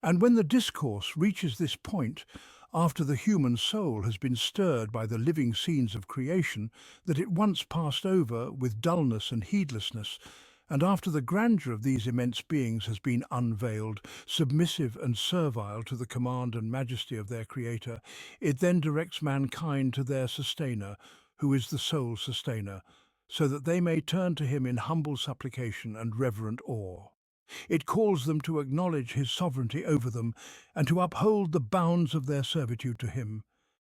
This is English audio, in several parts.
And when the discourse reaches this point, after the human soul has been stirred by the living scenes of creation that it once passed over with dullness and heedlessness, and after the grandeur of these immense beings has been unveiled, submissive and servile to the command and majesty of their Creator, it then directs mankind to their Sustainer, who is the sole Sustainer, so that they may turn to him in humble supplication and reverent awe. It calls them to acknowledge his sovereignty over them and to uphold the bounds of their servitude to him,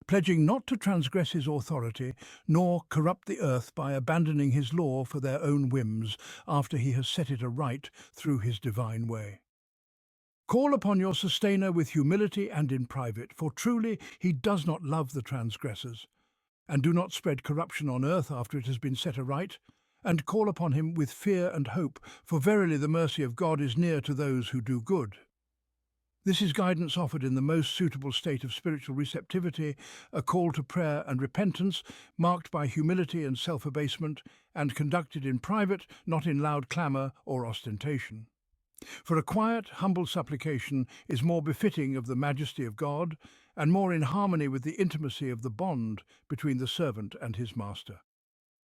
pledging not to transgress his authority nor corrupt the earth by abandoning his law for their own whims after he has set it aright through his divine way. Call upon your Sustainer with humility and in private, for truly he does not love the transgressors. And do not spread corruption on earth after it has been set aright, and call upon him with fear and hope, for verily the mercy of God is near to those who do good. This is guidance offered in the most suitable state of spiritual receptivity, a call to prayer and repentance, marked by humility and self-abasement, and conducted in private, not in loud clamour or ostentation. For a quiet, humble supplication is more befitting of the majesty of God, and more in harmony with the intimacy of the bond between the servant and his master.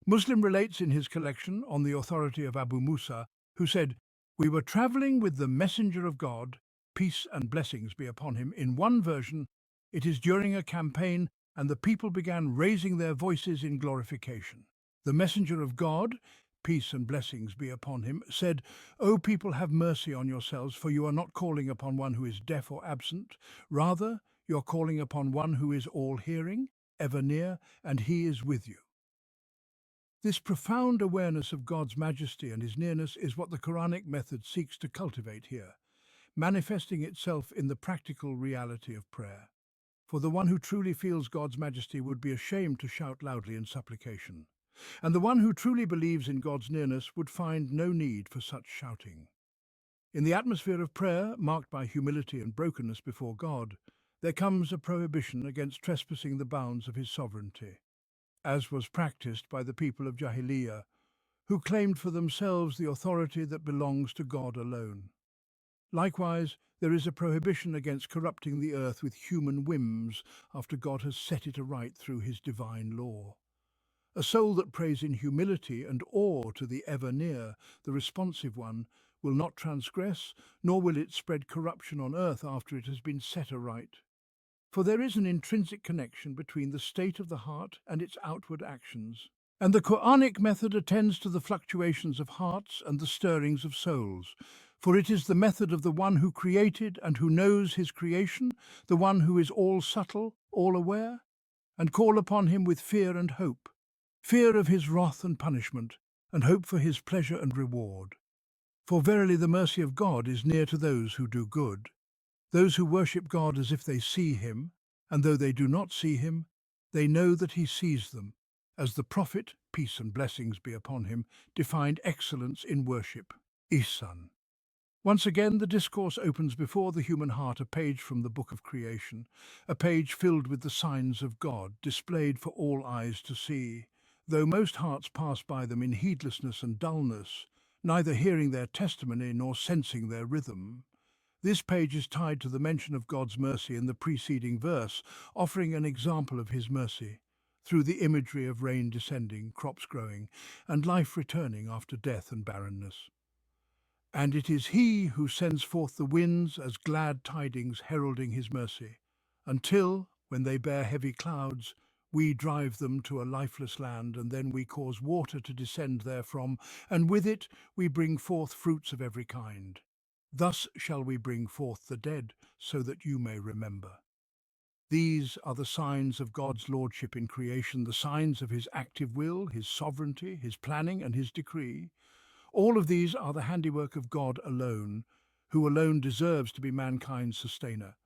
Muslim relates in his collection on the authority of Abu Musa, who said, "We were travelling with the Messenger of God, peace and blessings be upon him." In one version, it is during a campaign, and the people began raising their voices in glorification. The Messenger of God, peace and blessings be upon him, said, "O people, have mercy on yourselves, for you are not calling upon one who is deaf or absent. Rather, you are calling upon one who is all-hearing, ever near, and he is with you." This profound awareness of God's majesty and his nearness is what the Quranic method seeks to cultivate here, manifesting itself in the practical reality of prayer. For the one who truly feels God's majesty would be ashamed to shout loudly in supplication, and the one who truly believes in God's nearness would find no need for such shouting. In the atmosphere of prayer, marked by humility and brokenness before God, there comes a prohibition against trespassing the bounds of his sovereignty, as was practiced by the people of Jahiliyyah, who claimed for themselves the authority that belongs to God alone. Likewise, there is a prohibition against corrupting the earth with human whims after God has set it aright through his divine law. A soul that prays in humility and awe to the ever-near, the responsive one, will not transgress, nor will it spread corruption on earth after it has been set aright. For there is an intrinsic connection between the state of the heart and its outward actions, and the Quranic method attends to the fluctuations of hearts and the stirrings of souls, for it is the method of the one who created and who knows his creation, the one who is all subtle, all aware, and call upon him with fear and hope, fear of his wrath and punishment, and hope for his pleasure and reward. For verily the mercy of God is near to those who do good, those who worship God as if they see him, and though they do not see him, they know that he sees them, as the Prophet, peace and blessings be upon him, defined excellence in worship, ihsan. Once again, the discourse opens before the human heart a page from the book of creation, a page filled with the signs of God, displayed for all eyes to see, though most hearts pass by them in heedlessness and dullness, neither hearing their testimony nor sensing their rhythm. This page is tied to the mention of God's mercy in the preceding verse, offering an example of his mercy, through the imagery of rain descending, crops growing, and life returning after death and barrenness. And it is he who sends forth the winds as glad tidings heralding his mercy, until, when they bear heavy clouds, we drive them to a lifeless land, and then we cause water to descend therefrom, and with it we bring forth fruits of every kind. Thus shall we bring forth the dead, so that you may remember. These are the signs of God's lordship in creation, the signs of his active will, his sovereignty, his planning, and his decree. All of these are the handiwork of God alone, who alone deserves to be mankind's sustainer.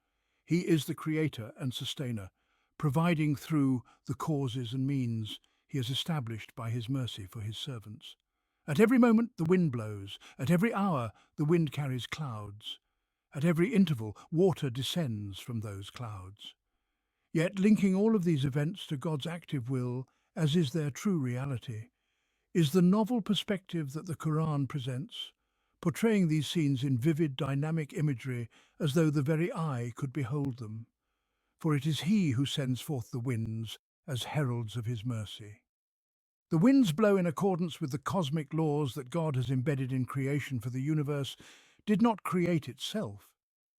He is the creator and sustainer, providing through the causes and means he has established by his mercy for his servants. At every moment the wind blows, at every hour the wind carries clouds, at every interval water descends from those clouds. Yet linking all of these events to God's active will, as is their true reality, is the novel perspective that the Qur'an presents, portraying these scenes in vivid, dynamic imagery as though the very eye could behold them. For it is he who sends forth the winds as heralds of his mercy. The winds blow in accordance with the cosmic laws that God has embedded in creation, for the universe did not create itself,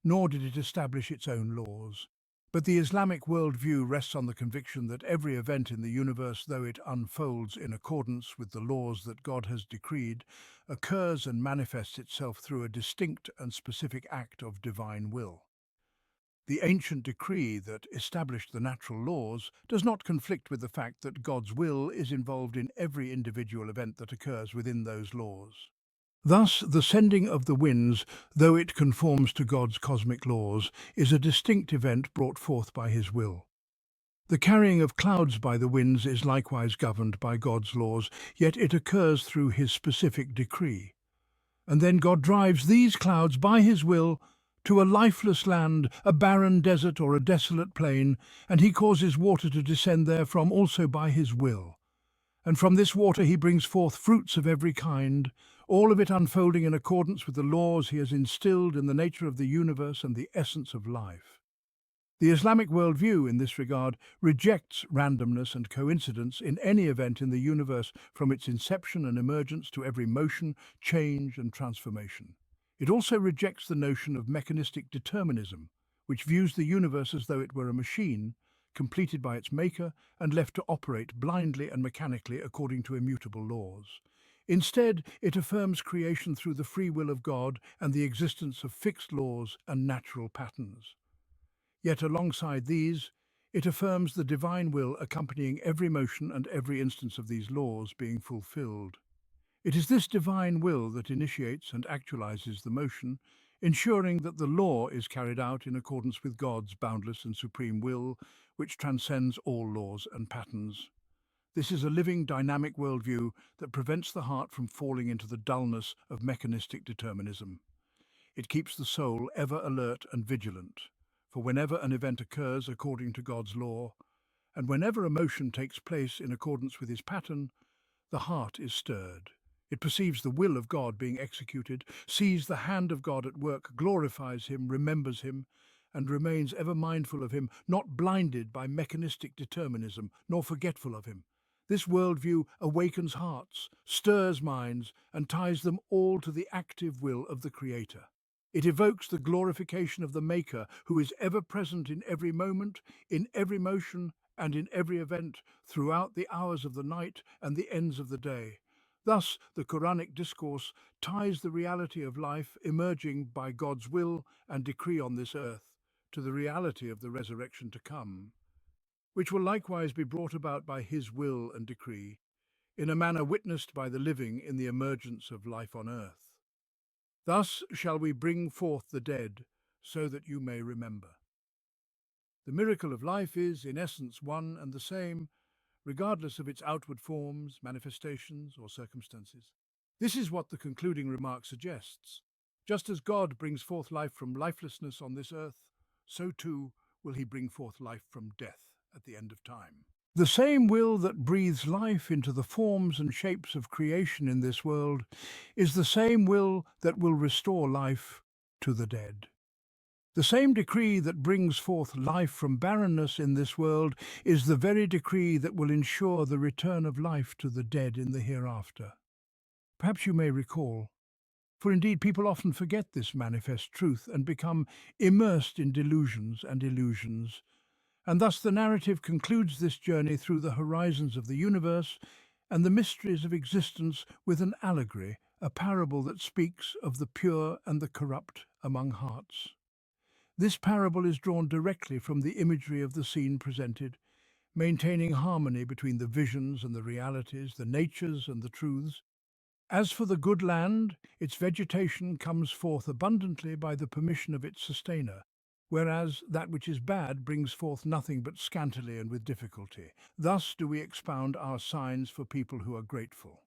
nor did it establish its own laws. But the Islamic worldview rests on the conviction that every event in the universe, though it unfolds in accordance with the laws that God has decreed, occurs and manifests itself through a distinct and specific act of divine will. The ancient decree that established the natural laws does not conflict with the fact that God's will is involved in every individual event that occurs within those laws. Thus, the sending of the winds, though it conforms to God's cosmic laws, is a distinct event brought forth by his will. The carrying of clouds by the winds is likewise governed by God's laws, yet it occurs through his specific decree. And then God drives these clouds by his will to a lifeless land, a barren desert or a desolate plain, and he causes water to descend therefrom also by his will. And from this water he brings forth fruits of every kind, all of it unfolding in accordance with the laws he has instilled in the nature of the universe and the essence of life. The Islamic worldview, in this regard, rejects randomness and coincidence in any event in the universe, from its inception and emergence to every motion, change and transformation. It also rejects the notion of mechanistic determinism, which views the universe as though it were a machine, completed by its maker and left to operate blindly and mechanically according to immutable laws. Instead, it affirms creation through the free will of God and the existence of fixed laws and natural patterns. Yet alongside these, it affirms the divine will accompanying every motion and every instance of these laws being fulfilled. It is this divine will that initiates and actualizes the motion, ensuring that the law is carried out in accordance with God's boundless and supreme will, which transcends all laws and patterns. This is a living, dynamic worldview that prevents the heart from falling into the dullness of mechanistic determinism. It keeps the soul ever alert and vigilant, for whenever an event occurs according to God's law, and whenever a motion takes place in accordance with his pattern, the heart is stirred. It perceives the will of God being executed, sees the hand of God at work, glorifies him, remembers him, and remains ever mindful of him, not blinded by mechanistic determinism, nor forgetful of him. This worldview awakens hearts, stirs minds, and ties them all to the active will of the Creator. It evokes the glorification of the Maker, who is ever present in every moment, in every motion, and in every event, throughout the hours of the night and the ends of the day. Thus, the Quranic discourse ties the reality of life emerging by God's will and decree on this earth to the reality of the resurrection to come, which will likewise be brought about by his will and decree, in a manner witnessed by the living in the emergence of life on earth. Thus shall we bring forth the dead, so that you may remember. The miracle of life is, in essence, one and the same, regardless of its outward forms, manifestations, or circumstances. This is what the concluding remark suggests. Just as God brings forth life from lifelessness on this earth, so too will he bring forth life from death at the end of time. The same will that breathes life into the forms and shapes of creation in this world is the same will that will restore life to the dead. The same decree that brings forth life from barrenness in this world is the very decree that will ensure the return of life to the dead in the hereafter. Perhaps you may recall, for indeed people often forget this manifest truth and become immersed in delusions and illusions, and thus the narrative concludes this journey through the horizons of the universe and the mysteries of existence with an allegory, a parable that speaks of the pure and the corrupt among hearts. This parable is drawn directly from the imagery of the scene presented, maintaining harmony between the visions and the realities, the natures and the truths. As for the good land, its vegetation comes forth abundantly by the permission of its sustainer, whereas that which is bad brings forth nothing but scantily and with difficulty. Thus do we expound our signs for people who are grateful.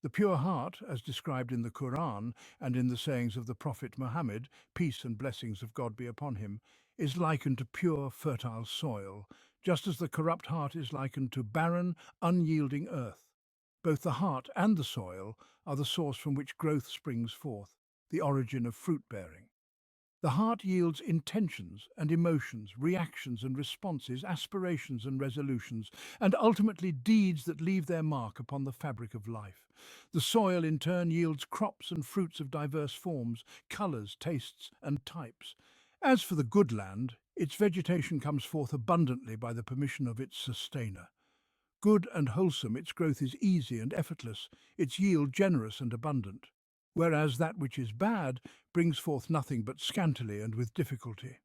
The pure heart, as described in the Qur'an and in the sayings of the Prophet Muhammad, peace and blessings of God be upon him, is likened to pure, fertile soil, just as the corrupt heart is likened to barren, unyielding earth. Both the heart and the soil are the source from which growth springs forth. the origin of fruit-bearing. The heart yields intentions and emotions, reactions and responses, aspirations and resolutions, and ultimately deeds that leave their mark upon the fabric of life. The soil in turn yields crops and fruits of diverse forms, colours, tastes and types. As for the good land, its vegetation comes forth abundantly by the permission of its sustainer. Good and wholesome, its growth is easy and effortless, its yield generous and abundant, whereas that which is bad brings forth nothing but scantily and with difficulty,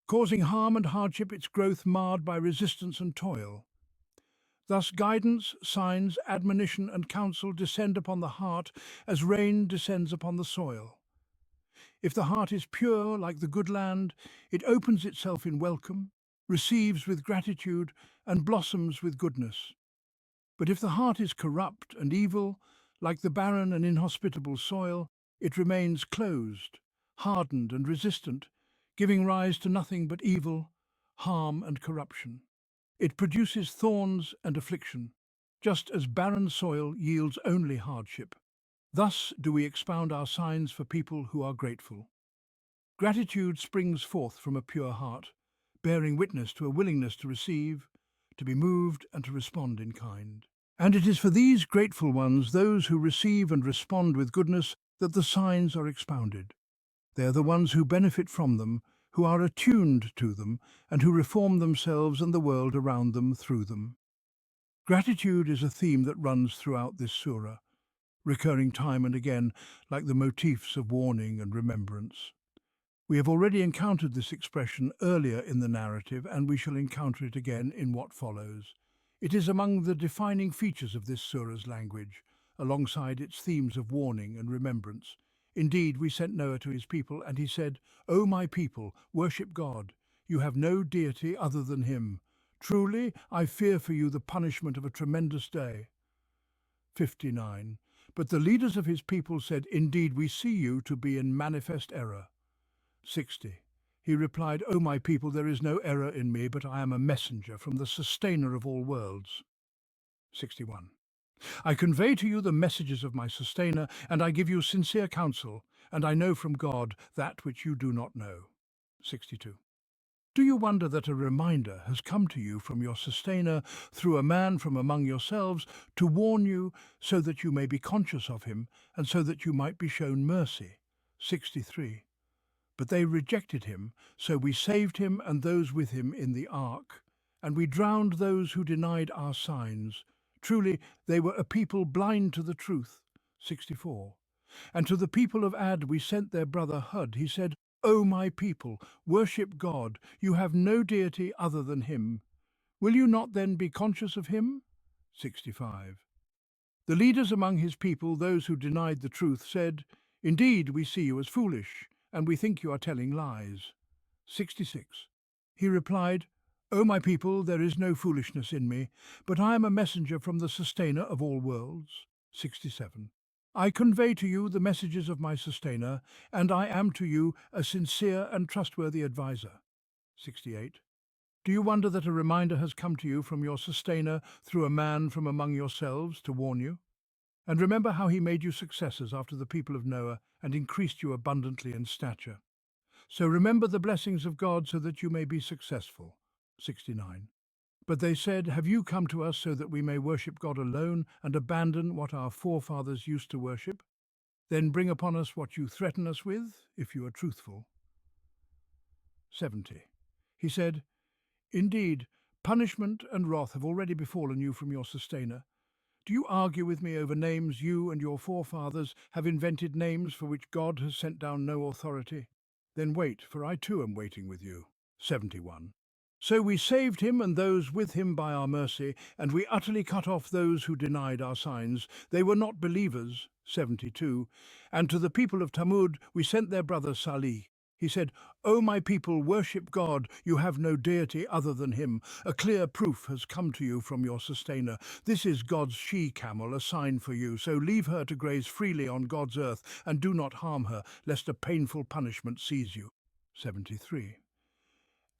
causing harm and hardship, its growth marred by resistance and toil. Thus guidance, signs, admonition and counsel descend upon the heart as rain descends upon the soil. If the heart is pure like the good land, it opens itself in welcome, receives with gratitude, and blossoms with goodness. But if the heart is corrupt and evil, like the barren and inhospitable soil, it remains closed, hardened and resistant, giving rise to nothing but evil, harm and corruption. It produces thorns and affliction, just as barren soil yields only hardship. Thus do we expound our signs for people who are grateful. Gratitude springs forth from a pure heart, bearing witness to a willingness to receive, to be moved and to respond in kind. And it is for these grateful ones, those who receive and respond with goodness, that the signs are expounded. They are the ones who benefit from them, who are attuned to them, and who reform themselves and the world around them through them. Gratitude is a theme that runs throughout this surah, recurring time and again like the motifs of warning and remembrance. We have already encountered this expression earlier in the narrative, and we shall encounter it again in what follows. It is among the defining features of this surah's language, alongside its themes of warning and remembrance. Indeed, we sent Noah to his people, and he said, "O my people, worship God. You have no deity other than him. Truly, I fear for you the punishment of a tremendous day." 59. But the leaders of his people said, "Indeed, we see you to be in manifest error." 60. He replied, "O my people, there is no error in me, but I am a messenger from the sustainer of all worlds." 61. I convey to you the messages of my sustainer, and I give you sincere counsel, and I know from God that which you do not know. 62. Do you wonder that a reminder has come to you from your sustainer through a man from among yourselves to warn you, so that you may be conscious of him, and so that you might be shown mercy? 63. But they rejected him, so we saved him and those with him in the ark, and we drowned those who denied our signs. Truly, they were a people blind to the truth. 64. And to the people of Ad we sent their brother Hud. He said, "O my people, worship God. You have no deity other than him. Will you not then be conscious of him?" 65. The leaders among his people, those who denied the truth, said, "Indeed, we see you as foolish, and we think you are telling lies." 66. He replied, "O my people, there is no foolishness in me, but I am a messenger from the sustainer of all worlds." 67. I convey to you the messages of my sustainer, and I am to you a sincere and trustworthy advisor. 68. Do you wonder that a reminder has come to you from your sustainer through a man from among yourselves to warn you? And remember how he made you successors after the people of Noah and increased you abundantly in stature. So remember the blessings of God so that you may be successful. 69. But they said, "Have you come to us so that we may worship God alone and abandon what our forefathers used to worship? Then bring upon us what you threaten us with, if you are truthful." 70. He said, "Indeed, punishment and wrath have already befallen you from your sustainer. Do you argue with me over names? You and your forefathers have invented names for which God has sent down no authority. Then wait, for I too am waiting with you." 71. So we saved him and those with him by our mercy, and we utterly cut off those who denied our signs. They were not believers. 72. And to the people of Tamud we sent their brother Salih. He said, "O my people, worship God. You have no deity other than him. A clear proof has come to you from your sustainer. This is God's she-camel, a sign for you. So leave her to graze freely on God's earth, and do not harm her, lest a painful punishment seize you." 73.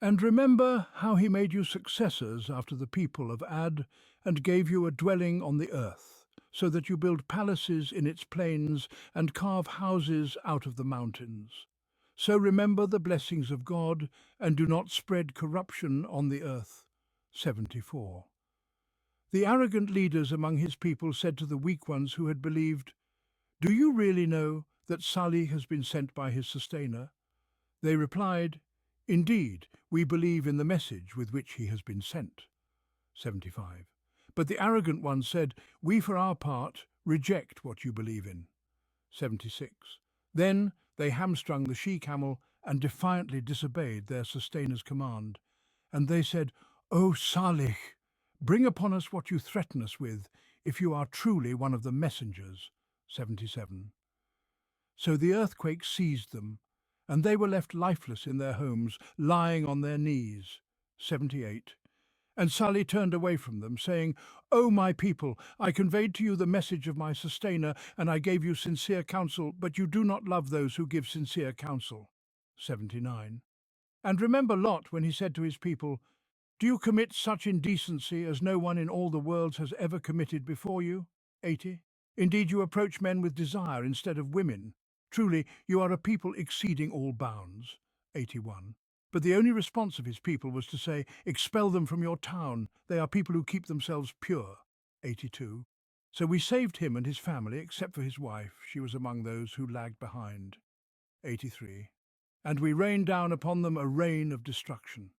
And remember how he made you successors after the people of Ad, and gave you a dwelling on the earth. so that you build palaces in its plains and carve houses out of the mountains. So remember the blessings of God and do not spread corruption on the earth. 74. The arrogant leaders among his people said to the weak ones who had believed, "Do you really know that Salih has been sent by his sustainer?" They replied, "Indeed, we believe in the message with which he has been sent." 75. But the arrogant ones said, "We for our part reject what you believe in." 76. Then they hamstrung the she-camel and defiantly disobeyed their sustainer's command. And they said, "O Salih, bring upon us what you threaten us with, if you are truly one of the messengers." 77. So the earthquake seized them, and they were left lifeless in their homes, lying on their knees. 78. And Salih turned away from them, saying, "O my people, I conveyed to you the message of my sustainer, and I gave you sincere counsel, but you do not love those who give sincere counsel." 79. And remember Lot when he said to his people, "Do you commit such indecency as no one in all the worlds has ever committed before you?" 80. Indeed, you approach men with desire instead of women. Truly, you are a people exceeding all bounds. 81. But the only response of his people was to say, "Expel them from your town. They are people who keep themselves pure." 82. So we saved him and his family, except for his wife. She was among those who lagged behind. 83. And we rained down upon them a rain of destruction.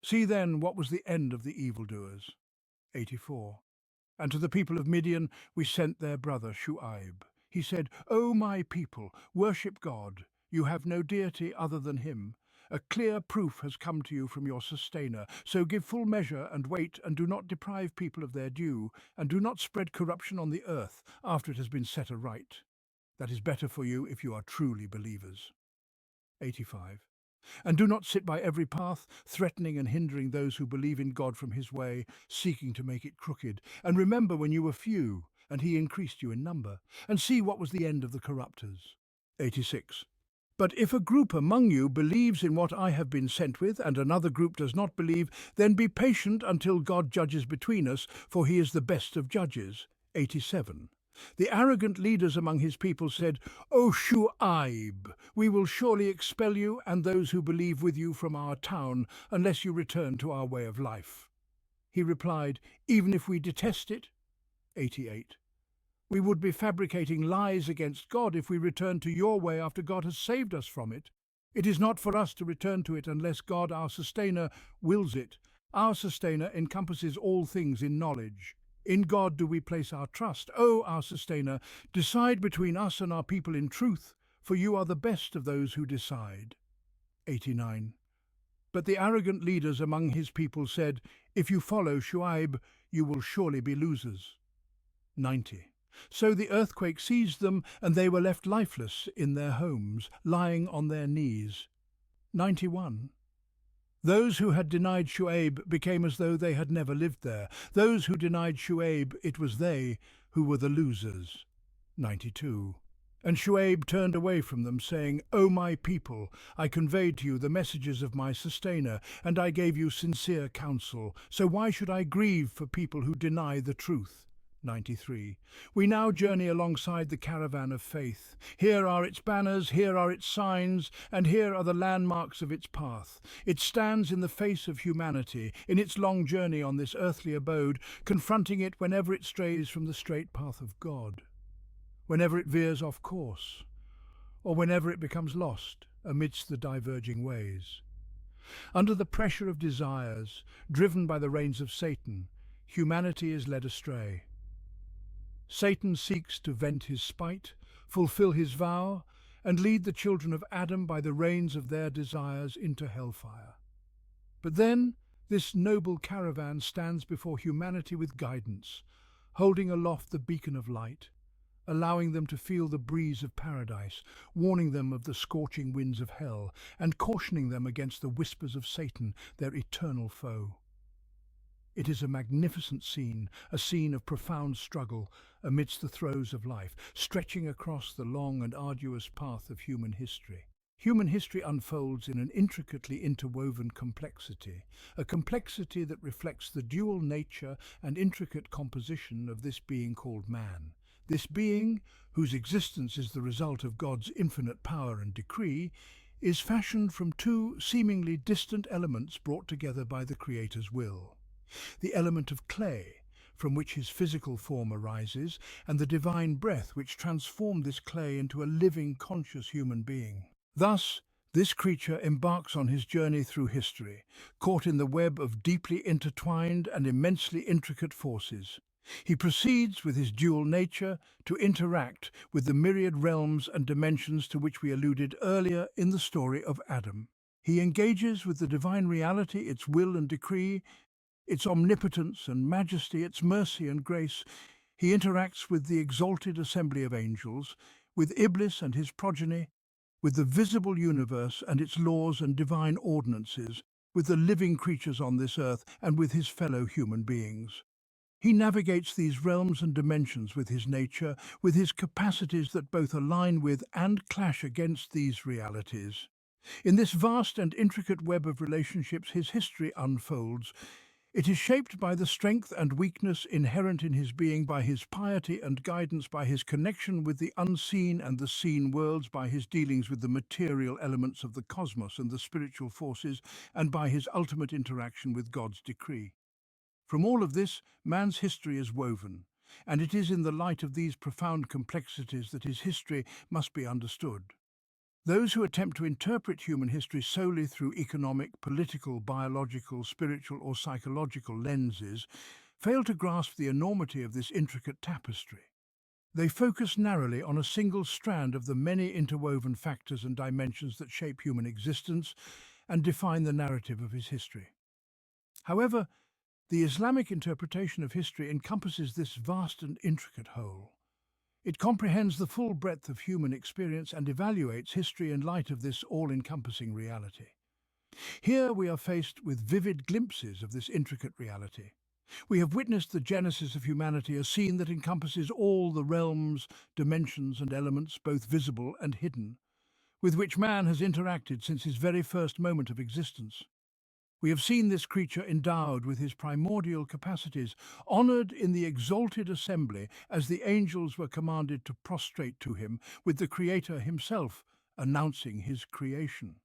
See then what was the end of the evildoers. 84. And to the people of Midian we sent their brother Shu'aib. He said, "O my people, worship God. You have no deity other than him. A clear proof has come to you from your sustainer. So give full measure and wait, and do not deprive people of their due, and do not spread corruption on the earth after it has been set aright. That is better for you if you are truly believers." 85. And do not sit by every path, threatening and hindering those who believe in God from his way, seeking to make it crooked. And remember when you were few, and he increased you in number. And see what was the end of the corrupters. 86. But if a group among you believes in what I have been sent with, and another group does not believe, then be patient until God judges between us, for he is the best of judges. 87. The arrogant leaders among his people said, "O Shu'aib, we will surely expel you and those who believe with you from our town, unless you return to our way of life." He replied, "Even if we detest it." 88. We would be fabricating lies against God if we return to your way after God has saved us from it. It is not for us to return to it unless God, our sustainer, wills it. Our sustainer encompasses all things in knowledge. In God do we place our trust. O our sustainer, decide between us and our people in truth, for you are the best of those who decide. 89. But the arrogant leaders among his people said, "If you follow Shu'aib, you will surely be losers." 90. So the earthquake seized them, and they were left lifeless in their homes, lying on their knees. 91. Those who had denied Shu'aib became as though they had never lived there. Those who denied Shu'aib, it was they who were the losers. 92. And Shu'aib turned away from them, saying, "O my people, I conveyed to you the messages of my sustainer, and I gave you sincere counsel. So why should I grieve for people who deny the truth?" 93. We now journey alongside the caravan of faith. Here are its banners, here are its signs, and here are the landmarks of its path. It stands in the face of humanity, in its long journey on this earthly abode, confronting it whenever it strays from the straight path of God, whenever it veers off course, or whenever it becomes lost amidst the diverging ways. Under the pressure of desires, driven by the reins of Satan, humanity is led astray. Satan seeks to vent his spite, fulfill his vow, and lead the children of Adam by the reins of their desires into hellfire. But then this noble caravan stands before humanity with guidance, holding aloft the beacon of light, allowing them to feel the breeze of paradise, warning them of the scorching winds of hell, and cautioning them against the whispers of Satan, their eternal foe. It is a magnificent scene, a scene of profound struggle amidst the throes of life, stretching across the long and arduous path of human history. Human history unfolds in an intricately interwoven complexity, a complexity that reflects the dual nature and intricate composition of this being called man. This being, whose existence is the result of God's infinite power and decree, is fashioned from two seemingly distant elements brought together by the Creator's will. The element of clay, from which his physical form arises, and the divine breath which transformed this clay into a living, conscious human being. Thus, this creature embarks on his journey through history, caught in the web of deeply intertwined and immensely intricate forces. He proceeds with his dual nature to interact with the myriad realms and dimensions to which we alluded earlier in the story of Adam. He engages with the divine reality, its will and decree, its omnipotence and majesty, its mercy and grace. He interacts with the exalted assembly of angels, with Iblis and his progeny, with the visible universe and its laws and divine ordinances, with the living creatures on this earth and with his fellow human beings. He navigates these realms and dimensions with his nature, with his capacities that both align with and clash against these realities. In this vast and intricate web of relationships his history unfolds. It is shaped by the strength and weakness inherent in his being, by his piety and guidance, by his connection with the unseen and the seen worlds, by his dealings with the material elements of the cosmos and the spiritual forces, and by his ultimate interaction with God's decree. From all of this, man's history is woven, and it is in the light of these profound complexities that his history must be understood. Those who attempt to interpret human history solely through economic, political, biological, spiritual, or psychological lenses fail to grasp the enormity of this intricate tapestry. They focus narrowly on a single strand of the many interwoven factors and dimensions that shape human existence and define the narrative of his history. However, the Islamic interpretation of history encompasses this vast and intricate whole. It comprehends the full breadth of human experience and evaluates history in light of this all-encompassing reality. Here we are faced with vivid glimpses of this intricate reality. We have witnessed the genesis of humanity, a scene that encompasses all the realms, dimensions and elements, both visible and hidden, with which man has interacted since his very first moment of existence. We have seen this creature endowed with his primordial capacities, honored in the exalted assembly as the angels were commanded to prostrate to him, with the Creator himself announcing his creation.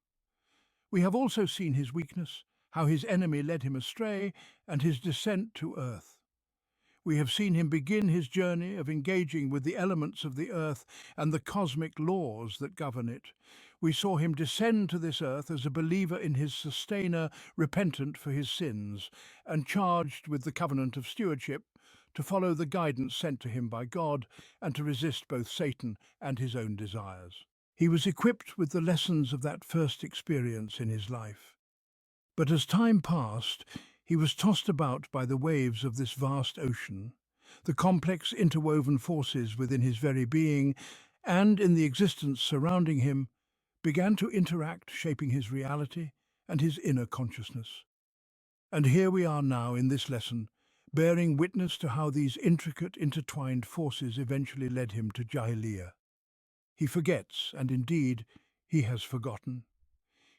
We have also seen his weakness, how his enemy led him astray, and his descent to earth. We have seen him begin his journey of engaging with the elements of the earth and the cosmic laws that govern it. We saw him descend to this earth as a believer in his sustainer, repentant for his sins, and charged with the covenant of stewardship to follow the guidance sent to him by God and to resist both Satan and his own desires. He was equipped with the lessons of that first experience in his life. But as time passed, he was tossed about by the waves of this vast ocean, the complex interwoven forces within his very being and in the existence surrounding him began to interact, shaping his reality and his inner consciousness. And here we are now in this lesson, bearing witness to how these intricate, intertwined forces eventually led him to Jahiliyyah. He forgets, and indeed, he has forgotten.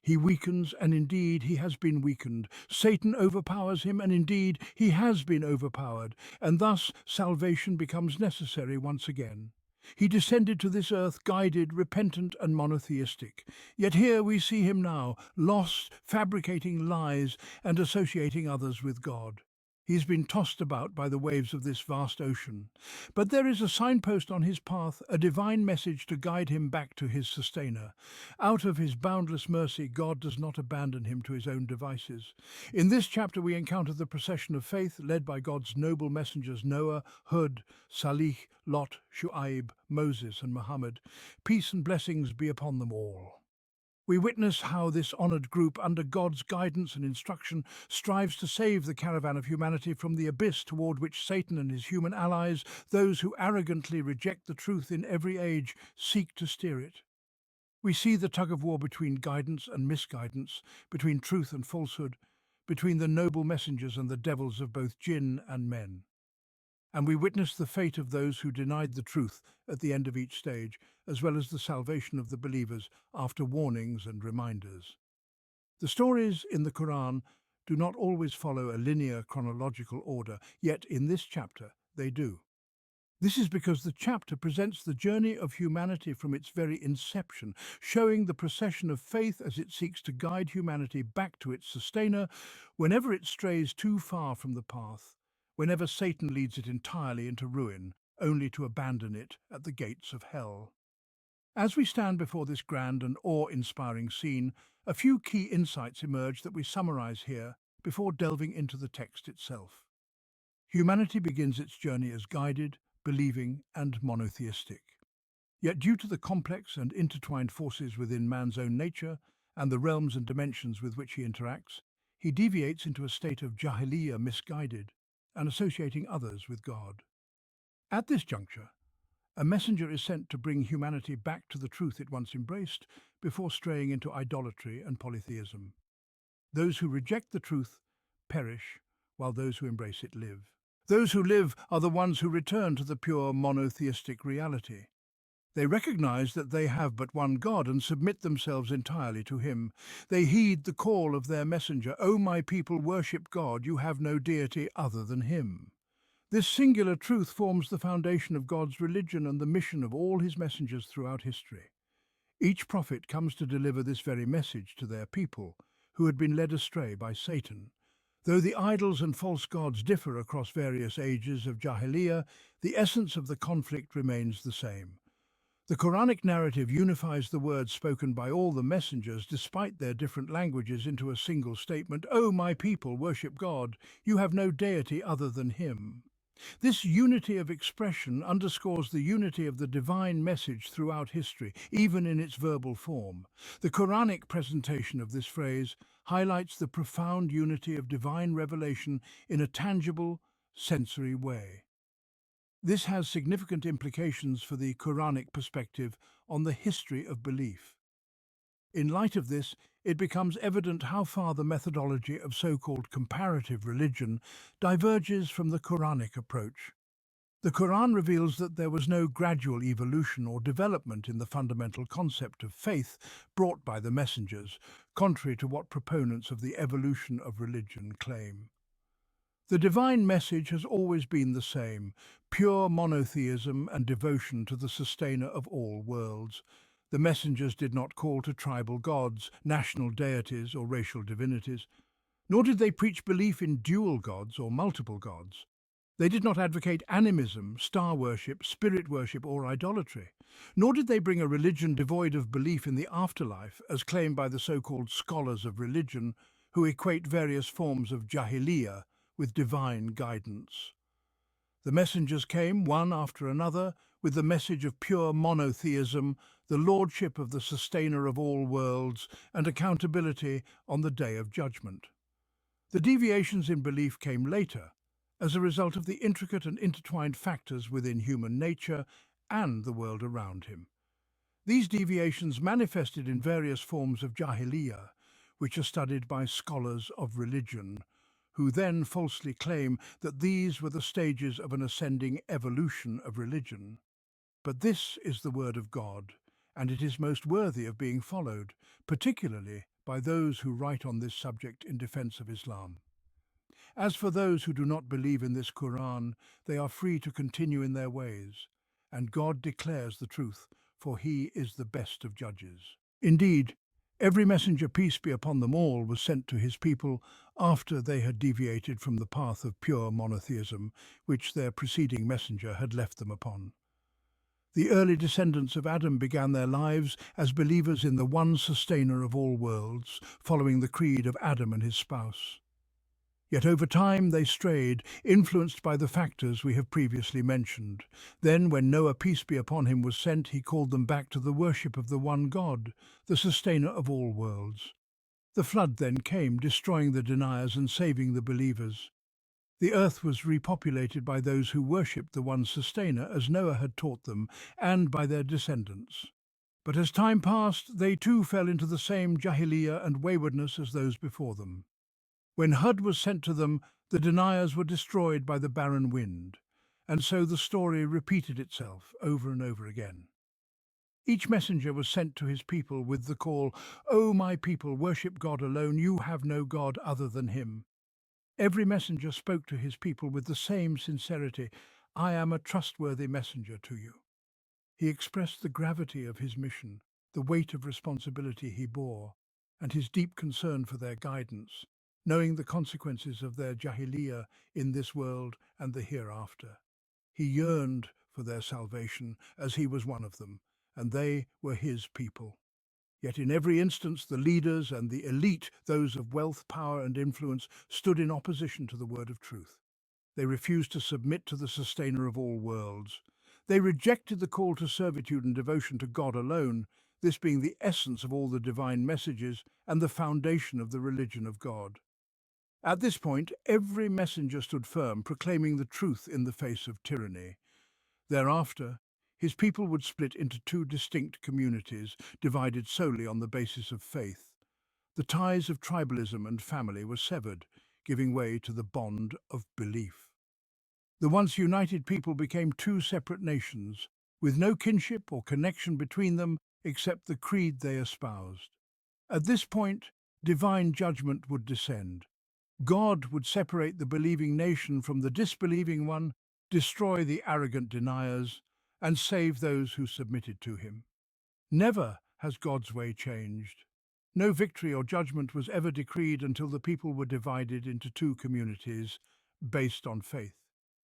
He weakens, and indeed he has been weakened. Satan overpowers him, and indeed he has been overpowered, and thus salvation becomes necessary once again. He descended to this earth guided, repentant and monotheistic. Yet here we see him now, lost, fabricating lies and associating others with God. He's been tossed about by the waves of this vast ocean. But there is a signpost on his path, a divine message to guide him back to his sustainer. Out of his boundless mercy, God does not abandon him to his own devices. In this chapter we encounter the procession of faith led by God's noble messengers Noah, Hud, Salih, Lot, Shu'aib, Moses and Muhammad. Peace and blessings be upon them all. We witness how this honoured group, under God's guidance and instruction, strives to save the caravan of humanity from the abyss toward which Satan and his human allies, those who arrogantly reject the truth in every age, seek to steer it. We see the tug-of-war between guidance and misguidance, between truth and falsehood, between the noble messengers and the devils of both jinn and men. And we witness the fate of those who denied the truth at the end of each stage, as well as the salvation of the believers after warnings and reminders. The stories in the Quran do not always follow a linear chronological order, yet in this chapter they do. This is because the chapter presents the journey of humanity from its very inception, showing the procession of faith as it seeks to guide humanity back to its sustainer whenever it strays too far from the path, whenever Satan leads it entirely into ruin, only to abandon it at the gates of hell. As we stand before this grand and awe-inspiring scene, a few key insights emerge that we summarize here before delving into the text itself. Humanity begins its journey as guided, believing, and monotheistic. Yet due to the complex and intertwined forces within man's own nature and the realms and dimensions with which he interacts, he deviates into a state of jahiliyyah, misguided, and associating others with God. At this juncture, a messenger is sent to bring humanity back to the truth it once embraced before straying into idolatry and polytheism. Those who reject the truth perish, while those who embrace it live. Those who live are the ones who return to the pure monotheistic reality. They recognize that they have but one God and submit themselves entirely to him. They heed the call of their messenger, "O my people, worship God, you have no deity other than him." This singular truth forms the foundation of God's religion and the mission of all his messengers throughout history. Each prophet comes to deliver this very message to their people, who had been led astray by Satan. Though the idols and false gods differ across various ages of Jahiliyyah, the essence of the conflict remains the same. The Quranic narrative unifies the words spoken by all the messengers despite their different languages into a single statement, "O my people, worship God, you have no deity other than him." This unity of expression underscores the unity of the divine message throughout history, even in its verbal form. The Quranic presentation of this phrase highlights the profound unity of divine revelation in a tangible, sensory way. This has significant implications for the Quranic perspective on the history of belief. In light of this, it becomes evident how far the methodology of so-called comparative religion diverges from the Quranic approach. The Quran reveals that there was no gradual evolution or development in the fundamental concept of faith brought by the messengers, contrary to what proponents of the evolution of religion claim. The divine message has always been the same: pure monotheism and devotion to the sustainer of all worlds. The messengers did not call to tribal gods, national deities, or racial divinities, nor did they preach belief in dual gods or multiple gods. They did not advocate animism, star worship, spirit worship, or idolatry, nor did they bring a religion devoid of belief in the afterlife, as claimed by the so-called scholars of religion, who equate various forms of jahiliyyah with divine guidance. The messengers came, one after another, with the message of pure monotheism, the lordship of the sustainer of all worlds, and accountability on the day of judgment. The deviations in belief came later, as a result of the intricate and intertwined factors within human nature and the world around him. These deviations manifested in various forms of jahiliyyah, which are studied by scholars of religion, who then falsely claim that these were the stages of an ascending evolution of religion. But this is the word of God, and it is most worthy of being followed, particularly by those who write on this subject in defense of Islam. As for those who do not believe in this Quran, they are free to continue in their ways, and God declares the truth, for he is the best of judges. Indeed, every messenger, peace be upon them all, was sent to his people after they had deviated from the path of pure monotheism, which their preceding messenger had left them upon. The early descendants of Adam began their lives as believers in the one sustainer of all worlds, following the creed of Adam and his spouse. Yet over time they strayed, influenced by the factors we have previously mentioned. Then, when Noah, peace be upon him, was sent, he called them back to the worship of the one God, the sustainer of all worlds. The flood then came, destroying the deniers and saving the believers. The earth was repopulated by those who worshipped the one sustainer, as Noah had taught them, and by their descendants. But as time passed, they too fell into the same jahiliyyah and waywardness as those before them. When Hud was sent to them, the deniers were destroyed by the barren wind. And so the story repeated itself over and over again. Each messenger was sent to his people with the call, "O my people, worship God alone, you have no God other than him." Every messenger spoke to his people with the same sincerity, "I am a trustworthy messenger to you." He expressed the gravity of his mission, the weight of responsibility he bore, and his deep concern for their guidance, knowing the consequences of their jahiliyyah in this world and the hereafter. He yearned for their salvation, as he was one of them, and they were his people. Yet in every instance the leaders and the elite, those of wealth, power and influence, stood in opposition to the word of truth. They refused to submit to the sustainer of all worlds. They rejected the call to servitude and devotion to God alone, this being the essence of all the divine messages and the foundation of the religion of God. At this point, every messenger stood firm, proclaiming the truth in the face of tyranny. Thereafter, his people would split into two distinct communities, divided solely on the basis of faith. The ties of tribalism and family were severed, giving way to the bond of belief. The once united people became two separate nations, with no kinship or connection between them except the creed they espoused. At this point, divine judgment would descend. God would separate the believing nation from the disbelieving one, destroy the arrogant deniers, and save those who submitted to him. Never has God's way changed. No victory or judgment was ever decreed until the people were divided into two communities based on faith.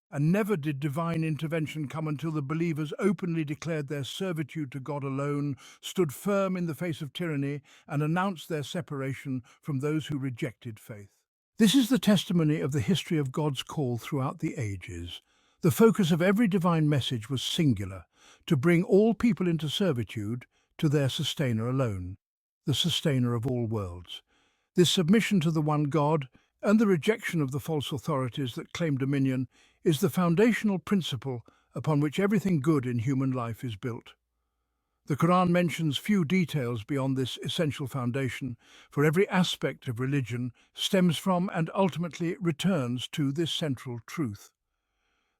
And never did divine intervention come until the believers openly declared their servitude to God alone, stood firm in the face of tyranny, and announced their separation from those who rejected faith. This is the testimony of the history of God's call throughout the ages. The focus of every divine message was singular, to bring all people into servitude to their sustainer alone, the sustainer of all worlds. This submission to the one God and the rejection of the false authorities that claim dominion is the foundational principle upon which everything good in human life is built. The Quran mentions few details beyond this essential foundation, for every aspect of religion stems from and ultimately returns to this central truth.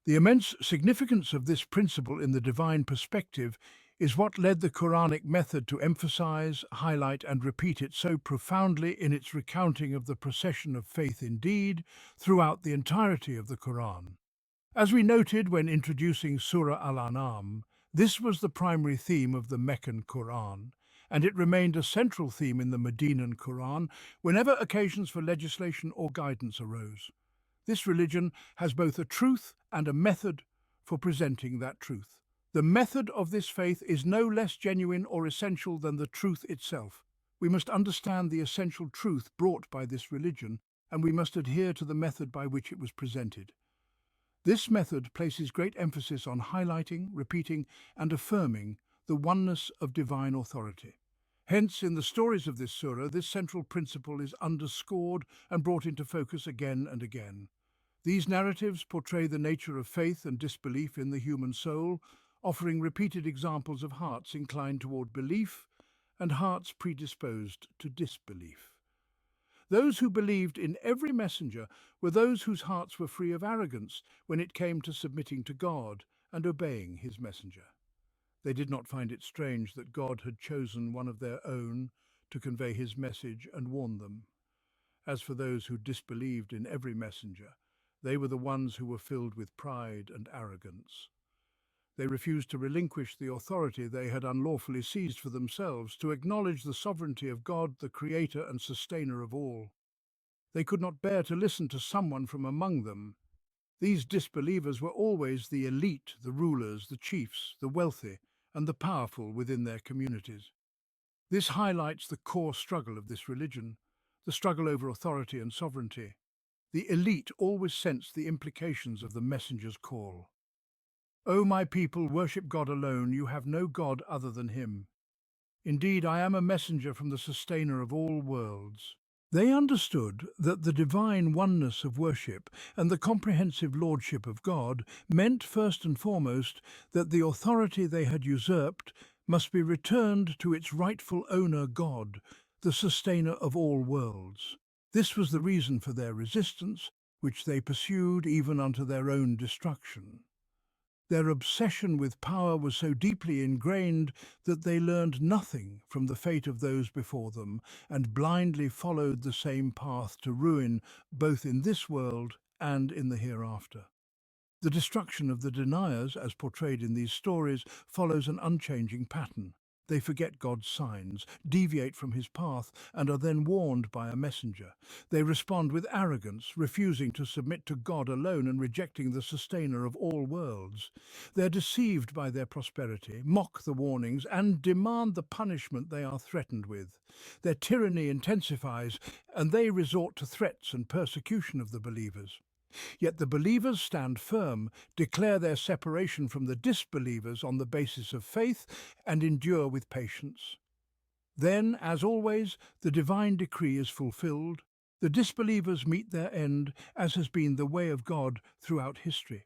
The immense significance of this principle in the divine perspective is what led the Quranic method to emphasize, highlight and repeat it so profoundly in its recounting of the procession of faith indeed throughout the entirety of the Quran. As we noted when introducing Surah Al-An'am, this was the primary theme of the Meccan Qur'an, and it remained a central theme in the Medinan Qur'an whenever occasions for legislation or guidance arose. This religion has both a truth and a method for presenting that truth. The method of this faith is no less genuine or essential than the truth itself. We must understand the essential truth brought by this religion, and we must adhere to the method by which it was presented. This method places great emphasis on highlighting, repeating, and affirming the oneness of divine authority. Hence, in the stories of this surah, this central principle is underscored and brought into focus again and again. These narratives portray the nature of faith and disbelief in the human soul, offering repeated examples of hearts inclined toward belief and hearts predisposed to disbelief. Those who believed in every messenger were those whose hearts were free of arrogance when it came to submitting to God and obeying his messenger. They did not find it strange that God had chosen one of their own to convey his message and warn them. As for those who disbelieved in every messenger, they were the ones who were filled with pride and arrogance. They refused to relinquish the authority they had unlawfully seized for themselves, to acknowledge the sovereignty of God, the creator and sustainer of all. They could not bear to listen to someone from among them. These disbelievers were always the elite, the rulers, the chiefs, the wealthy, and the powerful within their communities. This highlights the core struggle of this religion, the struggle over authority and sovereignty. The elite always sensed the implications of the messenger's call. O my people, worship God alone, you have no God other than him. Indeed, I am a messenger from the sustainer of all worlds. They understood that the divine oneness of worship and the comprehensive lordship of God meant first and foremost that the authority they had usurped must be returned to its rightful owner God, the sustainer of all worlds. This was the reason for their resistance, which they pursued even unto their own destruction. Their obsession with power was so deeply ingrained that they learned nothing from the fate of those before them and blindly followed the same path to ruin, both in this world and in the hereafter. The destruction of the deniers, as portrayed in these stories, follows an unchanging pattern. They forget God's signs, deviate from his path, and are then warned by a messenger. They respond with arrogance, refusing to submit to God alone and rejecting the sustainer of all worlds. They're deceived by their prosperity, mock the warnings, and demand the punishment they are threatened with. Their tyranny intensifies, and they resort to threats and persecution of the believers. Yet the believers stand firm, declare their separation from the disbelievers on the basis of faith, and endure with patience. Then, as always, the divine decree is fulfilled. The disbelievers meet their end, as has been the way of God throughout history.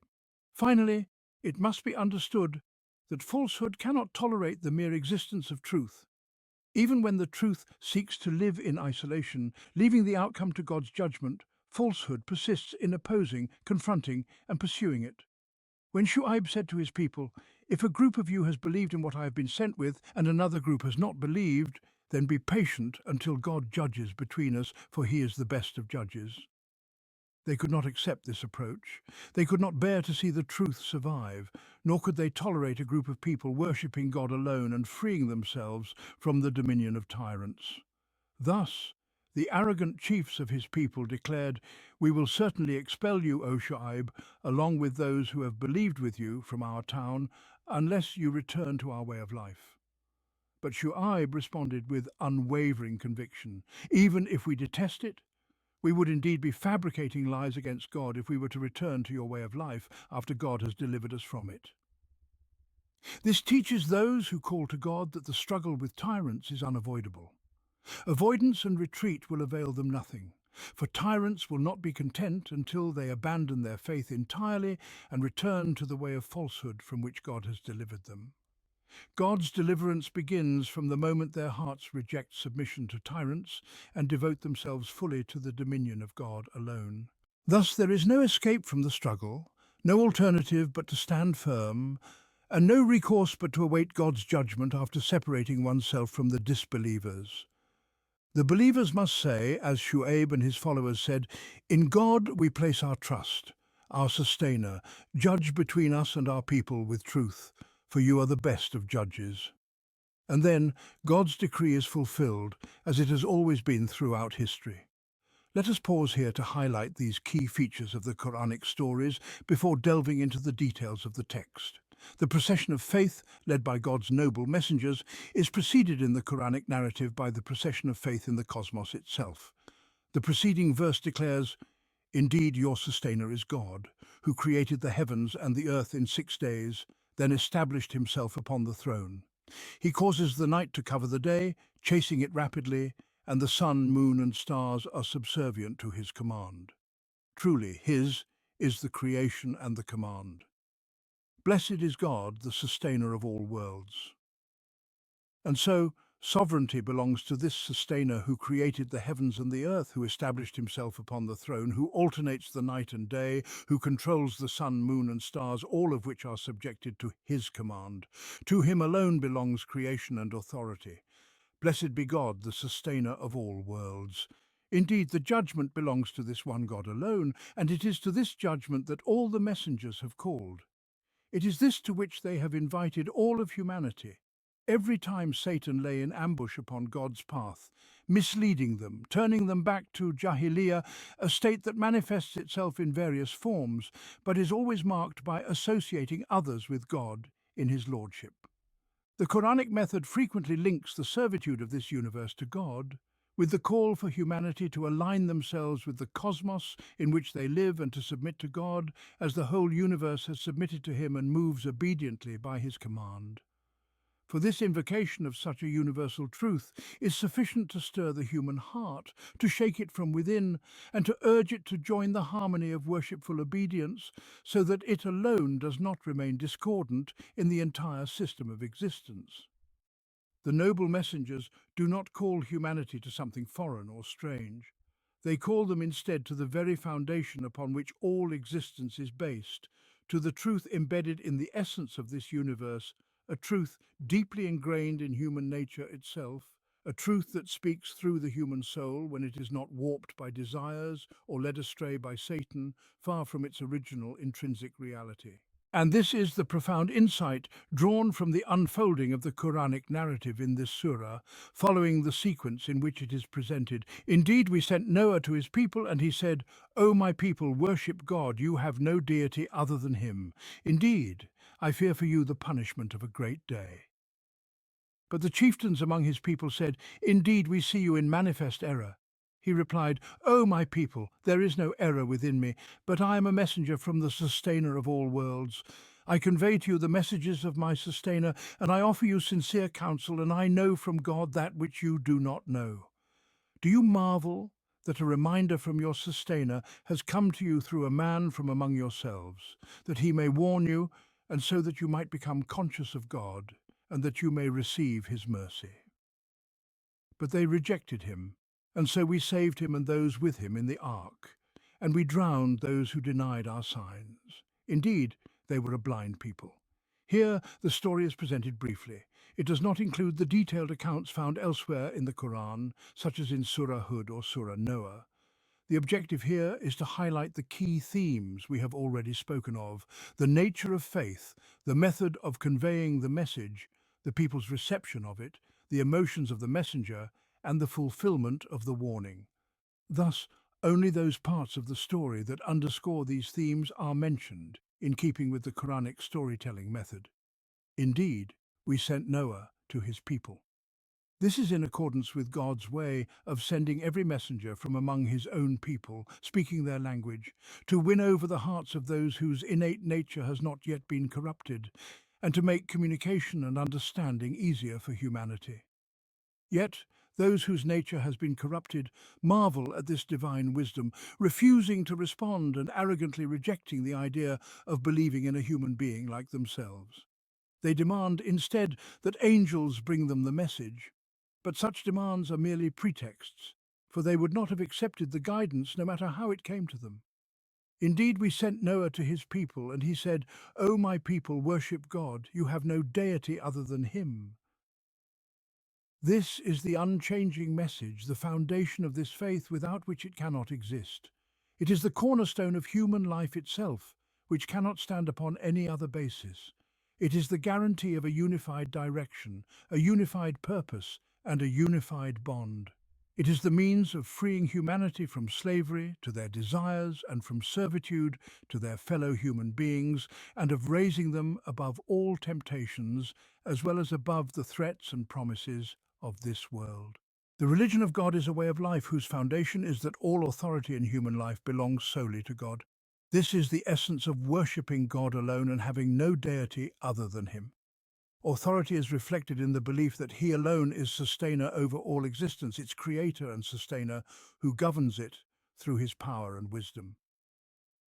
Finally, it must be understood that falsehood cannot tolerate the mere existence of truth. Even when the truth seeks to live in isolation, leaving the outcome to God's judgment, falsehood persists in opposing, confronting, and pursuing it. When Shu'aib said to his people, "If a group of you has believed in what I have been sent with, and another group has not believed, then be patient until God judges between us, for he is the best of judges." They could not accept this approach. They could not bear to see the truth survive, nor could they tolerate a group of people worshipping God alone and freeing themselves from the dominion of tyrants. Thus, the arrogant chiefs of his people declared, "We will certainly expel you, O Shu'aib, along with those who have believed with you from our town, unless you return to our way of life." But Shu'aib responded with unwavering conviction, "Even if we detest it, we would indeed be fabricating lies against God if we were to return to your way of life after God has delivered us from it." This teaches those who call to God that the struggle with tyrants is unavoidable. Avoidance and retreat will avail them nothing, for tyrants will not be content until they abandon their faith entirely and return to the way of falsehood from which God has delivered them. God's deliverance begins from the moment their hearts reject submission to tyrants and devote themselves fully to the dominion of God alone. Thus there is no escape from the struggle, no alternative but to stand firm, and no recourse but to await God's judgment after separating oneself from the disbelievers. The believers must say, as Shu'aib and his followers said, "In God we place our trust, our sustainer. Judge between us and our people with truth, for you are the best of judges." And then God's decree is fulfilled, as it has always been throughout history. Let us pause here to highlight these key features of the Quranic stories before delving into the details of the text. The procession of faith, led by God's noble messengers, is preceded in the Quranic narrative by the procession of faith in the cosmos itself. The preceding verse declares, "Indeed, your sustainer is God, who created the heavens and the earth in 6 days, then established himself upon the throne. He causes the night to cover the day, chasing it rapidly, and the sun, moon, and stars are subservient to his command." Truly, his is the creation and the command. Blessed is God, the sustainer of all worlds. And so, sovereignty belongs to this sustainer who created the heavens and the earth, who established himself upon the throne, who alternates the night and day, who controls the sun, moon, and stars, all of which are subjected to his command. To him alone belongs creation and authority. Blessed be God, the sustainer of all worlds. Indeed, the judgment belongs to this one God alone, and it is to this judgment that all the messengers have called. It is this to which they have invited all of humanity. Every time Satan lay in ambush upon God's path, misleading them, turning them back to Jahiliyyah, a state that manifests itself in various forms, but is always marked by associating others with God in his lordship. The Quranic method frequently links the servitude of this universe to God, with the call for humanity to align themselves with the cosmos in which they live and to submit to God, as the whole universe has submitted to him and moves obediently by his command. For this invocation of such a universal truth is sufficient to stir the human heart, to shake it from within, and to urge it to join the harmony of worshipful obedience, so that it alone does not remain discordant in the entire system of existence. The noble messengers do not call humanity to something foreign or strange. They call them instead to the very foundation upon which all existence is based, to the truth embedded in the essence of this universe, a truth deeply ingrained in human nature itself, a truth that speaks through the human soul when it is not warped by desires or led astray by Satan, far from its original intrinsic reality. And this is the profound insight drawn from the unfolding of the Quranic narrative in this surah, following the sequence in which it is presented. Indeed, we sent Noah to his people, and he said, "O my people, worship God, you have no deity other than him. Indeed, I fear for you the punishment of a great day." But the chieftains among his people said, "Indeed, we see you in manifest error." He replied, "O my people, there is no error within me, but I am a messenger from the sustainer of all worlds. I convey to you the messages of my sustainer, and I offer you sincere counsel, and I know from God that which you do not know. Do you marvel that a reminder from your sustainer has come to you through a man from among yourselves, that he may warn you, and so that you might become conscious of God, and that you may receive his mercy?" But they rejected him, and so we saved him and those with him in the ark, and we drowned those who denied our signs. Indeed, they were a blind people. Here, the story is presented briefly. It does not include the detailed accounts found elsewhere in the Qur'an, such as in Surah Hud or Surah Noah. The objective here is to highlight the key themes we have already spoken of: the nature of faith, the method of conveying the message, the people's reception of it, the emotions of the messenger, and the fulfillment of the warning. Thus, only those parts of the story that underscore these themes are mentioned, in keeping with the Quranic storytelling method. Indeed, we sent Noah to his people. This is in accordance with God's way of sending every messenger from among his own people, speaking their language, to win over the hearts of those whose innate nature has not yet been corrupted, and to make communication and understanding easier for humanity. Yet, those whose nature has been corrupted marvel at this divine wisdom, refusing to respond and arrogantly rejecting the idea of believing in a human being like themselves. They demand instead that angels bring them the message. But such demands are merely pretexts, for they would not have accepted the guidance no matter how it came to them. Indeed, we sent Noah to his people, and he said, "O my people, worship God, you have no deity other than him." This is the unchanging message, the foundation of this faith without which it cannot exist. It is the cornerstone of human life itself, which cannot stand upon any other basis. It is the guarantee of a unified direction, a unified purpose, and a unified bond. It is the means of freeing humanity from slavery to their desires and from servitude to their fellow human beings, and of raising them above all temptations, as well as above the threats and promises of this world. The religion of God is a way of life whose foundation is that all authority in human life belongs solely to God. This is the essence of worshipping God alone and having no deity other than him. Authority is reflected in the belief that he alone is sustainer over all existence, its creator and sustainer, who governs it through his power and wisdom.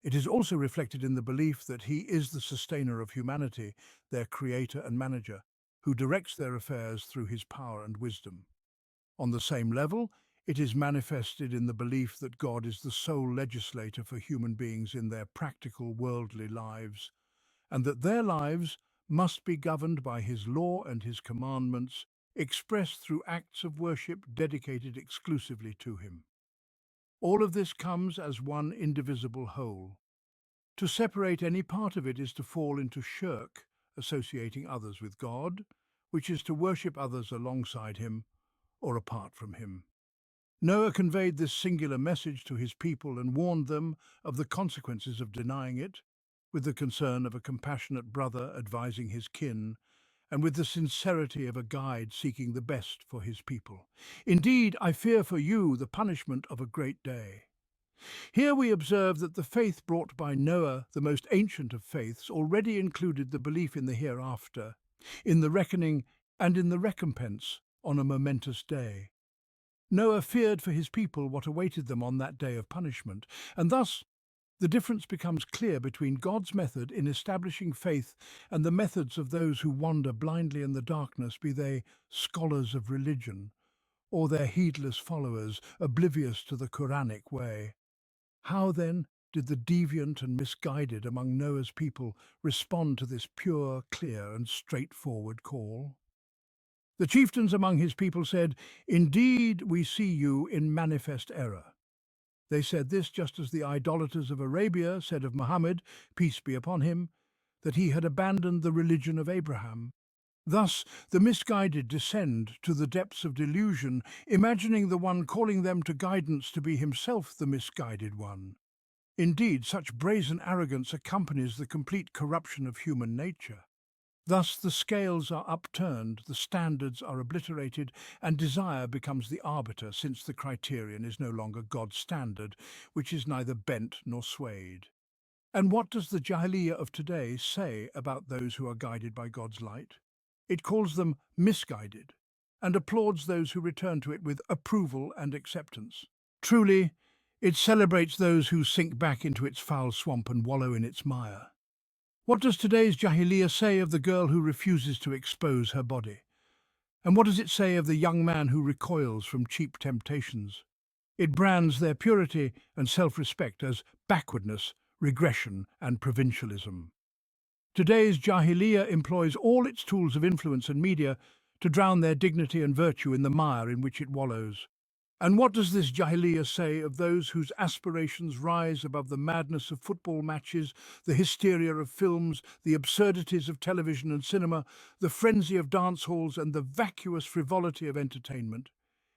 It is also reflected in the belief that he is the sustainer of humanity, their creator and manager, who directs their affairs through his power and wisdom. On the same level, it is manifested in the belief that God is the sole legislator for human beings in their practical worldly lives, and that their lives must be governed by his law and his commandments, expressed through acts of worship dedicated exclusively to him. All of this comes as one indivisible whole. To separate any part of it is to fall into shirk, associating others with God, which is to worship others alongside him or apart from him. Noah conveyed this singular message to his people and warned them of the consequences of denying it, with the concern of a compassionate brother advising his kin, and with the sincerity of a guide seeking the best for his people. Indeed, I fear for you the punishment of a great day. Here we observe that the faith brought by Noah, the most ancient of faiths, already included the belief in the hereafter, in the reckoning, and in the recompense on a momentous day. Noah feared for his people what awaited them on that day of punishment, and thus the difference becomes clear between God's method in establishing faith and the methods of those who wander blindly in the darkness, be they scholars of religion or their heedless followers, oblivious to the Quranic way. How, then, did the deviant and misguided among Noah's people respond to this pure, clear, and straightforward call? The chieftains among his people said, "Indeed, we see you in manifest error." They said this just as the idolaters of Arabia said of Muhammad, peace be upon him, that he had abandoned the religion of Abraham. Thus, the misguided descend to the depths of delusion, imagining the one calling them to guidance to be himself the misguided one. Indeed, such brazen arrogance accompanies the complete corruption of human nature. Thus the scales are upturned, the standards are obliterated, and desire becomes the arbiter, since the criterion is no longer God's standard, which is neither bent nor swayed. And what does the Jahiliyyah of today say about those who are guided by God's light? It calls them misguided, and applauds those who return to it with approval and acceptance. Truly, it celebrates those who sink back into its foul swamp and wallow in its mire. What does today's Jahiliyyah say of the girl who refuses to expose her body? And what does it say of the young man who recoils from cheap temptations? It brands their purity and self-respect as backwardness, regression, and provincialism. Today's Jahiliyyah employs all its tools of influence and media to drown their dignity and virtue in the mire in which it wallows. And what does this Jahiliyyah say of those whose aspirations rise above the madness of football matches, the hysteria of films, the absurdities of television and cinema, the frenzy of dance halls, and the vacuous frivolity of entertainment?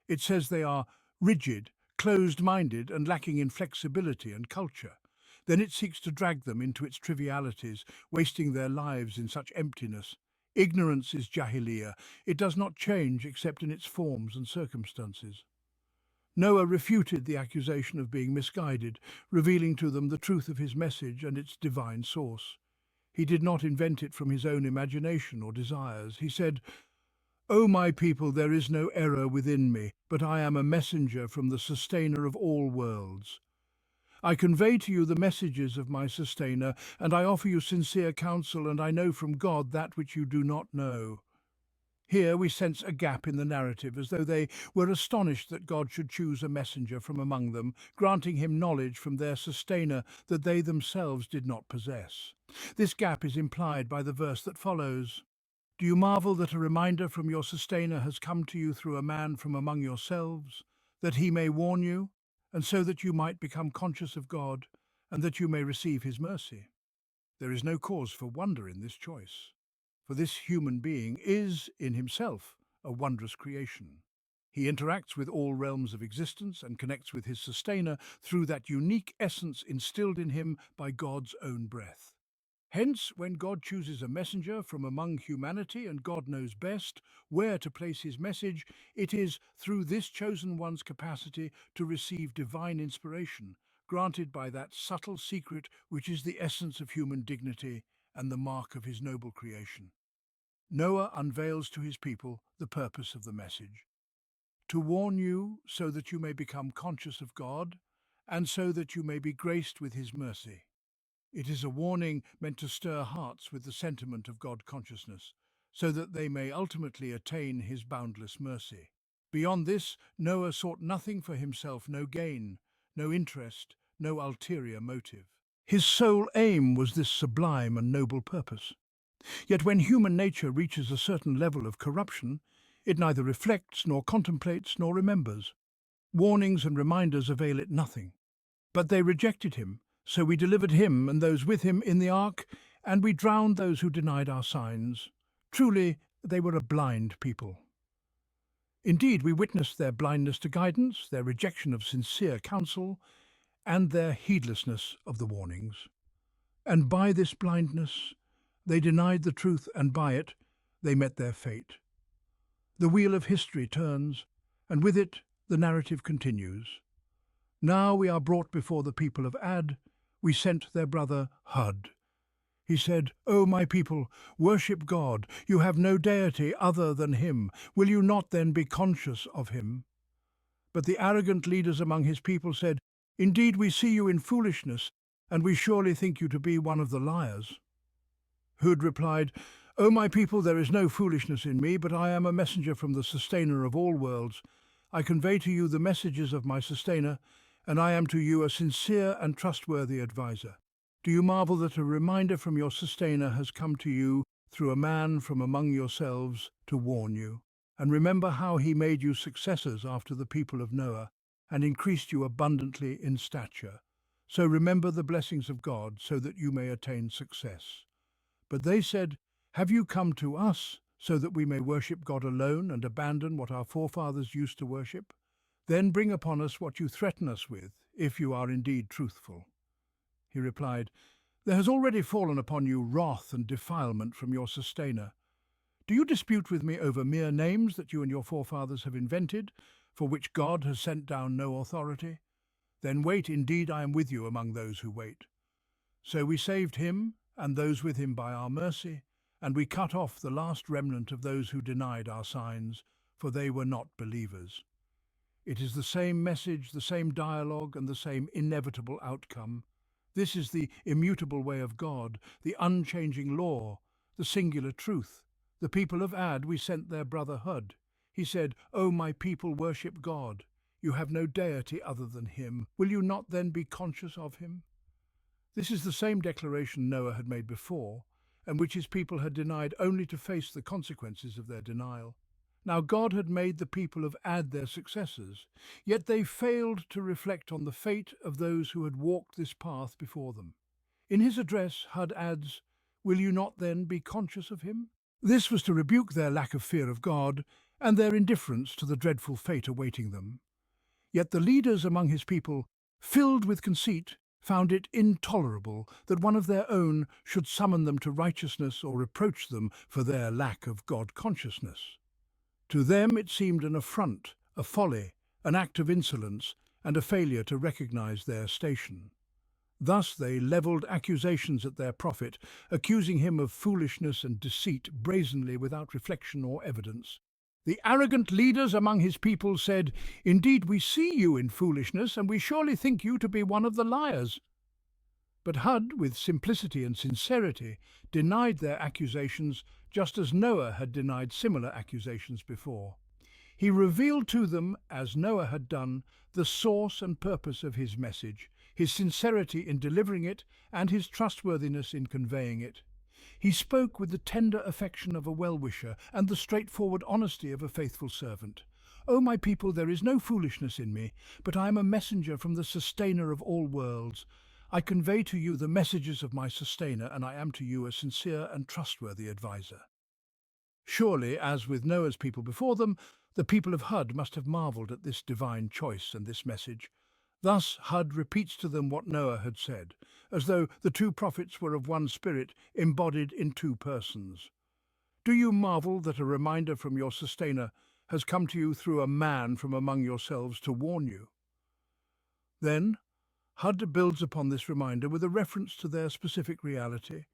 It says they are rigid, closed-minded, and lacking in flexibility and culture. Then it seeks to drag them into its trivialities, wasting their lives in such emptiness. Ignorance is Jahiliyyah. It does not change except in its forms and circumstances. Noah refuted the accusation of being misguided, revealing to them the truth of his message and its divine source. He did not invent it from his own imagination or desires. He said, "O my people, there is no error within me, but I am a messenger from the sustainer of all worlds. I convey to you the messages of my sustainer, and I offer you sincere counsel, and I know from God that which you do not know." Here we sense a gap in the narrative, as though they were astonished that God should choose a messenger from among them, granting him knowledge from their sustainer that they themselves did not possess. This gap is implied by the verse that follows. "Do you marvel that a reminder from your sustainer has come to you through a man from among yourselves, that he may warn you, and so that you might become conscious of God, and that you may receive his mercy?" There is no cause for wonder in this choice, for this human being is, in himself, a wondrous creation. He interacts with all realms of existence and connects with his sustainer through that unique essence instilled in him by God's own breath. Hence, when God chooses a messenger from among humanity and God knows best where to place his message, it is through this chosen one's capacity to receive divine inspiration, granted by that subtle secret which is the essence of human dignity and the mark of his noble creation. Noah unveils to his people the purpose of the message: to warn you so that you may become conscious of God, and so that you may be graced with his mercy. It is a warning meant to stir hearts with the sentiment of God consciousness, so that they may ultimately attain his boundless mercy. Beyond this, Noah sought nothing for himself, no gain, no interest, no ulterior motive. His sole aim was this sublime and noble purpose. Yet when human nature reaches a certain level of corruption, it neither reflects nor contemplates nor remembers. Warnings and reminders avail it nothing. But they rejected him, so we delivered him and those with him in the ark, and we drowned those who denied our signs. Truly, they were a blind people. Indeed, we witnessed their blindness to guidance, their rejection of sincere counsel, and their heedlessness of the warnings. And by this blindness, they denied the truth, and by it, they met their fate. The wheel of history turns, and with it, the narrative continues. Now we are brought before the people of Ad. We sent their brother Hud. He said, "O my people, worship God. You have no deity other than him. Will you not then be conscious of him?" But the arrogant leaders among his people said, "Indeed, we see you in foolishness, and we surely think you to be one of the liars." Hud replied, "O my people, there is no foolishness in me, but I am a messenger from the sustainer of all worlds. I convey to you the messages of my sustainer, and I am to you a sincere and trustworthy adviser. Do you marvel that a reminder from your sustainer has come to you through a man from among yourselves to warn you? And remember how he made you successors after the people of Noah, and increased you abundantly in stature. So remember the blessings of God, so that you may attain success. But they said, "Have you come to us, so that we may worship God alone and abandon what our forefathers used to worship? Then bring upon us what you threaten us with, if you are indeed truthful." He replied, "There has already fallen upon you wrath and defilement from your sustainer. Do you dispute with me over mere names that you and your forefathers have invented, for which God has sent down no authority? Then wait, indeed I am with you among those who wait." So we saved him and those with him by our mercy, and we cut off the last remnant of those who denied our signs, for they were not believers. It is the same message, the same dialogue, and the same inevitable outcome. This is the immutable way of God, the unchanging law, the singular truth. The people of Ad we sent their brother Hud. He said, "O my people, worship God. You have no deity other than him. Will you not then be conscious of him?" This is the same declaration Noah had made before, and which his people had denied only to face the consequences of their denial. Now God had made the people of Ad their successors, yet they failed to reflect on the fate of those who had walked this path before them. In his address, Hud adds, "Will you not then be conscious of him?" This was to rebuke their lack of fear of God and their indifference to the dreadful fate awaiting them. Yet the leaders among his people, filled with conceit, found it intolerable that one of their own should summon them to righteousness or reproach them for their lack of God consciousness. To them it seemed an affront, a folly, an act of insolence, and a failure to recognize their station. Thus they levelled accusations at their prophet, accusing him of foolishness and deceit brazenly without reflection or evidence. The arrogant leaders among his people said, "Indeed we see you in foolishness, and we surely think you to be one of the liars." But Hud, with simplicity and sincerity, denied their accusations, just as Noah had denied similar accusations before. He revealed to them, as Noah had done, the source and purpose of his message, his sincerity in delivering it, and his trustworthiness in conveying it. He spoke with the tender affection of a well-wisher and the straightforward honesty of a faithful servant. "O my people, there is no foolishness in me, but I am a messenger from the sustainer of all worlds. I convey to you the messages of my sustainer, and I am to you a sincere and trustworthy adviser." Surely, as with Noah's people before them, the people of Hud must have marvelled at this divine choice and this message. Thus Hud repeats to them what Noah had said, as though the two prophets were of one spirit, embodied in two persons. "Do you marvel that a reminder from your sustainer has come to you through a man from among yourselves to warn you?" Then Hud builds upon this reminder with a reference to their specific reality,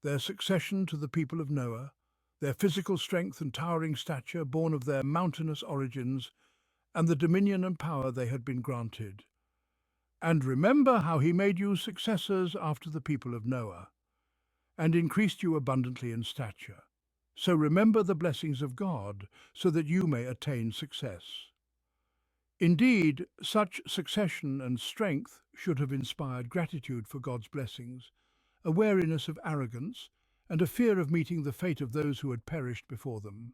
their succession to the people of Noah, their physical strength and towering stature born of their mountainous origins, and the dominion and power they had been granted. "And remember how he made you successors after the people of Noah, and increased you abundantly in stature. So remember the blessings of God, so that you may attain success." Indeed, such succession and strength should have inspired gratitude for God's blessings, a wariness of arrogance, and a fear of meeting the fate of those who had perished before them.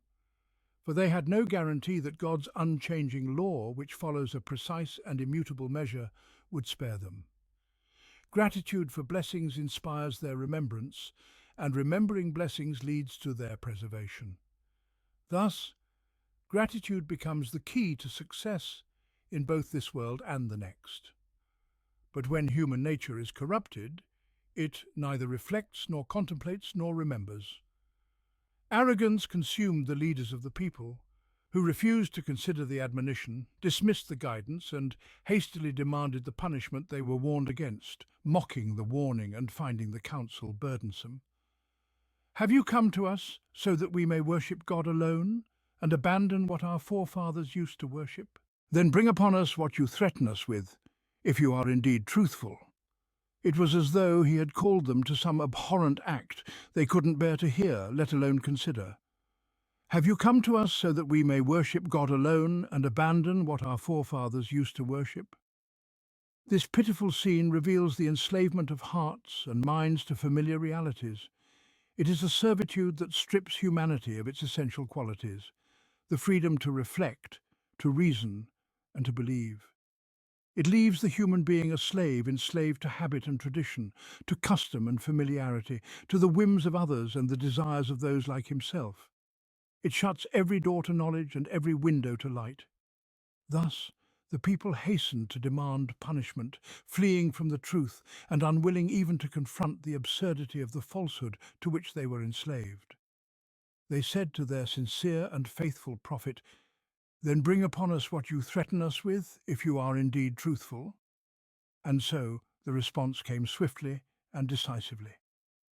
For they had no guarantee that God's unchanging law, which follows a precise and immutable measure, would spare them. Gratitude for blessings inspires their remembrance, and remembering blessings leads to their preservation. Thus, gratitude becomes the key to success in both this world and the next. But when human nature is corrupted, it neither reflects nor contemplates nor remembers. Arrogance consumed the leaders of the people, who refused to consider the admonition, dismissed the guidance, and hastily demanded the punishment they were warned against, mocking the warning and finding the counsel burdensome. "Have you come to us so that we may worship God alone and abandon what our forefathers used to worship? Then bring upon us what you threaten us with, if you are indeed truthful." It was as though he had called them to some abhorrent act they couldn't bear to hear, let alone consider. "Have you come to us so that we may worship God alone and abandon what our forefathers used to worship?" This pitiful scene reveals the enslavement of hearts and minds to familiar realities. It is a servitude that strips humanity of its essential qualities, the freedom to reflect, to reason, and to believe. It leaves the human being a slave, enslaved to habit and tradition, to custom and familiarity, to the whims of others and the desires of those like himself. It shuts every door to knowledge and every window to light. Thus, the people hastened to demand punishment, fleeing from the truth and unwilling even to confront the absurdity of the falsehood to which they were enslaved. They said to their sincere and faithful prophet, "Then bring upon us what you threaten us with, if you are indeed truthful." And so the response came swiftly and decisively.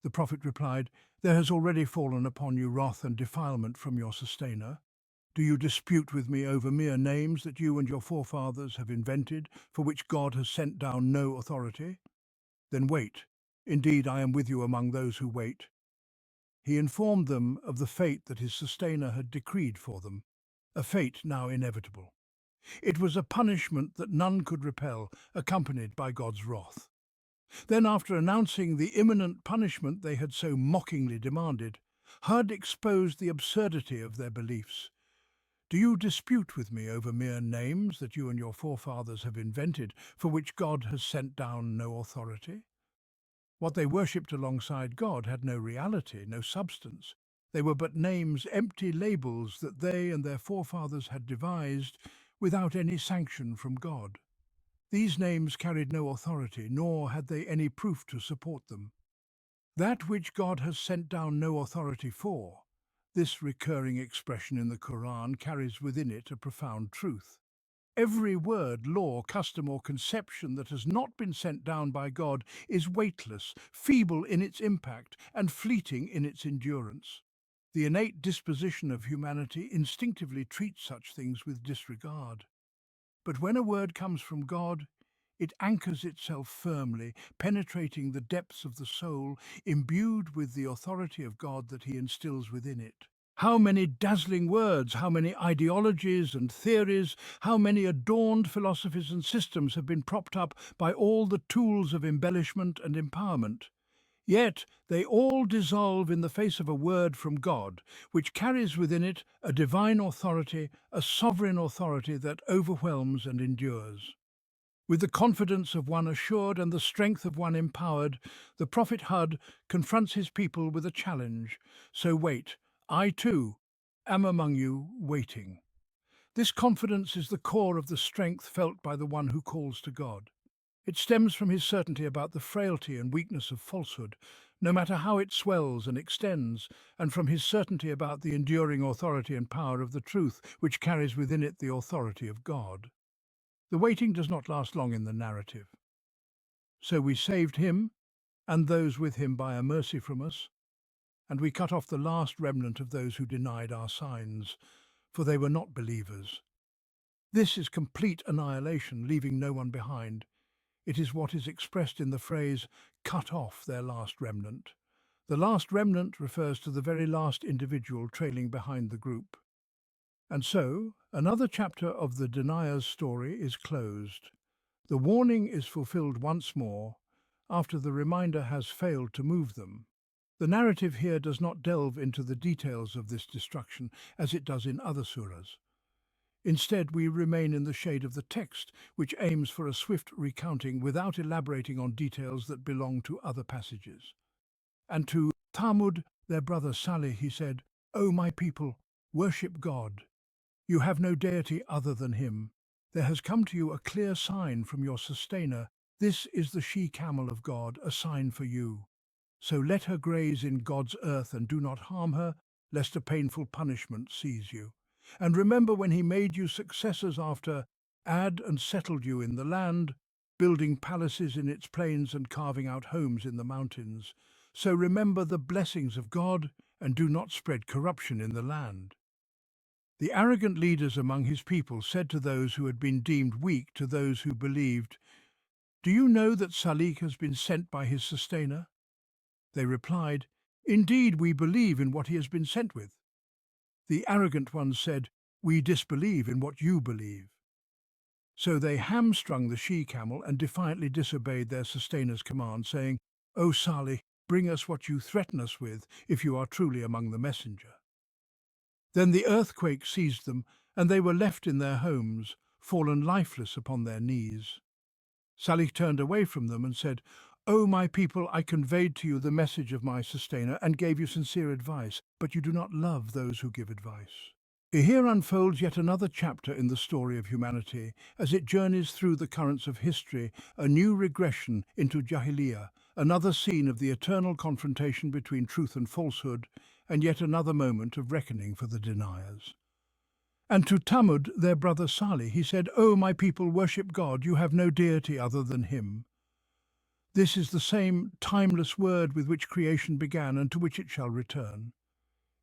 The prophet replied, "There has already fallen upon you wrath and defilement from your sustainer. Do you dispute with me over mere names that you and your forefathers have invented, for which God has sent down no authority? Then wait. Indeed, I am with you among those who wait." He informed them of the fate that his sustainer had decreed for them, a fate now inevitable. It was a punishment that none could repel, accompanied by God's wrath. Then, after announcing the imminent punishment they had so mockingly demanded, Hud exposed the absurdity of their beliefs. "Do you dispute with me over mere names that you and your forefathers have invented, for which God has sent down no authority?" What they worshipped alongside God had no reality, no substance. They were but names, empty labels that they and their forefathers had devised without any sanction from God. These names carried no authority, nor had they any proof to support them. That which God has sent down no authority for, this recurring expression in the Qur'an carries within it a profound truth. Every word, law, custom, or conception that has not been sent down by God is weightless, feeble in its impact, and fleeting in its endurance. The innate disposition of humanity instinctively treats such things with disregard. But when a word comes from God, it anchors itself firmly, penetrating the depths of the soul, imbued with the authority of God that he instills within it. How many dazzling words, how many ideologies and theories, how many adorned philosophies and systems have been propped up by all the tools of embellishment and empowerment. Yet they all dissolve in the face of a word from God, which carries within it a divine authority, a sovereign authority that overwhelms and endures. With the confidence of one assured and the strength of one empowered, the prophet Hud confronts his people with a challenge. So wait, I too am among you waiting. This confidence is the core of the strength felt by the one who calls to God. It stems from his certainty about the frailty and weakness of falsehood, no matter how it swells and extends, and from his certainty about the enduring authority and power of the truth, which carries within it the authority of God. The waiting does not last long in the narrative. So we saved him and those with him by a mercy from us, and we cut off the last remnant of those who denied our signs, for they were not believers. This is complete annihilation, leaving no one behind. It is what is expressed in the phrase, "cut off their last remnant." The last remnant refers to the very last individual trailing behind the group. And so, another chapter of the denier's story is closed. The warning is fulfilled once more, after the reminder has failed to move them. The narrative here does not delve into the details of this destruction as it does in other surahs. Instead, we remain in the shade of the text, which aims for a swift recounting without elaborating on details that belong to other passages. And to Thamud, their brother Salih, he said, "O my people, worship God. You have no deity other than him. There has come to you a clear sign from your sustainer. This is the she-camel of God, a sign for you. So let her graze in God's earth and do not harm her, lest a painful punishment seize you. And remember when he made you successors after Ad and settled you in the land, building palaces in its plains and carving out homes in the mountains. So remember the blessings of God and do not spread corruption in the land." The arrogant leaders among his people said to those who had been deemed weak, to those who believed, "Do you know that Salih has been sent by his sustainer?" They replied, "Indeed, we believe in what he has been sent with." The arrogant ones said, "We disbelieve in what you believe." So they hamstrung the she-camel and defiantly disobeyed their sustainer's command, saying, "O Salih, bring us what you threaten us with, if you are truly among the messenger." Then the earthquake seized them, and they were left in their homes, fallen lifeless upon their knees. Salih turned away from them and said, "O my people, I conveyed to you the message of my sustainer and gave you sincere advice, but you do not love those who give advice." Here unfolds yet another chapter in the story of humanity, as it journeys through the currents of history, a new regression into Jahiliyyah, another scene of the eternal confrontation between truth and falsehood, and yet another moment of reckoning for the deniers. And to Thamud, their brother Salih, he said, "O my people, worship God, you have no deity other than him." This is the same timeless word with which creation began and to which it shall return.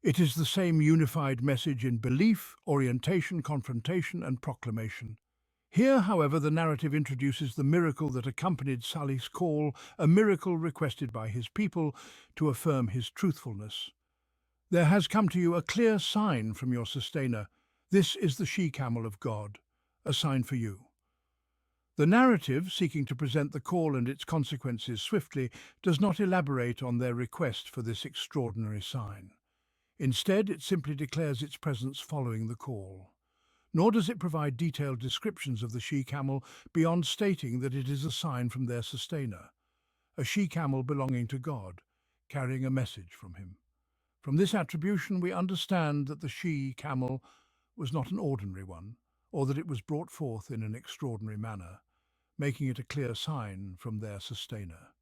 It is the same unified message in belief, orientation, confrontation, and proclamation. Here, however, the narrative introduces the miracle that accompanied Salih's call, a miracle requested by his people to affirm his truthfulness. "There has come to you a clear sign from your sustainer. This is the she-camel of God, a sign for you." The narrative, seeking to present the call and its consequences swiftly, does not elaborate on their request for this extraordinary sign. Instead, it simply declares its presence following the call. Nor does it provide detailed descriptions of the she-camel beyond stating that it is a sign from their sustainer, a she-camel belonging to God, carrying a message from him. From this attribution, we understand that the she-camel was not an ordinary one, or that it was brought forth in an extraordinary manner, making it a clear sign from their sustainer.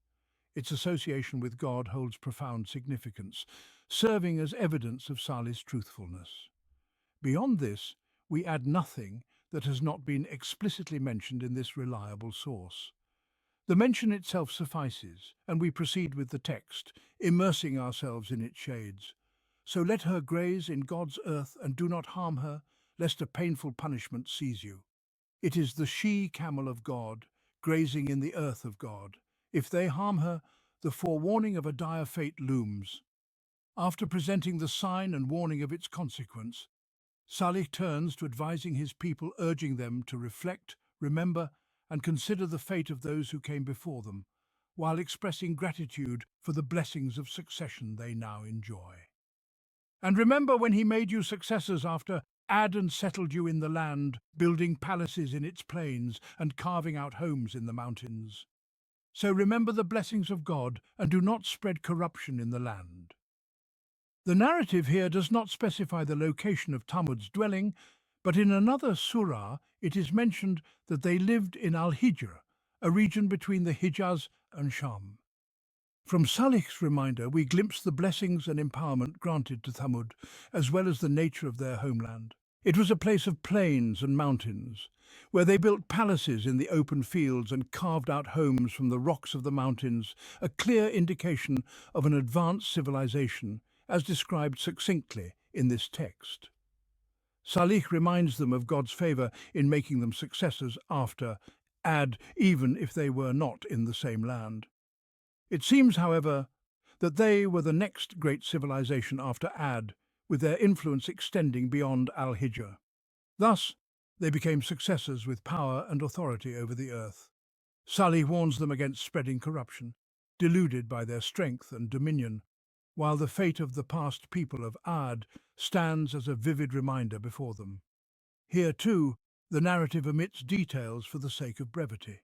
Its association with God holds profound significance, serving as evidence of Salih's truthfulness. Beyond this, we add nothing that has not been explicitly mentioned in this reliable source. The mention itself suffices, and we proceed with the text, immersing ourselves in its shades. "So let her graze in God's earth and do not harm her, lest a painful punishment seize you." It is the she-camel of God, grazing in the earth of God. If they harm her, the forewarning of a dire fate looms. After presenting the sign and warning of its consequence, Salih turns to advising his people, urging them to reflect, remember, and consider the fate of those who came before them, while expressing gratitude for the blessings of succession they now enjoy. "And remember when he made you successors after Ad and settled you in the land, building palaces in its plains and carving out homes in the mountains. So remember the blessings of God and do not spread corruption in the land." The narrative here does not specify the location of Thamud's dwelling, but in another surah it is mentioned that they lived in Al-Hijr, a region between the Hijaz and Sham. From Salih's reminder, we glimpse the blessings and empowerment granted to Thamud, as well as the nature of their homeland. It was a place of plains and mountains, where they built palaces in the open fields and carved out homes from the rocks of the mountains, a clear indication of an advanced civilization, as described succinctly in this text. Salih reminds them of God's favour in making them successors after Ad, even if they were not in the same land. It seems, however, that they were the next great civilization after Ad, with their influence extending beyond Al-Hijr. Thus, they became successors with power and authority over the earth. Salih warns them against spreading corruption, deluded by their strength and dominion, while the fate of the past people of Ad stands as a vivid reminder before them. Here, too, the narrative omits details for the sake of brevity.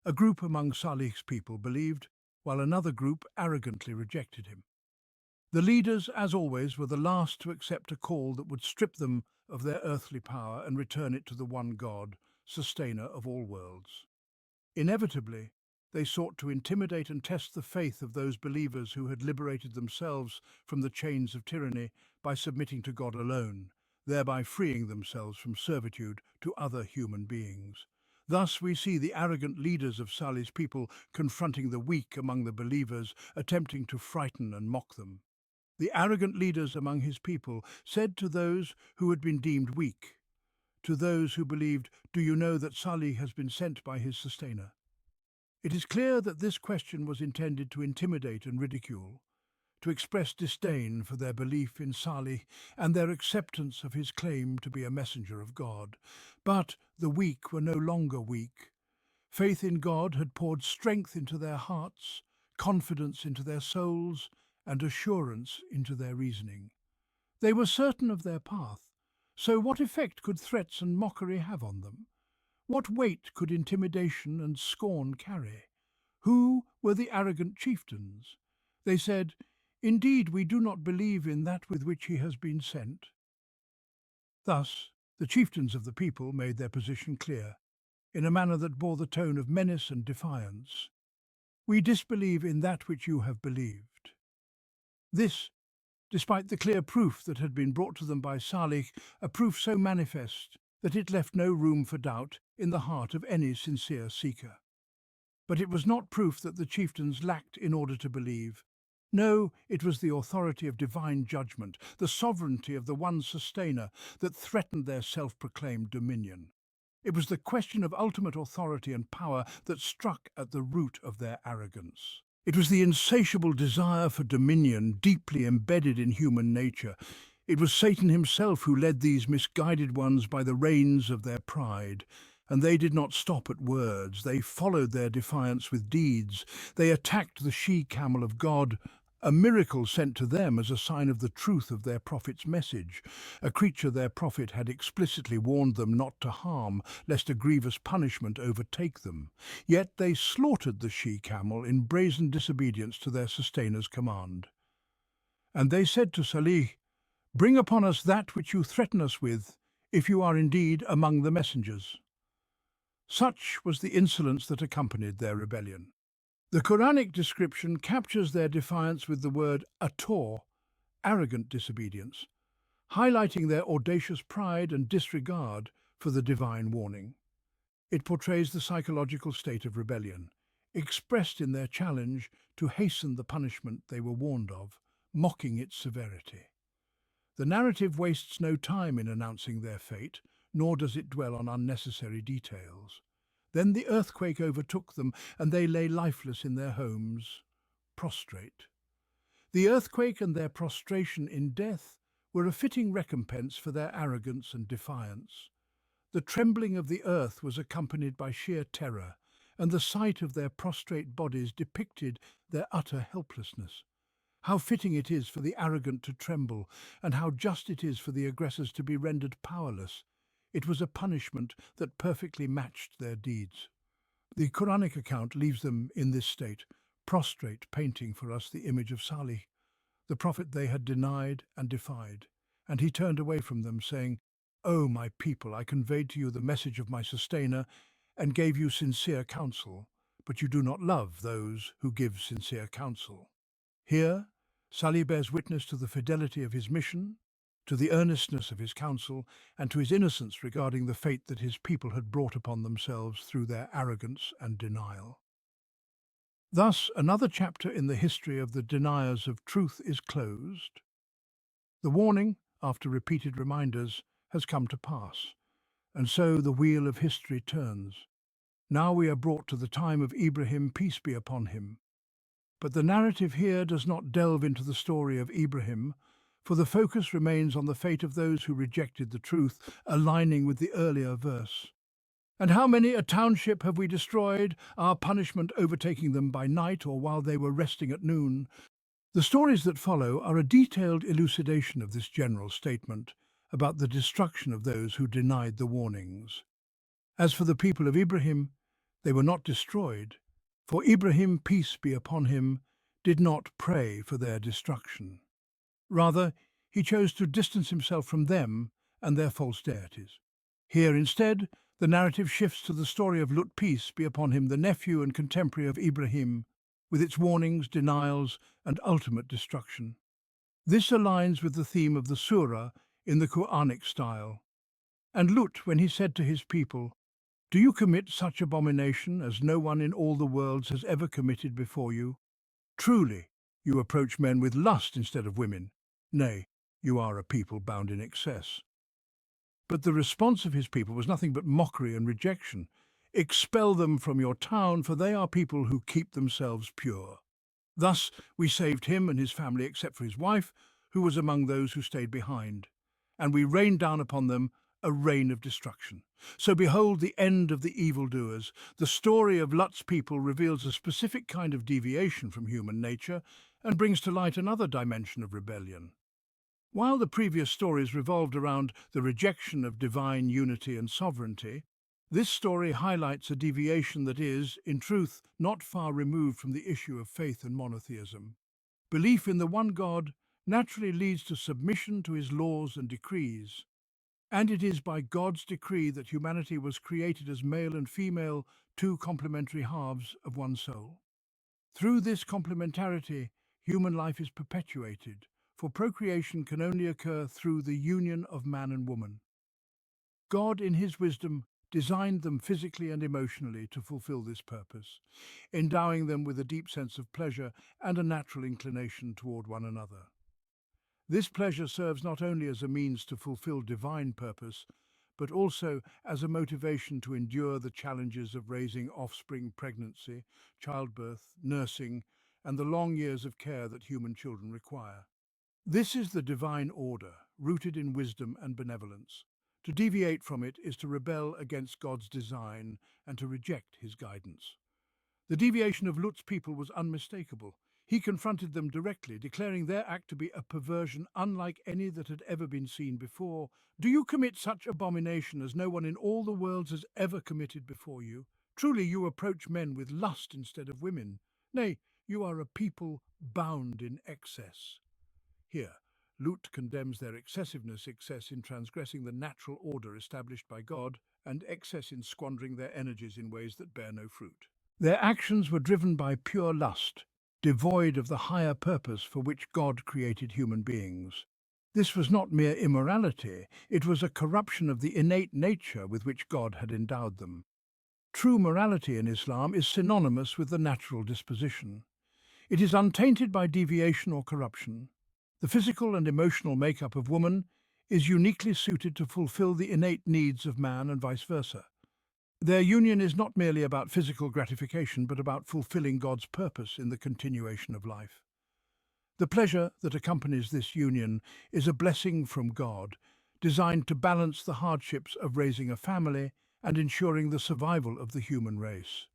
A group among Salih's people believed, while another group arrogantly rejected him. The leaders, as always, were the last to accept a call that would strip them of their earthly power and return it to the one God, sustainer of all worlds. Inevitably, they sought to intimidate and test the faith of those believers who had liberated themselves from the chains of tyranny by submitting to God alone, thereby freeing themselves from servitude to other human beings. Thus we see the arrogant leaders of Salih's people confronting the weak among the believers, attempting to frighten and mock them. The arrogant leaders among his people said to those who had been deemed weak, to those who believed, "Do you know that Salih has been sent by his sustainer?" It is clear that this question was intended to intimidate and ridicule, to express disdain for their belief in Salih and their acceptance of his claim to be a messenger of God. But the weak were no longer weak. Faith in God had poured strength into their hearts, confidence into their souls, and assurance into their reasoning. They were certain of their path, so what effect could threats and mockery have on them? What weight could intimidation and scorn carry? Who were the arrogant chieftains? They said, "Indeed, we do not believe in that with which he has been sent." Thus, the chieftains of the people made their position clear, in a manner that bore the tone of menace and defiance. "We disbelieve in that which you have believed." This, despite the clear proof that had been brought to them by Salih, a proof so manifest that it left no room for doubt in the heart of any sincere seeker. But it was not proof that the chieftains lacked in order to believe. No, it was the authority of divine judgment, the sovereignty of the one sustainer that threatened their self-proclaimed dominion. It was the question of ultimate authority and power that struck at the root of their arrogance. It was the insatiable desire for dominion deeply embedded in human nature. It was Satan himself who led these misguided ones by the reins of their pride. And they did not stop at words. They followed their defiance with deeds. They attacked the she-camel of God, a miracle sent to them as a sign of the truth of their prophet's message, a creature their prophet had explicitly warned them not to harm, lest a grievous punishment overtake them. Yet they slaughtered the she-camel in brazen disobedience to their sustainer''s command. And they said to Salih, "Bring upon us that which you threaten us with, if you are indeed among the messengers." Such was the insolence that accompanied their rebellion. The Quranic description captures their defiance with the word ator, arrogant disobedience, highlighting their audacious pride and disregard for the divine warning. It portrays the psychological state of rebellion, expressed in their challenge to hasten the punishment they were warned of, mocking its severity. The narrative wastes no time in announcing their fate, nor does it dwell on unnecessary details. Then the earthquake overtook them, and they lay lifeless in their homes, prostrate. The earthquake and their prostration in death were a fitting recompense for their arrogance and defiance. The trembling of the earth was accompanied by sheer terror, and the sight of their prostrate bodies depicted their utter helplessness. How fitting it is for the arrogant to tremble, and how just it is for the aggressors to be rendered powerless. It was a punishment that perfectly matched their deeds. The Quranic account leaves them in this state, prostrate, painting for us the image of Salih, the prophet they had denied and defied. And he turned away from them, saying, "O my people, I conveyed to you the message of my sustainer and gave you sincere counsel, but you do not love those who give sincere counsel." Here, Salih bears witness to the fidelity of his mission, to the earnestness of his counsel, and to his innocence regarding the fate that his people had brought upon themselves through their arrogance and denial. Thus, another chapter in the history of the deniers of truth is closed. The warning, after repeated reminders, has come to pass, and so the wheel of history turns. Now we are brought to the time of Ibrahim, peace be upon him. But the narrative here does not delve into the story of Ibrahim, for the focus remains on the fate of those who rejected the truth, aligning with the earlier verse. "And how many a township have we destroyed, our punishment overtaking them by night or while they were resting at noon?" The stories that follow are a detailed elucidation of this general statement about the destruction of those who denied the warnings. As for the people of Ibrahim, they were not destroyed, for Ibrahim, peace be upon him, did not pray for their destruction. Rather, he chose to distance himself from them and their false deities. Here, instead, the narrative shifts to the story of Lut, peace be upon him, the nephew and contemporary of Ibrahim, with its warnings, denials, and ultimate destruction. This aligns with the theme of the surah in the Quranic style. And Lut, when he said to his people, "Do you commit such abomination as no one in all the worlds has ever committed before you? Truly, you approach men with lust instead of women. Nay, you are a people bound in excess." But the response of his people was nothing but mockery and rejection. "Expel them from your town, for they are people who keep themselves pure." Thus, we saved him and his family except for his wife, who was among those who stayed behind, and we rained down upon them a rain of destruction. So behold the end of the evildoers. The story of Lut's people reveals a specific kind of deviation from human nature and brings to light another dimension of rebellion. While the previous stories revolved around the rejection of divine unity and sovereignty, this story highlights a deviation that is, in truth, not far removed from the issue of faith and monotheism. Belief in the one God naturally leads to submission to his laws and decrees, and it is by God's decree that humanity was created as male and female, two complementary halves of one soul. Through this complementarity, human life is perpetuated, for procreation can only occur through the union of man and woman. God, in his wisdom, designed them physically and emotionally to fulfill this purpose, endowing them with a deep sense of pleasure and a natural inclination toward one another. This pleasure serves not only as a means to fulfill divine purpose, but also as a motivation to endure the challenges of raising offspring, pregnancy, childbirth, nursing, and the long years of care that human children require. This is the divine order, rooted in wisdom and benevolence. To deviate from it is to rebel against God's design and to reject his guidance. The deviation of Lut's people was unmistakable. He confronted them directly, declaring their act to be a perversion unlike any that had ever been seen before. "Do you commit such abomination as no one in all the worlds has ever committed before you? Truly you approach men with lust instead of women. Nay, you are a people bound in excess." Here, Lut condemns their excessiveness, excess in transgressing the natural order established by God, and excess in squandering their energies in ways that bear no fruit. Their actions were driven by pure lust, devoid of the higher purpose for which God created human beings. This was not mere immorality, it was a corruption of the innate nature with which God had endowed them. True morality in Islam is synonymous with the natural disposition. It is untainted by deviation or corruption. The physical and emotional makeup of woman is uniquely suited to fulfill the innate needs of man and vice versa. Their union is not merely about physical gratification, but about fulfilling God's purpose in the continuation of life. The pleasure that accompanies this union is a blessing from God, designed to balance the hardships of raising a family and ensuring the survival of the human race.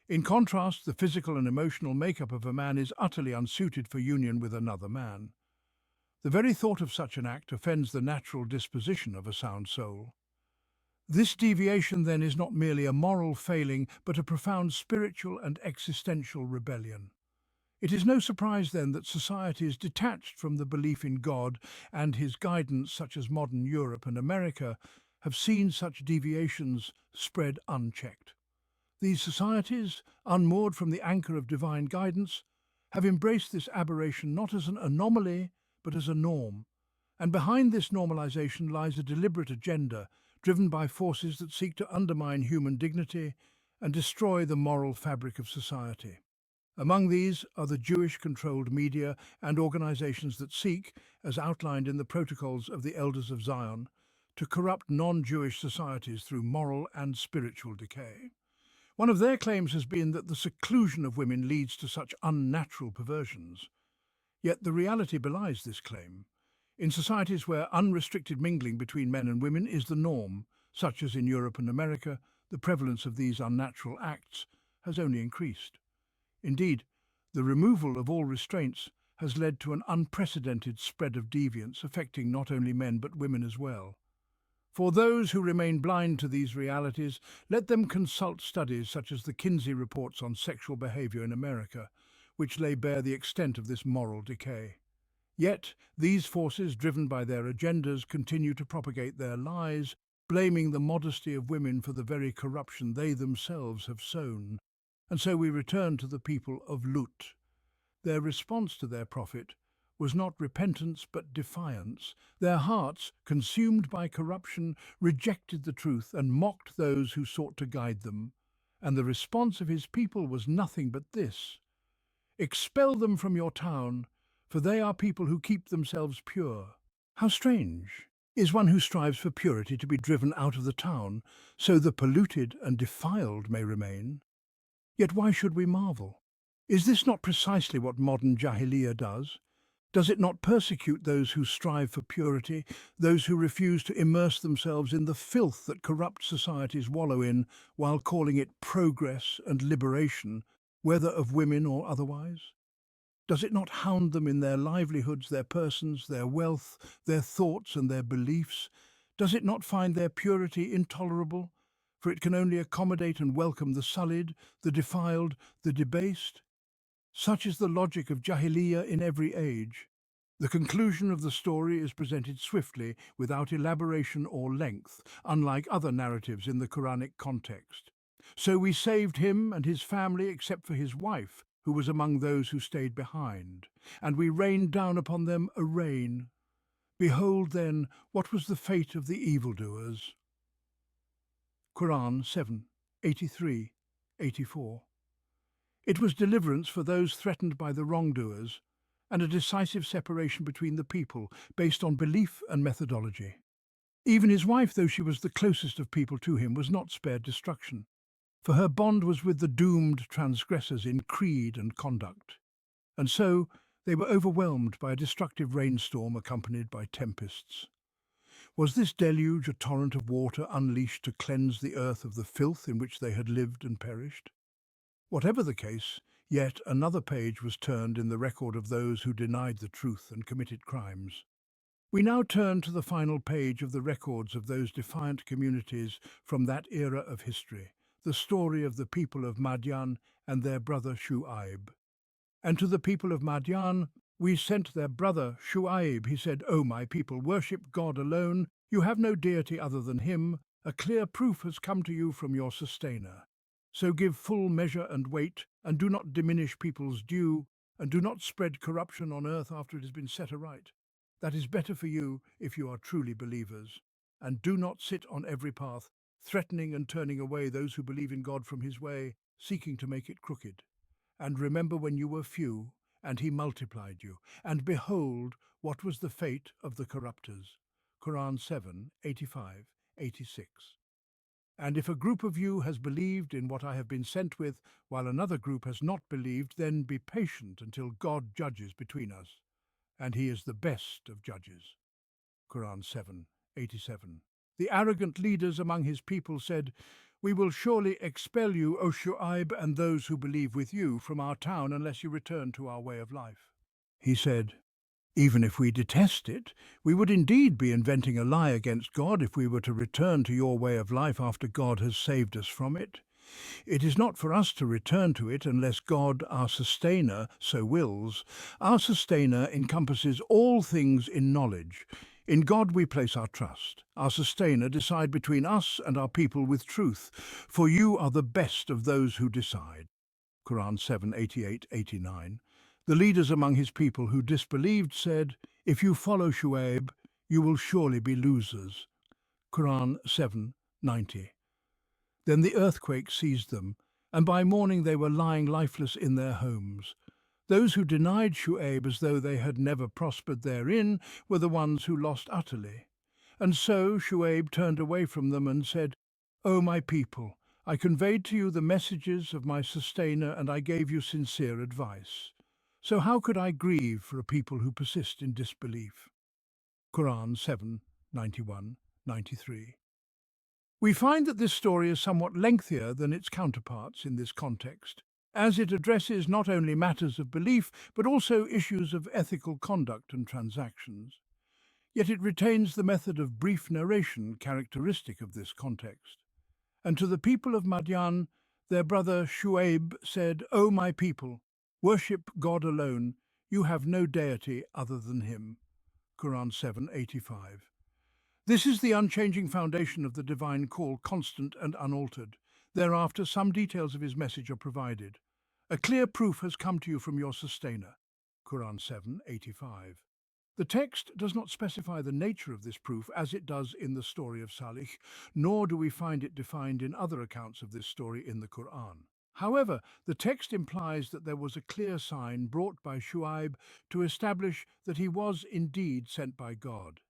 In contrast, the physical and emotional makeup of a man is utterly unsuited for union with another man. The very thought of such an act offends the natural disposition of a sound soul. This deviation, then, is not merely a moral failing, but a profound spiritual and existential rebellion. It is no surprise, then, that societies detached from the belief in God and his guidance, such as modern Europe and America, have seen such deviations spread unchecked. These societies, unmoored from the anchor of divine guidance, have embraced this aberration not as an anomaly, but as a norm. And behind this normalization lies a deliberate agenda driven by forces that seek to undermine human dignity and destroy the moral fabric of society. Among these are the Jewish-controlled media and organizations that seek, as outlined in the protocols of the Elders of Zion, to corrupt non-Jewish societies through moral and spiritual decay. One of their claims has been that the seclusion of women leads to such unnatural perversions. Yet the reality belies this claim. In societies where unrestricted mingling between men and women is the norm, such as in Europe and America, the prevalence of these unnatural acts has only increased. Indeed, the removal of all restraints has led to an unprecedented spread of deviance affecting not only men but women as well. For those who remain blind to these realities, let them consult studies such as the Kinsey reports on sexual behavior in America, which lay bare the extent of this moral decay. Yet, these forces, driven by their agendas, continue to propagate their lies, blaming the modesty of women for the very corruption they themselves have sown. And so we return to the people of Lut. Their response to their prophet was not repentance but defiance. Their hearts, consumed by corruption, rejected the truth and mocked those who sought to guide them. And the response of his people was nothing but this: "Expel them from your town, for they are people who keep themselves pure." How strange! Is one who strives for purity to be driven out of the town, so the polluted and defiled may remain? Yet why should we marvel? Is this not precisely what modern Jahiliyyah does? Does it not persecute those who strive for purity, those who refuse to immerse themselves in the filth that corrupt societies wallow in, while calling it progress and liberation, whether of women or otherwise? Does it not hound them in their livelihoods, their persons, their wealth, their thoughts and their beliefs? Does it not find their purity intolerable? For it can only accommodate and welcome the sullied, the defiled, the debased. Such is the logic of Jahiliyyah in every age. The conclusion of the story is presented swiftly, without elaboration or length, unlike other narratives in the Quranic context. So we saved him and his family except for his wife, who was among those who stayed behind, and we rained down upon them a rain. Behold then what was the fate of the evildoers. Quran 7, 83, 84. It was deliverance for those threatened by the wrongdoers, and a decisive separation between the people based on belief and methodology. Even his wife, though she was the closest of people to him, was not spared destruction, for her bond was with the doomed transgressors in creed and conduct. And so they were overwhelmed by a destructive rainstorm accompanied by tempests. Was this deluge a torrent of water unleashed to cleanse the earth of the filth in which they had lived and perished? Whatever the case, yet another page was turned in the record of those who denied the truth and committed crimes. We now turn to the final page of the records of those defiant communities from that era of history, the story of the people of Madian and their brother Shu'aib. And to the people of Madian we sent their brother Shu'aib. He said, O my people, worship God alone. You have no deity other than him. A clear proof has come to you from your sustainer. So give full measure and weight, and do not diminish people's due, and do not spread corruption on earth after it has been set aright. That is better for you if you are truly believers. And do not sit on every path, threatening and turning away those who believe in God from his way, seeking to make it crooked. And remember when you were few, and he multiplied you, and behold, what was the fate of the corrupters. Quran 7, 85, 86. And if a group of you has believed in what I have been sent with, while another group has not believed, then be patient until God judges between us, and he is the best of judges. Quran 7, 87. The arrogant leaders among his people said, We will surely expel you, O Shu'aib, and those who believe with you from our town unless you return to our way of life. He said, Even if we detest it, we would indeed be inventing a lie against God if we were to return to your way of life after God has saved us from it. It is not for us to return to it unless God, our sustainer, so wills. Our sustainer encompasses all things in knowledge. In God we place our trust. Our sustainer decide between us and our people with truth, for you are the best of those who decide. Quran 7, 88, 89. The leaders among his people who disbelieved said, If you follow Shu'aib, you will surely be losers. Quran 7, 90. Then the earthquake seized them, and by morning they were lying lifeless in their homes. Those who denied Shu'aib as though they had never prospered therein were the ones who lost utterly. And so Shu'aib turned away from them and said, O my people, I conveyed to you the messages of my sustainer, and I gave you sincere advice. So how could I grieve for a people who persist in disbelief? Quran 7, 91, 93. We find that this story is somewhat lengthier than its counterparts in this context, as it addresses not only matters of belief, but also issues of ethical conduct and transactions. Yet it retains the method of brief narration characteristic of this context. And to the people of Madian, their brother Shu'aib said, O my people, worship God alone, you have no deity other than him. Quran 7:85. This is the unchanging foundation of the divine call, constant and unaltered. Thereafter, some details of his message are provided. A clear proof has come to you from your sustainer. Quran 7:85. The text does not specify the nature of this proof as it does in the story of Salih, nor do we find it defined in other accounts of this story in the Qur'an. However, the text implies that there was a clear sign brought by Shu'aib to establish that he was indeed sent by God.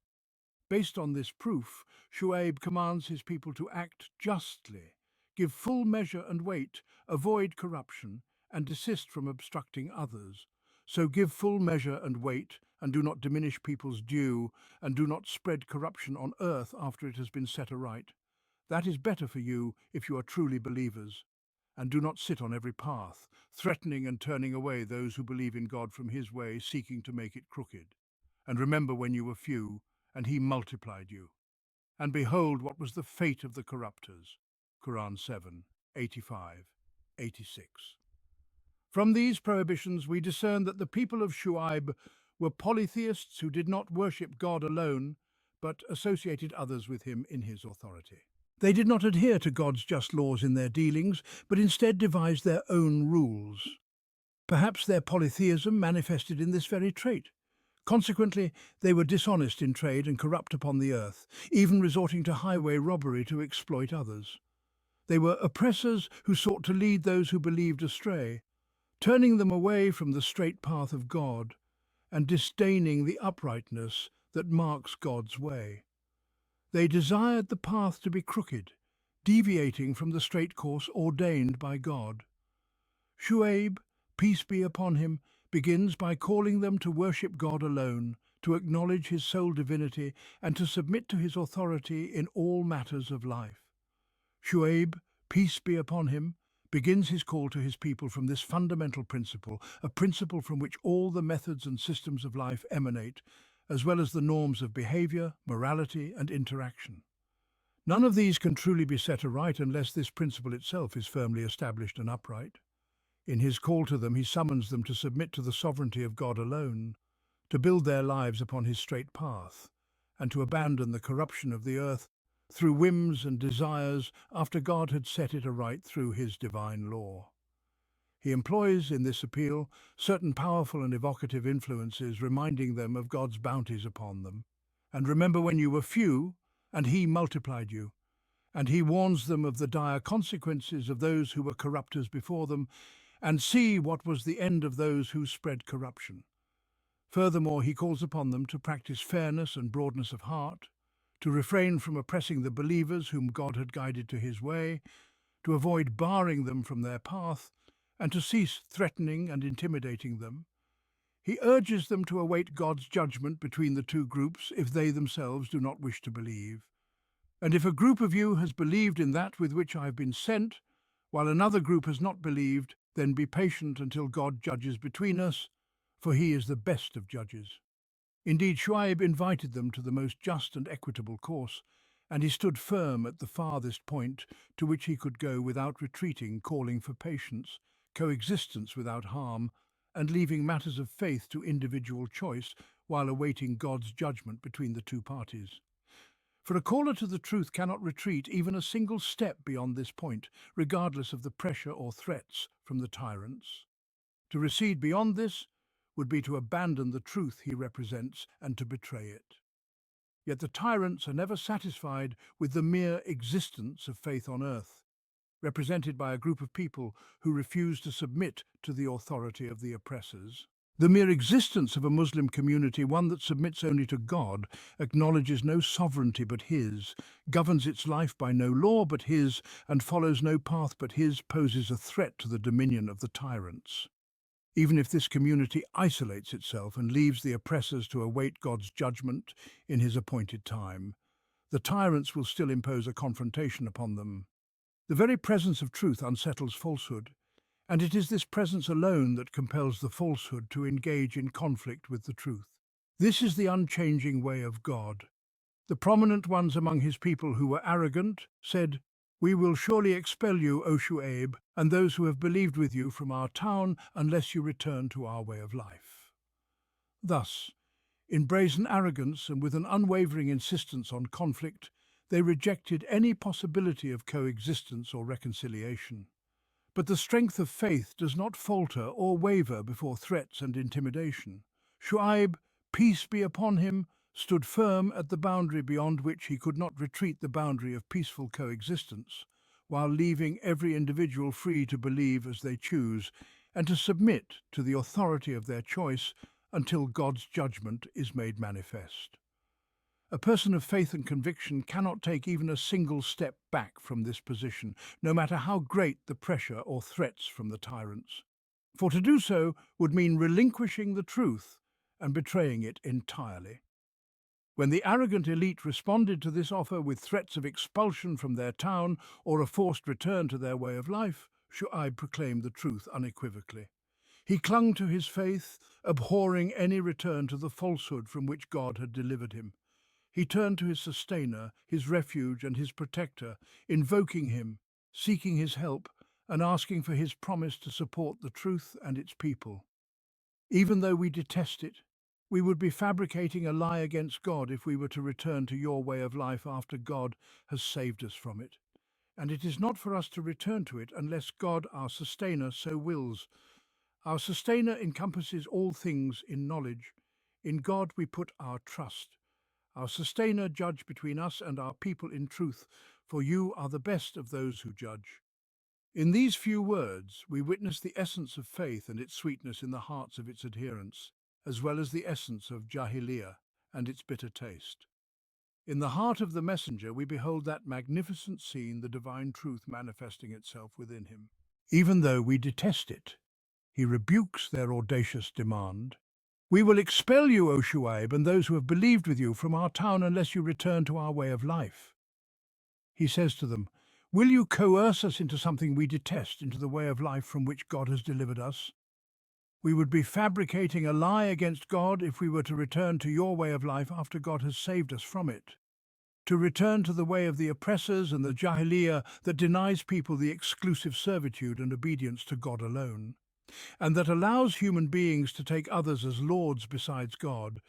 Based on this proof, Shu'aib commands his people to act justly, give full measure and weight, avoid corruption, and desist from obstructing others. So give full measure and weight, and do not diminish people's due, and do not spread corruption on earth after it has been set aright. That is better for you if you are truly believers. And do not sit on every path, threatening and turning away those who believe in God from his way, seeking to make it crooked. And remember when you were few, and he multiplied you. And behold what was the fate of the corrupters. Quran 7, 85, 86. From these prohibitions we discern that the people of Shu'aib were polytheists who did not worship God alone, but associated others with him in his authority. They did not adhere to God's just laws in their dealings, but instead devised their own rules. Perhaps their polytheism manifested in this very trait. Consequently, they were dishonest in trade and corrupt upon the earth, even resorting to highway robbery to exploit others. They were oppressors who sought to lead those who believed astray, turning them away from the straight path of God and disdaining the uprightness that marks God's way. They desired the path to be crooked, deviating from the straight course ordained by God. Shu'aib, peace be upon him, begins by calling them to worship God alone, to acknowledge his sole divinity, and to submit to his authority in all matters of life. Shu'aib, peace be upon him, begins his call to his people from this fundamental principle, a principle from which all the methods and systems of life emanate, as well as the norms of behavior, morality, and interaction. None of these can truly be set aright unless this principle itself is firmly established and upright. In his call to them, he summons them to submit to the sovereignty of God alone, to build their lives upon his straight path, and to abandon the corruption of the earth through whims and desires after God had set it aright through his divine law. He employs in this appeal certain powerful and evocative influences, reminding them of God's bounties upon them. And remember when you were few, and he multiplied you. And he warns them of the dire consequences of those who were corrupters before them, and see what was the end of those who spread corruption. Furthermore, he calls upon them to practice fairness and broadness of heart, to refrain from oppressing the believers whom God had guided to his way, to avoid barring them from their path, and to cease threatening and intimidating them. He urges them to await God's judgment between the two groups if they themselves do not wish to believe. And if a group of you has believed in that with which I have been sent, while another group has not believed, then be patient until God judges between us, for he is the best of judges. Indeed, Shu'aib invited them to the most just and equitable course, and he stood firm at the farthest point to which he could go without retreating, calling for patience, coexistence without harm, and leaving matters of faith to individual choice while awaiting God's judgment between the two parties. For a caller to the truth cannot retreat even a single step beyond this point, regardless of the pressure or threats from the tyrants. To recede beyond this would be to abandon the truth he represents and to betray it. Yet the tyrants are never satisfied with the mere existence of faith on earth, represented by a group of people who refuse to submit to the authority of the oppressors. The mere existence of a Muslim community, one that submits only to God, acknowledges no sovereignty but his, governs its life by no law but his, and follows no path but his, poses a threat to the dominion of the tyrants. Even if this community isolates itself and leaves the oppressors to await God's judgment in his appointed time, the tyrants will still impose a confrontation upon them. The very presence of truth unsettles falsehood, and it is this presence alone that compels the falsehood to engage in conflict with the truth. This is the unchanging way of God. The prominent ones among his people who were arrogant said, "We will surely expel you, O Shu'aib, and those who have believed with you from our town, unless you return to our way of life." Thus, in brazen arrogance and with an unwavering insistence on conflict, they rejected any possibility of coexistence or reconciliation. But the strength of faith does not falter or waver before threats and intimidation. Shu'aib, peace be upon him, stood firm at the boundary beyond which he could not retreat, the boundary of peaceful coexistence, while leaving every individual free to believe as they choose and to submit to the authority of their choice until God's judgment is made manifest. A person of faith and conviction cannot take even a single step back from this position, no matter how great the pressure or threats from the tyrants. for to do so would mean relinquishing the truth and betraying it entirely. When the arrogant elite responded to this offer with threats of expulsion from their town or a forced return to their way of life, Shu'aib proclaimed the truth unequivocally. He clung to his faith, abhorring any return to the falsehood from which God had delivered him. He turned to his sustainer, his refuge and his protector, invoking him, seeking his help, and asking for his promise to support the truth and its people. Even though we detest it, we would be fabricating a lie against God if we were to return to your way of life after God has saved us from it. And it is not for us to return to it unless God, our sustainer, so wills. Our sustainer encompasses all things in knowledge. In God we put our trust. Our sustainer judge between us and our people in truth, for you are the best of those who judge. In these few words, we witness the essence of faith and its sweetness in the hearts of its adherents, as well as the essence of Jahiliyyah and its bitter taste. In the heart of the messenger, we behold that magnificent scene, the divine truth manifesting itself within him. Even though we detest it, he rebukes their audacious demand. We will expel you, O Shu'aib, and those who have believed with you from our town unless you return to our way of life. He says to them, will you coerce us into something we detest, into the way of life from which God has delivered us? We would be fabricating a lie against God if we were to return to your way of life after God has saved us from it. To return to the way of the oppressors and the Jahiliyyah that denies people the exclusive servitude and obedience to God alone, and that allows human beings to take others as lords besides God,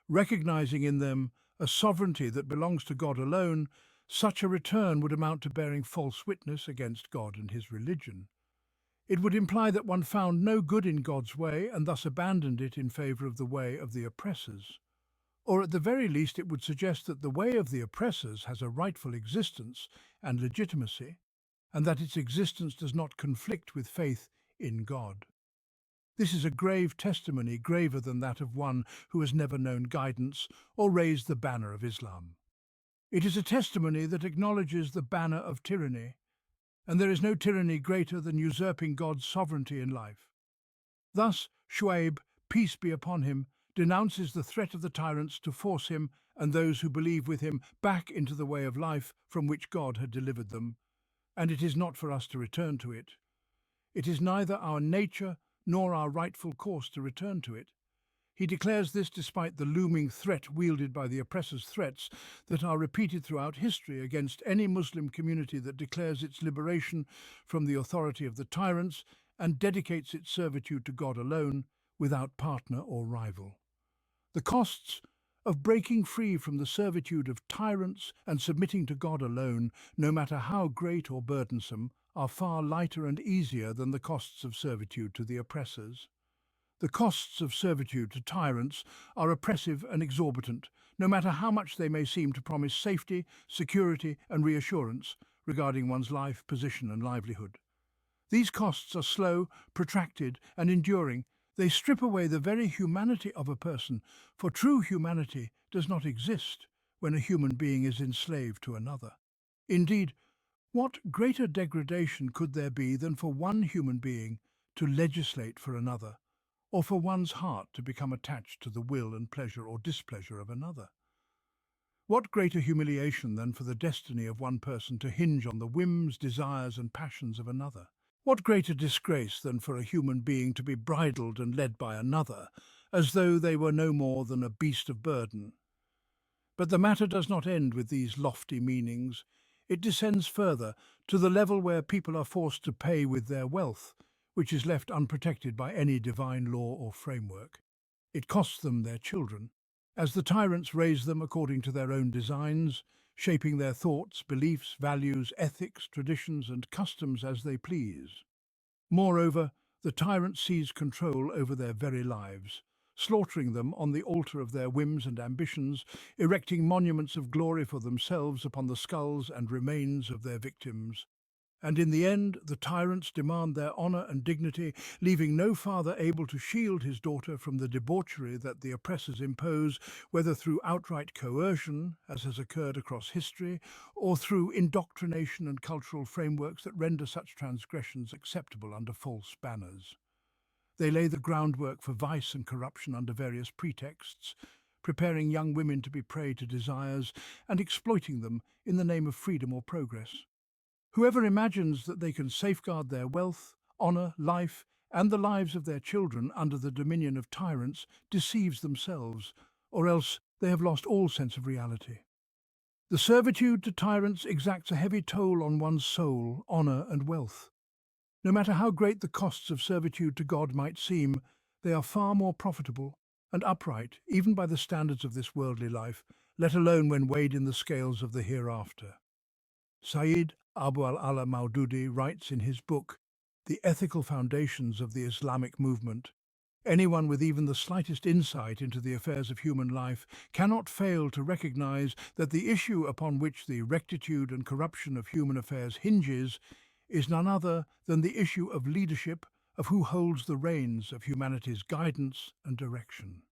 recognizing in them a sovereignty that belongs to God alone. Such a return would amount to bearing false witness against God and his religion. It would imply that one found no good in God's way and thus abandoned it in favor of the way of the oppressors. Or at the very least it would suggest that the way of the oppressors has a rightful existence and legitimacy, and that its existence does not conflict with faith in God. This is a grave testimony, graver than that of one who has never known guidance or raised the banner of Islam. It is a testimony that acknowledges the banner of tyranny, and there is no tyranny greater than usurping God's sovereignty in life. Thus, Shu'aib, peace be upon him, denounces the threat of the tyrants to force him and those who believe with him back into the way of life from which God had delivered them, and it is not for us to return to it. It is neither our nature nor our rightful course to return to it. He declares this despite the looming threat wielded by the oppressors' threats that are repeated throughout history against any Muslim community that declares its liberation from the authority of the tyrants and dedicates its servitude to God alone, without partner or rival. The costs of breaking free from the servitude of tyrants and submitting to God alone, no matter how great or burdensome, are far lighter and easier than the costs of servitude to the oppressors. The costs of servitude to tyrants are oppressive and exorbitant, no matter how much they may seem to promise safety, security and reassurance regarding one's life, position and livelihood. These costs are slow, protracted and enduring. They strip away the very humanity of a person, for true humanity does not exist when a human being is enslaved to another. Indeed, what greater degradation could there be than for one human being to legislate for another, or for one's heart to become attached to the will and pleasure or displeasure of another? What greater humiliation than for the destiny of one person to hinge on the whims, desires and passions of another? What greater disgrace than for a human being to be bridled and led by another, as though they were no more than a beast of burden? But the matter does not end with these lofty meanings. It descends further, to the level where people are forced to pay with their wealth, which is left unprotected by any divine law or framework. It costs them their children, as the tyrants raise them according to their own designs, shaping their thoughts, beliefs, values, ethics, traditions and customs as they please. Moreover, the tyrant seize control over their very lives, slaughtering them on the altar of their whims and ambitions, erecting monuments of glory for themselves upon the skulls and remains of their victims. And in the end, the tyrants demand their honour and dignity, leaving no father able to shield his daughter from the debauchery that the oppressors impose, whether through outright coercion, as has occurred across history, or through indoctrination and cultural frameworks that render such transgressions acceptable under false banners. They lay the groundwork for vice and corruption under various pretexts, preparing young women to be prey to desires and exploiting them in the name of freedom or progress. Whoever imagines that they can safeguard their wealth, honor, life, and the lives of their children under the dominion of tyrants deceives themselves, or else they have lost all sense of reality. The servitude to tyrants exacts a heavy toll on one's soul, honor, and wealth. No matter how great the costs of servitude to God might seem, they are far more profitable and upright, even by the standards of this worldly life, let alone when weighed in the scales of the hereafter. Sayyid Abu al-Maududi writes in his book, The Ethical Foundations of the Islamic Movement, anyone with even the slightest insight into the affairs of human life cannot fail to recognize that the issue upon which the rectitude and corruption of human affairs hinges is none other than the issue of leadership, of who holds the reins of humanity's guidance and direction.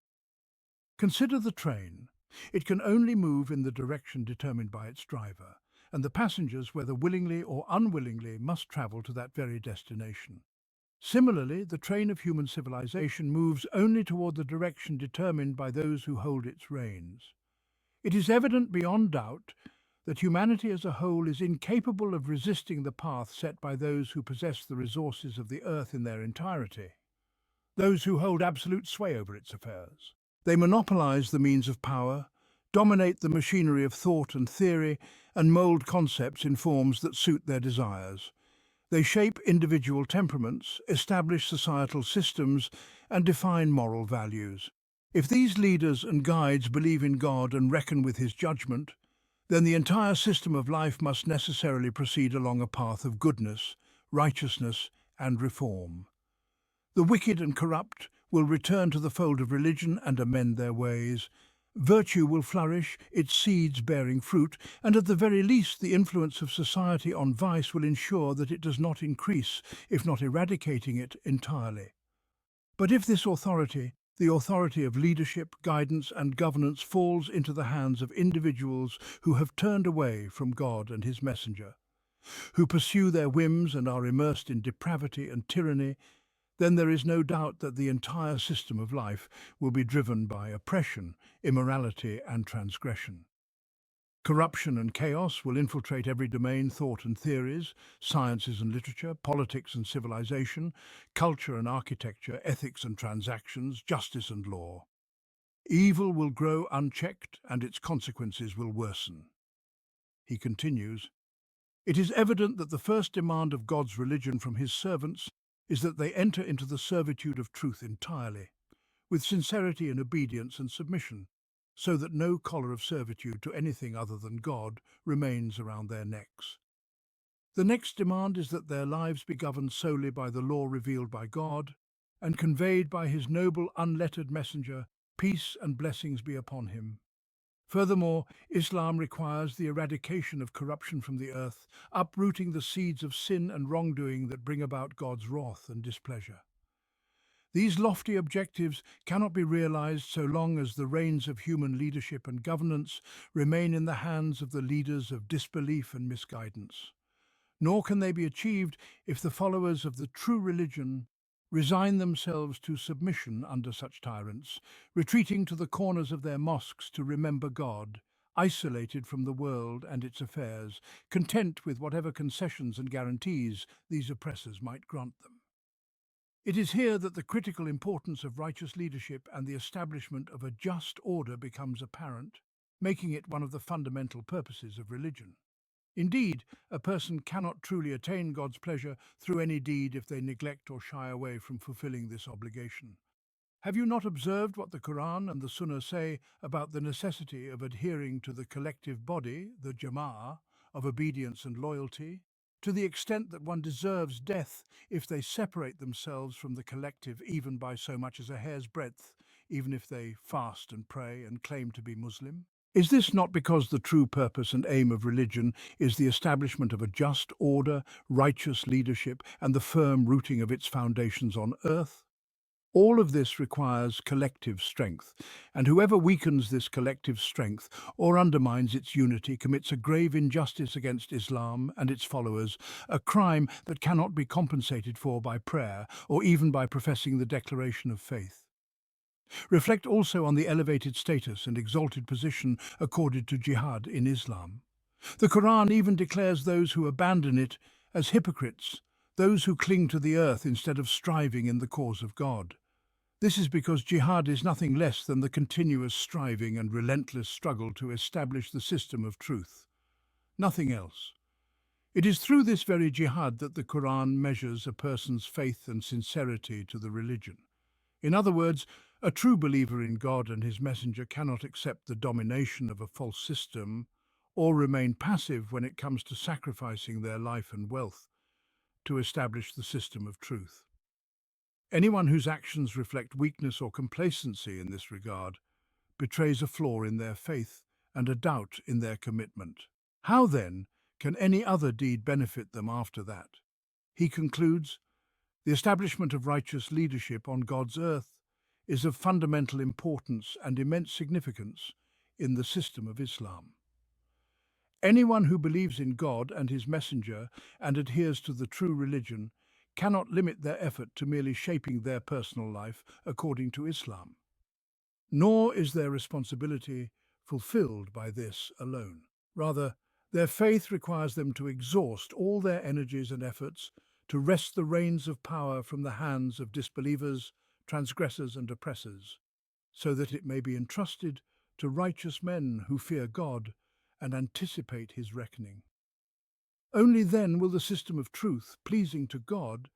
Consider the train. It can only move in the direction determined by its driver, and the passengers, whether willingly or unwillingly, must travel to that very destination. Similarly, the train of human civilization moves only toward the direction determined by those who hold its reins. It is evident beyond doubt that humanity as a whole is incapable of resisting the path set by those who possess the resources of the earth in their entirety, those who hold absolute sway over its affairs. They monopolize the means of power, dominate the machinery of thought and theory, and mold concepts in forms that suit their desires. They shape individual temperaments, establish societal systems, and define moral values. If these leaders and guides believe in God and reckon with his judgment, then the entire system of life must necessarily proceed along a path of goodness, righteousness, and reform. The wicked and corrupt will return to the fold of religion and amend their ways. Virtue will flourish, its seeds bearing fruit, and at the very least the influence of society on vice will ensure that it does not increase, if not eradicating it entirely. But if this authority, the authority of leadership, guidance, and governance, falls into the hands of individuals who have turned away from God and his messenger, who pursue their whims and are immersed in depravity and tyranny, then there is no doubt that the entire system of life will be driven by oppression, immorality, and transgression. Corruption and chaos will infiltrate every domain: thought and theories, sciences and literature, politics and civilization, culture and architecture, ethics and transactions, justice and law. Evil will grow unchecked and its consequences will worsen. He continues, "It is evident that the first demand of God's religion from his servants is that they enter into the servitude of truth entirely, with sincerity and obedience and submission, so that no collar of servitude to anything other than God remains around their necks. The next demand is that their lives be governed solely by the law revealed by God and conveyed by his noble unlettered messenger, peace and blessings be upon him. Furthermore, Islam requires the eradication of corruption from the earth, uprooting the seeds of sin and wrongdoing that bring about God's wrath and displeasure. These lofty objectives cannot be realized so long as the reins of human leadership and governance remain in the hands of the leaders of disbelief and misguidance. Nor can they be achieved if the followers of the true religion resign themselves to submission under such tyrants, retreating to the corners of their mosques to remember God, isolated from the world and its affairs, content with whatever concessions and guarantees these oppressors might grant them. It is here that the critical importance of righteous leadership and the establishment of a just order becomes apparent, making it one of the fundamental purposes of religion. Indeed, a person cannot truly attain God's pleasure through any deed if they neglect or shy away from fulfilling this obligation. Have you not observed what the Qur'an and the Sunnah say about the necessity of adhering to the collective body, the Jama'ah, of obedience and loyalty, to the extent that one deserves death if they separate themselves from the collective even by so much as a hair's breadth, even if they fast and pray and claim to be Muslim? Is this not because the true purpose and aim of religion is the establishment of a just order, righteous leadership, and the firm rooting of its foundations on earth? All of this requires collective strength, and whoever weakens this collective strength or undermines its unity commits a grave injustice against Islam and its followers, a crime that cannot be compensated for by prayer or even by professing the declaration of faith. Reflect also on the elevated status and exalted position accorded to jihad in Islam. The Quran even declares those who abandon it as hypocrites, those who cling to the earth instead of striving in the cause of God. This is because jihad is nothing less than the continuous striving and relentless struggle to establish the system of truth. Nothing else. It is through this very jihad that the Quran measures a person's faith and sincerity to the religion. In other words, a true believer in God and his messenger cannot accept the domination of a false system or remain passive when it comes to sacrificing their life and wealth to establish the system of truth. Anyone whose actions reflect weakness or complacency in this regard betrays a flaw in their faith and a doubt in their commitment. How then can any other deed benefit them after that? He concludes, the establishment of righteous leadership on God's earth is of fundamental importance and immense significance in the system of Islam. Anyone who believes in God and his messenger and adheres to the true religion cannot limit their effort to merely shaping their personal life according to Islam. Nor is their responsibility fulfilled by this alone. Rather, their faith requires them to exhaust all their energies and efforts to wrest the reins of power from the hands of disbelievers, transgressors and oppressors, so that it may be entrusted to righteous men who fear God and anticipate his reckoning. Only then will the system of truth, pleasing to God,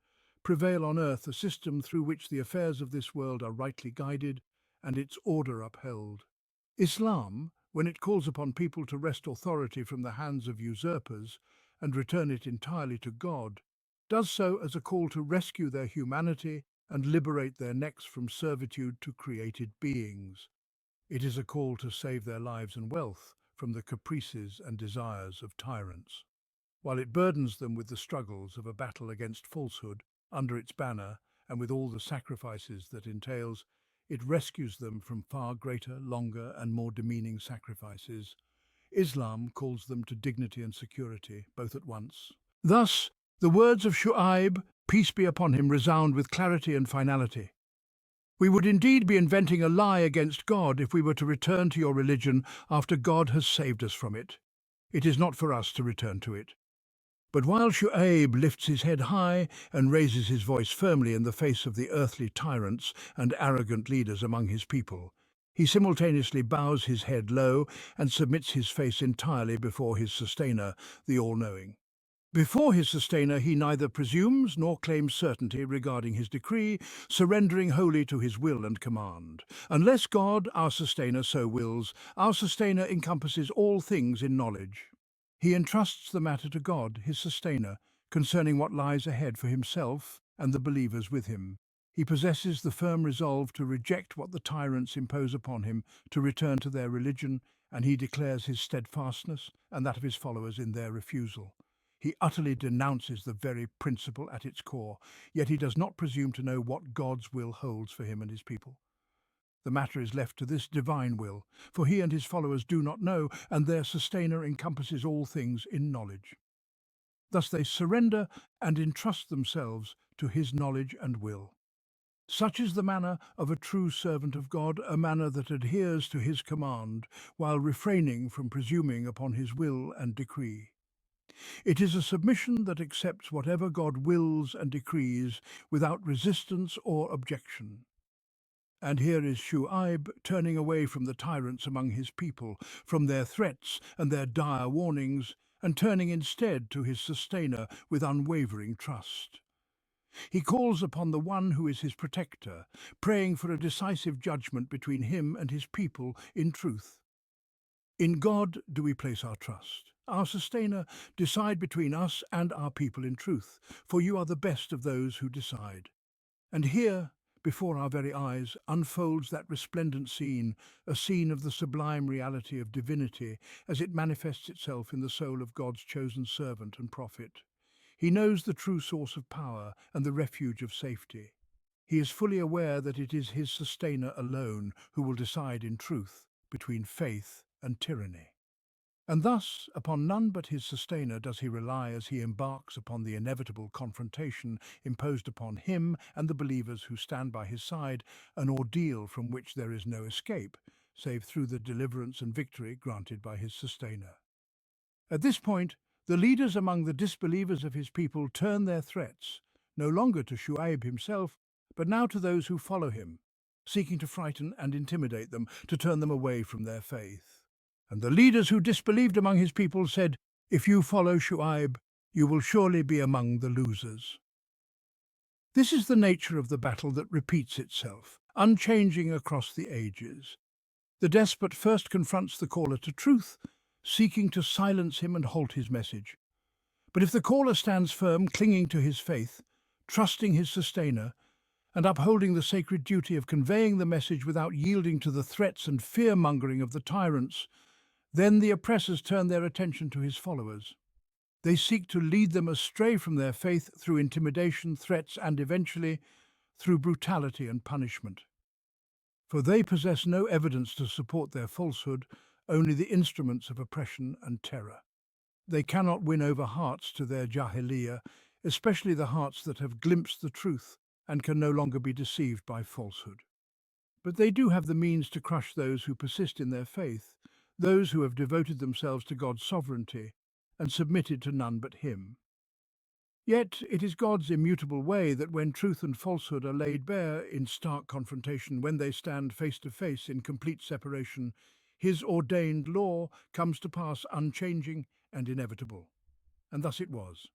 prevail on earth, a system through which the affairs of this world are rightly guided and its order upheld. Islam, when it calls upon people to wrest authority from the hands of usurpers and return it entirely to God, does so as a call to rescue their humanity and liberate their necks from servitude to created beings. It is a call to save their lives and wealth from the caprices and desires of tyrants. While it burdens them with the struggles of a battle against falsehood under its banner and with all the sacrifices that entails, it rescues them from far greater, longer and more demeaning sacrifices. Islam calls them to dignity and security, both at once. Thus, the words of Shu'aib, peace be upon him, resound with clarity and finality. We would indeed be inventing a lie against God if we were to return to your religion after God has saved us from it. It is not for us to return to it. But while Shu'aib lifts his head high and raises his voice firmly in the face of the earthly tyrants and arrogant leaders among his people, he simultaneously bows his head low and submits his face entirely before his sustainer, the all-knowing. Before his sustainer he neither presumes nor claims certainty regarding his decree, surrendering wholly to his will and command. Unless God, our sustainer, so wills, our sustainer encompasses all things in knowledge. He entrusts the matter to God, his sustainer, concerning what lies ahead for himself and the believers with him. He possesses the firm resolve to reject what the tyrants impose upon him, to return to their religion, and he declares his steadfastness and that of his followers in their refusal. He utterly denounces the very principle at its core, yet he does not presume to know what God's will holds for him and his people. The matter is left to this divine will, for he and his followers do not know, and their sustainer encompasses all things in knowledge. Thus they surrender and entrust themselves to his knowledge and will. Such is the manner of a true servant of God, a manner that adheres to his command, while refraining from presuming upon his will and decree. It is a submission that accepts whatever God wills and decrees without resistance or objection. And here is Shu'aib turning away from the tyrants among his people, from their threats and their dire warnings, and turning instead to his sustainer with unwavering trust. He calls upon the one who is his protector, praying for a decisive judgment between him and his people in truth. In God do we place our trust. Our sustainer, decide between us and our people in truth, for you are the best of those who decide. And here, before our very eyes, unfolds that resplendent scene, a scene of the sublime reality of divinity as it manifests itself in the soul of God's chosen servant and prophet. He knows the true source of power and the refuge of safety. He is fully aware that it is his sustainer alone who will decide in truth between faith and tyranny. And thus, upon none but his sustainer does he rely as he embarks upon the inevitable confrontation imposed upon him and the believers who stand by his side, an ordeal from which there is no escape, save through the deliverance and victory granted by his sustainer. At this point, the leaders among the disbelievers of his people turn their threats, no longer to Shu'aib himself, but now to those who follow him, seeking to frighten and intimidate them, to turn them away from their faith. And the leaders who disbelieved among his people said, "If you follow Shu'aib, you will surely be among the losers." This is the nature of the battle that repeats itself, unchanging across the ages. The despot first confronts the caller to truth, seeking to silence him and halt his message. But if the caller stands firm, clinging to his faith, trusting his sustainer, and upholding the sacred duty of conveying the message without yielding to the threats and fear-mongering of the tyrants, then the oppressors turn their attention to his followers. They seek to lead them astray from their faith through intimidation, threats, and eventually through brutality and punishment. For they possess no evidence to support their falsehood, only the instruments of oppression and terror. They cannot win over hearts to their jahiliyyah, especially the hearts that have glimpsed the truth and can no longer be deceived by falsehood. But they do have the means to crush those who persist in their faith, those who have devoted themselves to God's sovereignty and submitted to none but Him. Yet it is God's immutable way that when truth and falsehood are laid bare in stark confrontation, when they stand face to face in complete separation, His ordained law comes to pass unchanging and inevitable. And thus it was.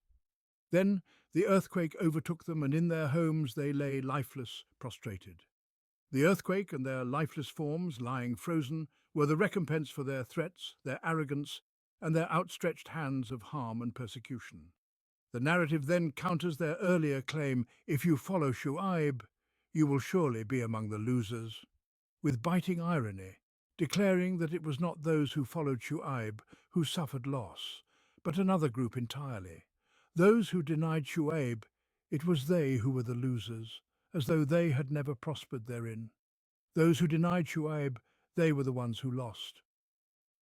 Then the earthquake overtook them, and in their homes they lay lifeless, prostrated. The earthquake and their lifeless forms, lying frozen, were the recompense for their threats, their arrogance, and their outstretched hands of harm and persecution. The narrative then counters their earlier claim, "If you follow Shu'aib, you will surely be among the losers," with biting irony, declaring that it was not those who followed Shu'aib who suffered loss, but another group entirely. Those who denied Shu'aib, it was they who were the losers, as though they had never prospered therein. Those who denied Shu'aib, they were the ones who lost.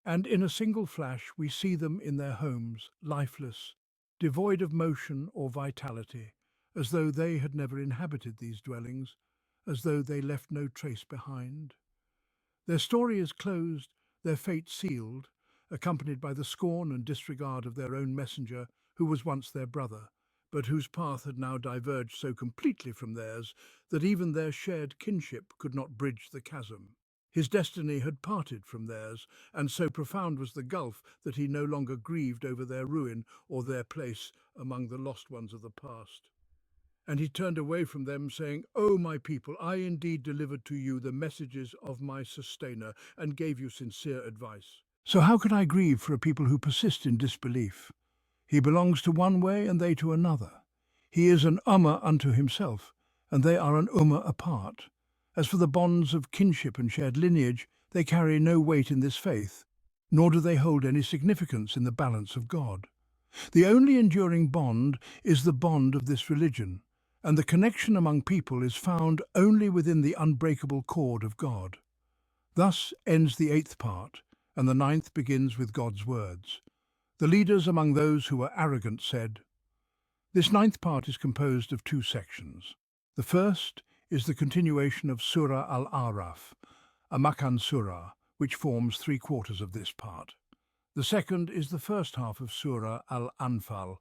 And in a single flash we see them in their homes, lifeless, devoid of motion or vitality, as though they had never inhabited these dwellings, as though they left no trace behind. Their story is closed, their fate sealed, accompanied by the scorn and disregard of their own messenger, who was once their brother, but whose path had now diverged so completely from theirs that even their shared kinship could not bridge the chasm. His destiny had parted from theirs, and so profound was the gulf that he no longer grieved over their ruin or their place among the lost ones of the past. And he turned away from them, saying, "O my people, I indeed delivered to you the messages of my sustainer and gave you sincere advice. So how could I grieve for a people who persist in disbelief? He belongs to one way and they to another. He is an ummah unto himself, and they are an ummah apart. As for the bonds of kinship and shared lineage, they carry no weight in this faith, nor do they hold any significance in the balance of God. The only enduring bond is the bond of this religion, and the connection among people is found only within the unbreakable cord of God. Thus ends the 8th part, and the 9th begins with God's words. The leaders among those who were arrogant said. This 9th part is composed of 2 sections. The first is the continuation of Surah Al-A'raf, a Makkan surah, which forms 3/4 of this part. The second is the first half of Surah Al-Anfal,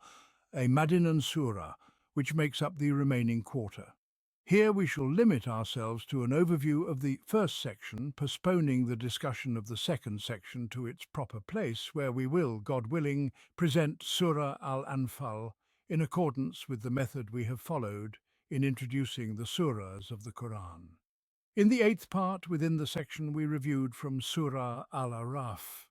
a Madinan surah, which makes up the remaining quarter. Here we shall limit ourselves to an overview of the first section, postponing the discussion of the second section to its proper place, where we will, God willing, present Surah Al-Anfal in accordance with the method we have followed in introducing the surahs of the Qur'an. In the 8th part, within the section we reviewed from Surah Al-A'raf,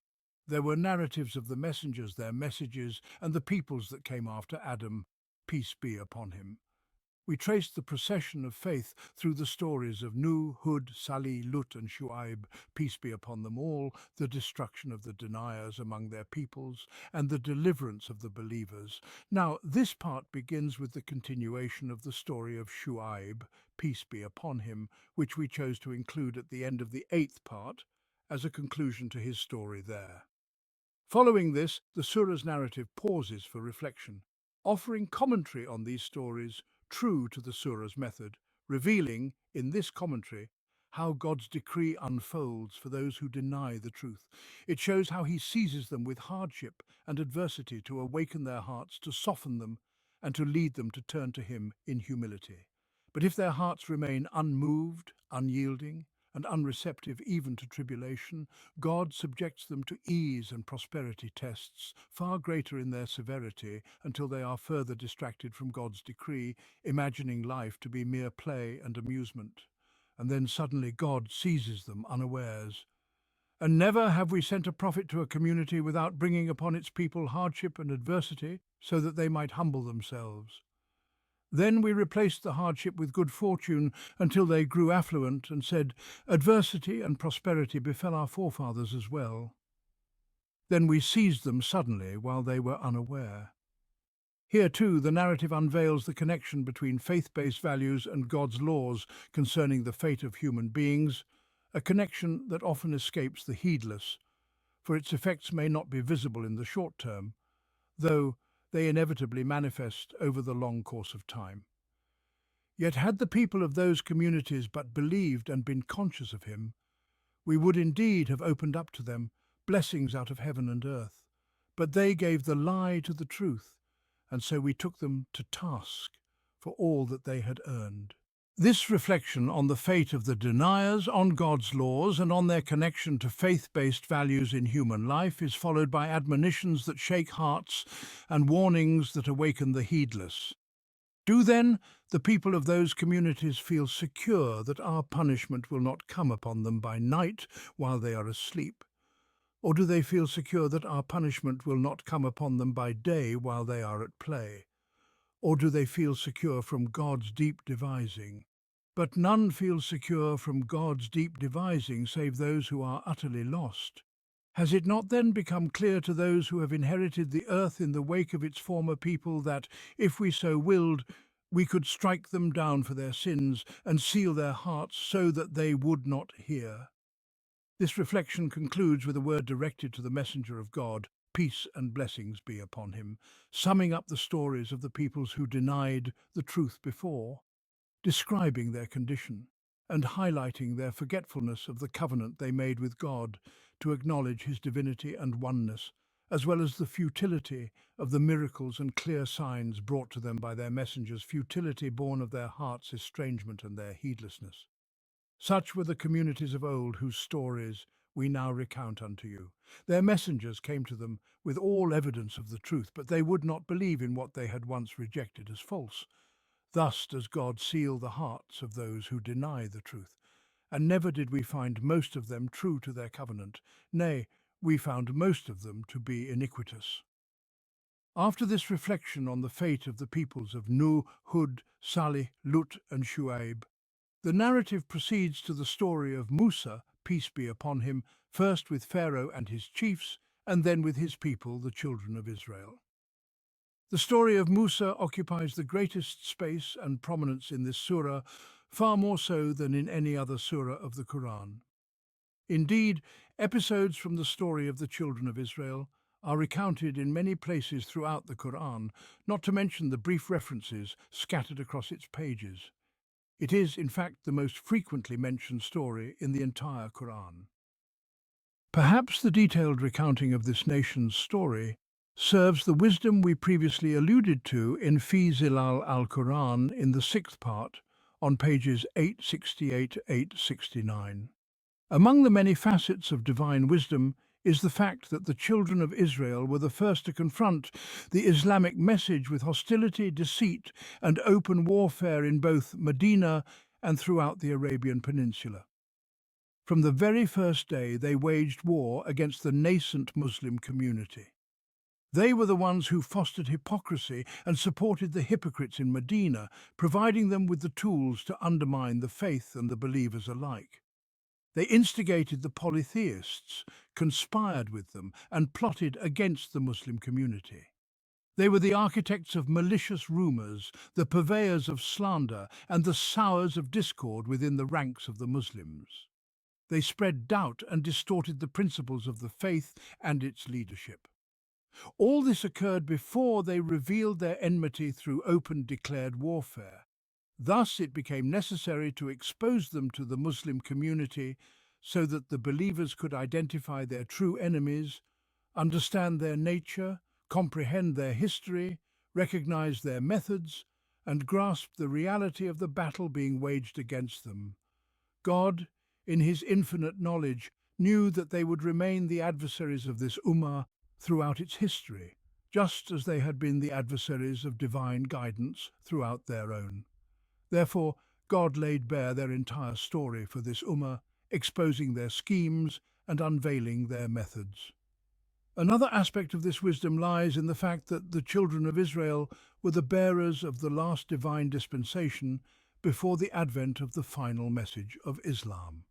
there were narratives of the messengers, their messages, and the peoples that came after Adam, peace be upon him. We traced the procession of faith through the stories of Nuh, Hud, Salih, Lut and Shu'aib, peace be upon them all, the destruction of the deniers among their peoples, and the deliverance of the believers. Now, this part begins with the continuation of the story of Shu'aib, peace be upon him, which we chose to include at the end of the 8th part as a conclusion to his story there. Following this, the surah's narrative pauses for reflection, offering commentary on these stories true to the surah's method, revealing, in this commentary, how God's decree unfolds for those who deny the truth. It shows how he seizes them with hardship and adversity to awaken their hearts, to soften them, and to lead them to turn to him in humility. But if their hearts remain unmoved, unyielding, and unreceptive even to tribulation, God subjects them to ease and prosperity tests, far greater in their severity, until they are further distracted from God's decree, imagining life to be mere play and amusement. And then suddenly God seizes them unawares. And never have we sent a prophet to a community without bringing upon its people hardship and adversity, so that they might humble themselves. Then we replaced the hardship with good fortune until they grew affluent and said, "Adversity and prosperity befell our forefathers as well." Then we seized them suddenly while they were unaware. Here too the narrative unveils the connection between faith-based values and God's laws concerning the fate of human beings, a connection that often escapes the heedless, for its effects may not be visible in the short term, though they inevitably manifest over the long course of time. Yet had the people of those communities but believed and been conscious of him, we would indeed have opened up to them blessings out of heaven and earth. But they gave the lie to the truth, and so we took them to task for all that they had earned. This reflection on the fate of the deniers, on God's laws, and on their connection to faith-based values in human life is followed by admonitions that shake hearts and warnings that awaken the heedless. Do then the people of those communities feel secure that our punishment will not come upon them by night while they are asleep? Or do they feel secure that our punishment will not come upon them by day while they are at play? Or do they feel secure from God's deep devising? But none feel secure from God's deep devising save those who are utterly lost. Has it not then become clear to those who have inherited the earth in the wake of its former people that, if we so willed, we could strike them down for their sins and seal their hearts so that they would not hear? This reflection concludes with a word directed to the messenger of God, peace and blessings be upon him, summing up the stories of the peoples who denied the truth before, describing their condition, and highlighting their forgetfulness of the covenant they made with God to acknowledge his divinity and oneness, as well as the futility of the miracles and clear signs brought to them by their messengers, futility born of their hearts' estrangement and their heedlessness. Such were the communities of old whose stories we now recount unto you. Their messengers came to them with all evidence of the truth, but they would not believe in what they had once rejected as false. Thus does God seal the hearts of those who deny the truth. And never did we find most of them true to their covenant. Nay, we found most of them to be iniquitous. After this reflection on the fate of the peoples of Nuh, Hud, Salih, Lut and Shu'aib, the narrative proceeds to the story of Musa, peace be upon him, first with Pharaoh and his chiefs, and then with his people, the children of Israel. The story of Musa occupies the greatest space and prominence in this surah, far more so than in any other surah of the Qur'an. Indeed, episodes from the story of the children of Israel are recounted in many places throughout the Qur'an, not to mention the brief references scattered across its pages. It is, in fact, the most frequently mentioned story in the entire Qur'an. Perhaps the detailed recounting of this nation's story serves the wisdom we previously alluded to in Fi Zilal al-Quran in the 6th part, on pages 868-869. Among the many facets of divine wisdom is the fact that the children of Israel were the first to confront the Islamic message with hostility, deceit, and open warfare in both Medina and throughout the Arabian Peninsula. From the very first day, they waged war against the nascent Muslim community. They were the ones who fostered hypocrisy and supported the hypocrites in Medina, providing them with the tools to undermine the faith and the believers alike. They instigated the polytheists, conspired with them, and plotted against the Muslim community. They were the architects of malicious rumours, the purveyors of slander, and the sowers of discord within the ranks of the Muslims. They spread doubt and distorted the principles of the faith and its leadership. All this occurred before they revealed their enmity through open declared warfare. Thus it became necessary to expose them to the Muslim community so that the believers could identify their true enemies, understand their nature, comprehend their history, recognize their methods, and grasp the reality of the battle being waged against them. God, in His infinite knowledge, knew that they would remain the adversaries of this Ummah throughout its history, just as they had been the adversaries of divine guidance throughout their own. Therefore, God laid bare their entire story for this Ummah, exposing their schemes and unveiling their methods. Another aspect of this wisdom lies in the fact that the children of Israel were the bearers of the last divine dispensation before the advent of the final message of Islam.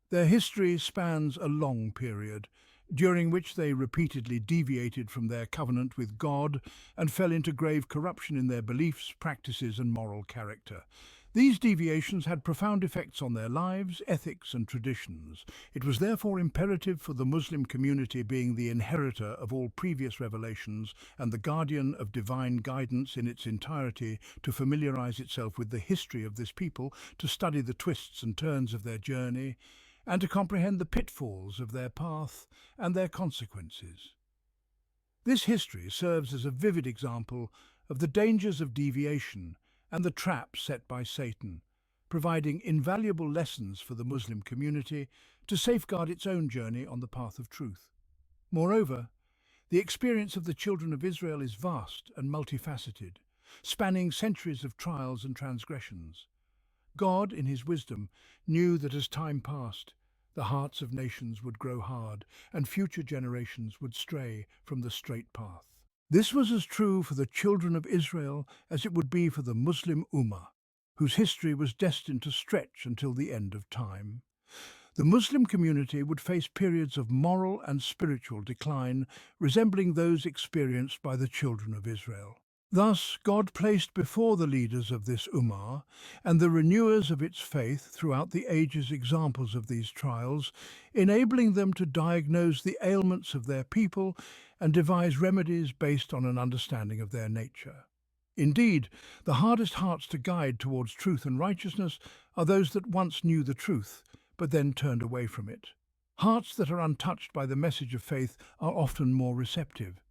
Their history spans a long period, during which they repeatedly deviated from their covenant with God and fell into grave corruption in their beliefs, practices, and moral character. These deviations had profound effects on their lives, ethics, and traditions. It was therefore imperative for the Muslim community, being the inheritor of all previous revelations and the guardian of divine guidance in its entirety, to familiarize itself with the history of this people, to study the twists and turns of their journey, and to comprehend the pitfalls of their path and their consequences. This history serves as a vivid example of the dangers of deviation and the traps set by Satan, providing invaluable lessons for the Muslim community to safeguard its own journey on the path of truth. Moreover, the experience of the children of Israel is vast and multifaceted, spanning centuries of trials and transgressions. God, in His wisdom, knew that as time passed, the hearts of nations would grow hard and future generations would stray from the straight path. This was as true for the children of Israel as it would be for the Muslim Ummah, whose history was destined to stretch until the end of time. The Muslim community would face periods of moral and spiritual decline, resembling those experienced by the children of Israel. Thus, God placed before the leaders of this Ummah and the renewers of its faith throughout the ages examples of these trials, enabling them to diagnose the ailments of their people and devise remedies based on an understanding of their nature. Indeed, the hardest hearts to guide towards truth and righteousness are those that once knew the truth, but then turned away from it. Hearts that are untouched by the message of faith are often more receptive,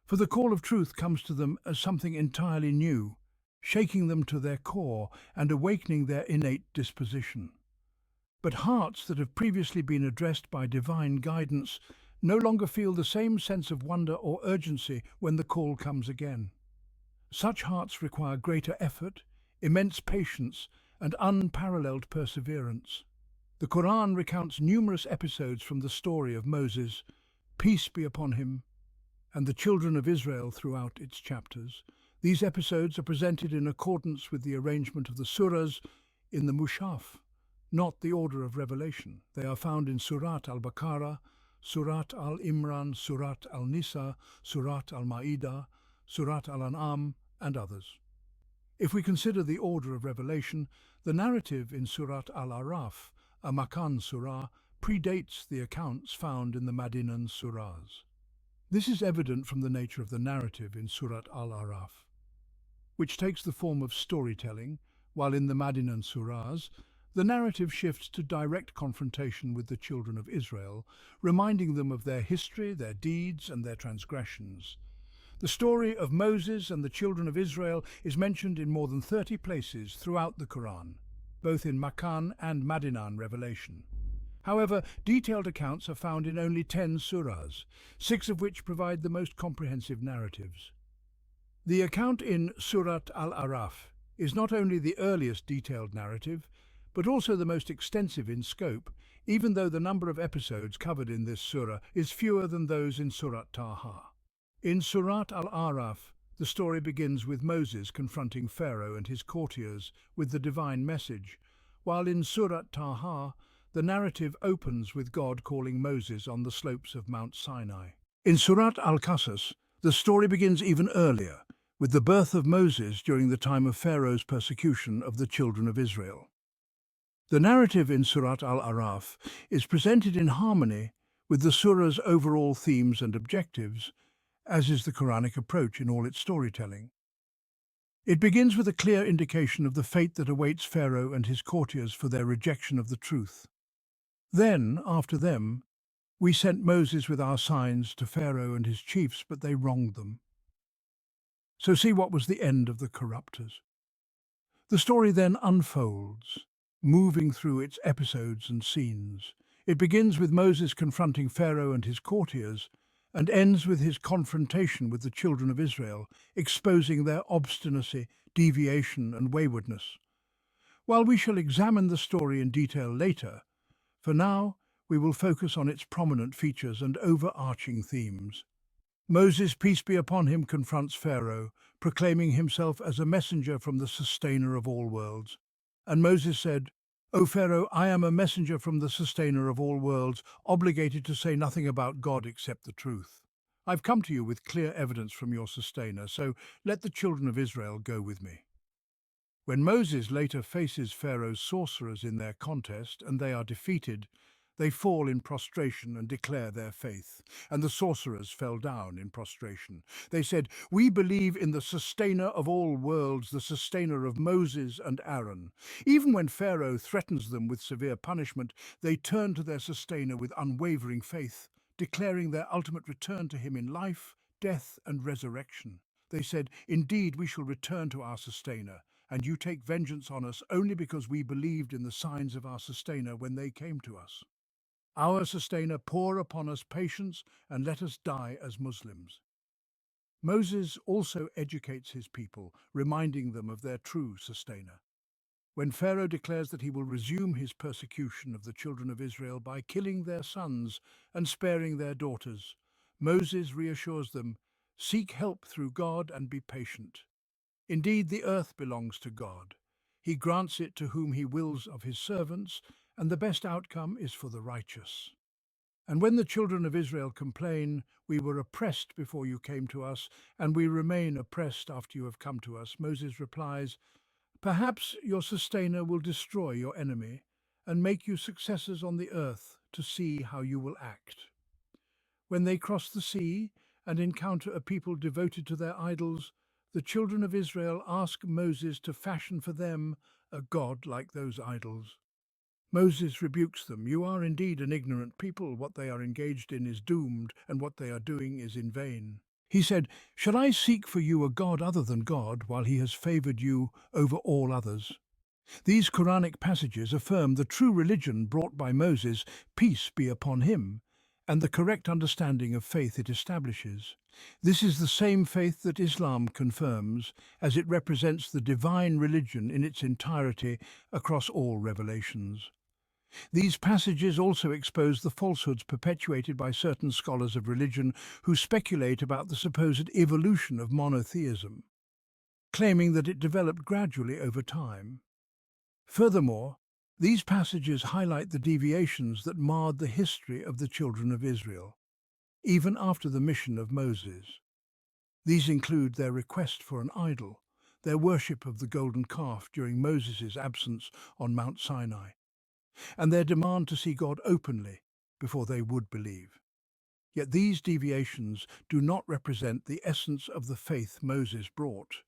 for the call of truth comes to them as something entirely new, shaking them to their core and awakening their innate disposition. But hearts that have previously been addressed by divine guidance no longer feel the same sense of wonder or urgency when the call comes again. Such hearts require greater effort, immense patience, and unparalleled perseverance. The Qur'an recounts numerous episodes from the story of Moses, peace be upon him, and the children of Israel throughout its chapters. These episodes are presented in accordance with the arrangement of the surahs in the Mushaf, not the order of revelation. They are found in Surat Al-Baqarah, Surat Al-Imran, Surat Al-Nisa, Surat Al-Ma'idah, Surat Al-An'am, and others. If we consider the order of revelation, the narrative in Surat Al-A'raf, a Makan surah, predates the accounts found in the Madinan surahs. This is evident from the nature of the narrative in Surat Al-A'raf, which takes the form of storytelling, while in the Madinan surahs, the narrative shifts to direct confrontation with the children of Israel, reminding them of their history, their deeds, and their transgressions. The story of Moses and the children of Israel is mentioned in more than 30 places throughout the Qur'an, both in Makan and Madinan revelation. However, detailed accounts are found in only 10 surahs, 6 of which provide the most comprehensive narratives. The account in Surat Al-A'raf is not only the earliest detailed narrative, but also the most extensive in scope, even though the number of episodes covered in this surah is fewer than those in Surat Taha. In Surat Al-A'raf, the story begins with Moses confronting Pharaoh and his courtiers with the divine message, while in Surat Taha, the narrative opens with God calling Moses on the slopes of Mount Sinai. In Surat Al-Qasas, the story begins even earlier, with the birth of Moses during the time of Pharaoh's persecution of the children of Israel. The narrative in Surat Al-A'raf is presented in harmony with the surah's overall themes and objectives, as is the Quranic approach in all its storytelling. It begins with a clear indication of the fate that awaits Pharaoh and his courtiers for their rejection of the truth. Then, after them, we sent Moses with our signs to Pharaoh and his chiefs, but they wronged them. So see what was the end of the corruptors. The story then unfolds, moving through its episodes and scenes. It begins with Moses confronting Pharaoh and his courtiers, and ends with his confrontation with the children of Israel, exposing their obstinacy, deviation, and waywardness. While we shall examine the story in detail later, for now we will focus on its prominent features and overarching themes. Moses, peace be upon him, confronts Pharaoh, proclaiming himself as a messenger from the sustainer of all worlds. And Moses said, "O Pharaoh, I am a messenger from the sustainer of all worlds, obligated to say nothing about God except the truth. I've come to you with clear evidence from your sustainer, so let the children of Israel go with me." When Moses later faces Pharaoh's sorcerers in their contest and they are defeated, they fall in prostration and declare their faith. And the sorcerers fell down in prostration. They said, "We believe in the sustainer of all worlds, the sustainer of Moses and Aaron." Even when Pharaoh threatens them with severe punishment, they turn to their sustainer with unwavering faith, declaring their ultimate return to him in life, death, and resurrection. They said, "Indeed, we shall return to our sustainer, and you take vengeance on us only because we believed in the signs of our sustainer when they came to us. Our sustainer, pour upon us patience and let us die as Muslims." Moses also educates his people, reminding them of their true sustainer. When Pharaoh declares that he will resume his persecution of the children of Israel by killing their sons and sparing their daughters, Moses reassures them, "Seek help through God and be patient. Indeed, the earth belongs to God. He grants it to whom he wills of his servants, and the best outcome is for the righteous." And when the children of Israel complain, "We were oppressed before you came to us, and we remain oppressed after you have come to us," Moses replies, "Perhaps your sustainer will destroy your enemy and make you successors on the earth to see how you will act." When they cross the sea and encounter a people devoted to their idols, the children of Israel ask Moses to fashion for them a god like those idols. Moses rebukes them. "You are indeed an ignorant people. What they are engaged in is doomed, and what they are doing is in vain." He said, "Shall I seek for you a god other than God, while he has favored you over all others?" These Quranic passages affirm the true religion brought by Moses, peace be upon him, and the correct understanding of faith it establishes. This is the same faith that Islam confirms, as it represents the divine religion in its entirety across all revelations. These passages also expose the falsehoods perpetuated by certain scholars of religion who speculate about the supposed evolution of monotheism, claiming that it developed gradually over time. Furthermore, these passages highlight the deviations that marred the history of the children of Israel, even after the mission of Moses. These include their request for an idol, their worship of the golden calf during Moses' absence on Mount Sinai, and their demand to see God openly before they would believe. Yet these deviations do not represent the essence of the faith Moses brought.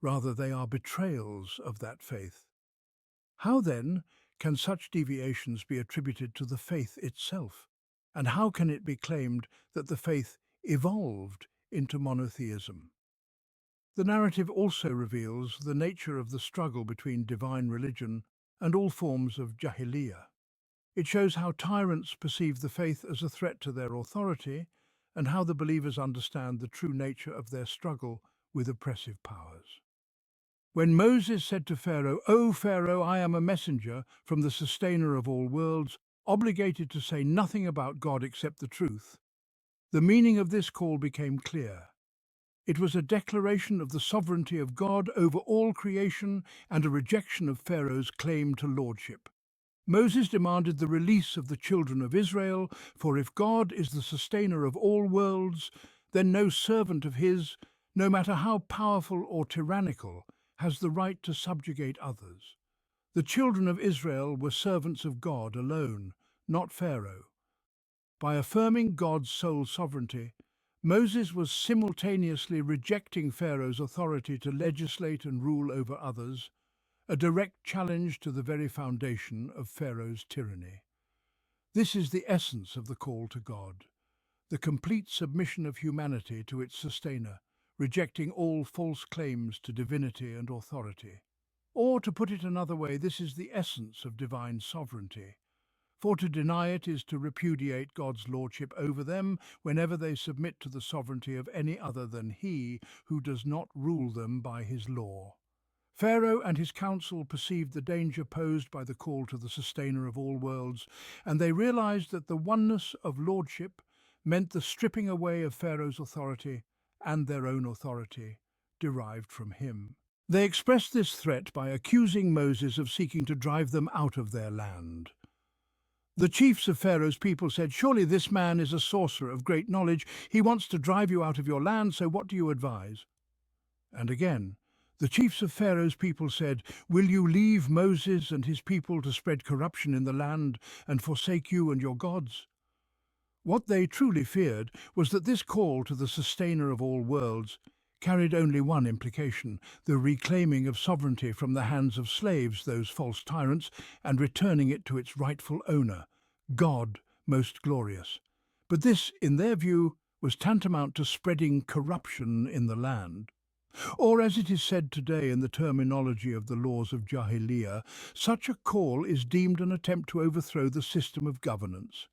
Rather, they are betrayals of that faith. How then can such deviations be attributed to the faith itself? And how can it be claimed that the faith evolved into monotheism? The narrative also reveals the nature of the struggle between divine religion and all forms of jahiliyyah. It shows how tyrants perceive the faith as a threat to their authority and how the believers understand the true nature of their struggle with oppressive powers. When Moses said to Pharaoh, "O Pharaoh, I am a messenger from the sustainer of all worlds, obligated to say nothing about God except the truth," the meaning of this call became clear. It was a declaration of the sovereignty of God over all creation and a rejection of Pharaoh's claim to lordship. Moses demanded the release of the children of Israel, for if God is the sustainer of all worlds, then no servant of his, no matter how powerful or tyrannical, has the right to subjugate others. The children of Israel were servants of God alone, not Pharaoh. By affirming God's sole sovereignty, Moses was simultaneously rejecting Pharaoh's authority to legislate and rule over others, a direct challenge to the very foundation of Pharaoh's tyranny. This is the essence of the call to God, the complete submission of humanity to its sustainer, rejecting all false claims to divinity and authority. Or, to put it another way, this is the essence of divine sovereignty. For to deny it is to repudiate God's lordship over them whenever they submit to the sovereignty of any other than He who does not rule them by His law. Pharaoh and his council perceived the danger posed by the call to the sustainer of all worlds, and they realized that the oneness of lordship meant the stripping away of Pharaoh's authority and their own authority derived from him. They expressed this threat by accusing Moses of seeking to drive them out of their land. The chiefs of Pharaoh's people said, "Surely this man is a sorcerer of great knowledge. He wants to drive you out of your land, so what do you advise?" And again, the chiefs of Pharaoh's people said, "Will you leave Moses and his people to spread corruption in the land and forsake you and your gods?" What they truly feared was that this call to the sustainer of all worlds carried only one implication, the reclaiming of sovereignty from the hands of slaves, those false tyrants, and returning it to its rightful owner, God most glorious. But this, in their view, was tantamount to spreading corruption in the land. Or, as it is said today in the terminology of the laws of Jahiliyyah, such a call is deemed an attempt to overthrow the system of governance.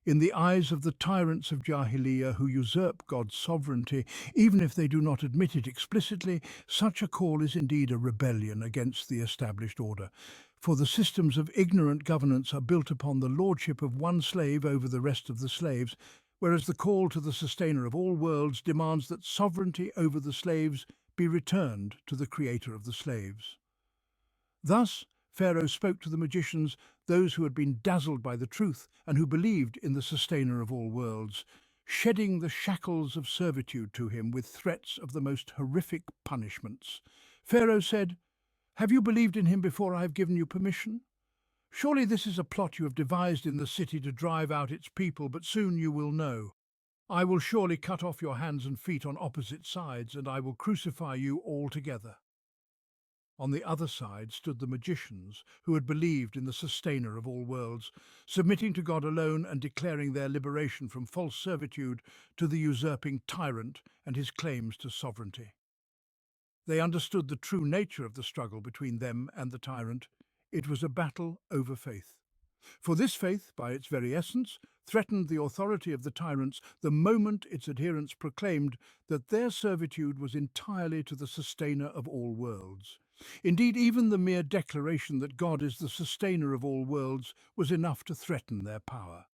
In the eyes of the tyrants of Jahiliyyah who usurp God's sovereignty, even if they do not admit it explicitly, such a call is indeed a rebellion against the established order. For the systems of ignorant governance are built upon the lordship of one slave over the rest of the slaves, whereas the call to the sustainer of all worlds demands that sovereignty over the slaves be returned to the creator of the slaves. Thus, Pharaoh spoke to the magicians, those who had been dazzled by the truth and who believed in the sustainer of all worlds, shedding the shackles of servitude to him with threats of the most horrific punishments. Pharaoh said, "Have you believed in him before I have given you permission? Surely this is a plot you have devised in the city to drive out its people, but soon you will know. I will surely cut off your hands and feet on opposite sides, and I will crucify you all together." On the other side stood the magicians, who had believed in the sustainer of all worlds, submitting to God alone and declaring their liberation from false servitude to the usurping tyrant and his claims to sovereignty. They understood the true nature of the struggle between them and the tyrant. It was a battle over faith. For this faith, by its very essence, threatened the authority of the tyrants the moment its adherents proclaimed that their servitude was entirely to the sustainer of all worlds. Indeed, even the mere declaration that God is the sustainer of all worlds was enough to threaten their power.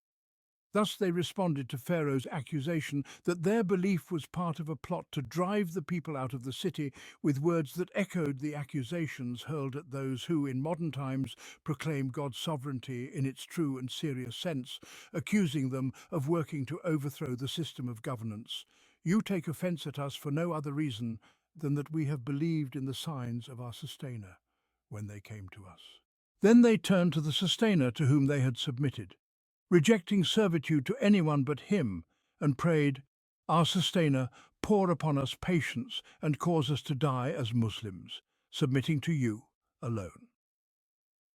Thus they responded to Pharaoh's accusation that their belief was part of a plot to drive the people out of the city with words that echoed the accusations hurled at those who, in modern times, proclaim God's sovereignty in its true and serious sense, accusing them of working to overthrow the system of governance. "You take offence at us for no other reason than that we have believed in the signs of our sustainer," when they came to us. Then they turned to the sustainer to whom they had submitted, rejecting servitude to anyone but him, and prayed, "Our sustainer, pour upon us patience and cause us to die as Muslims, submitting to you alone."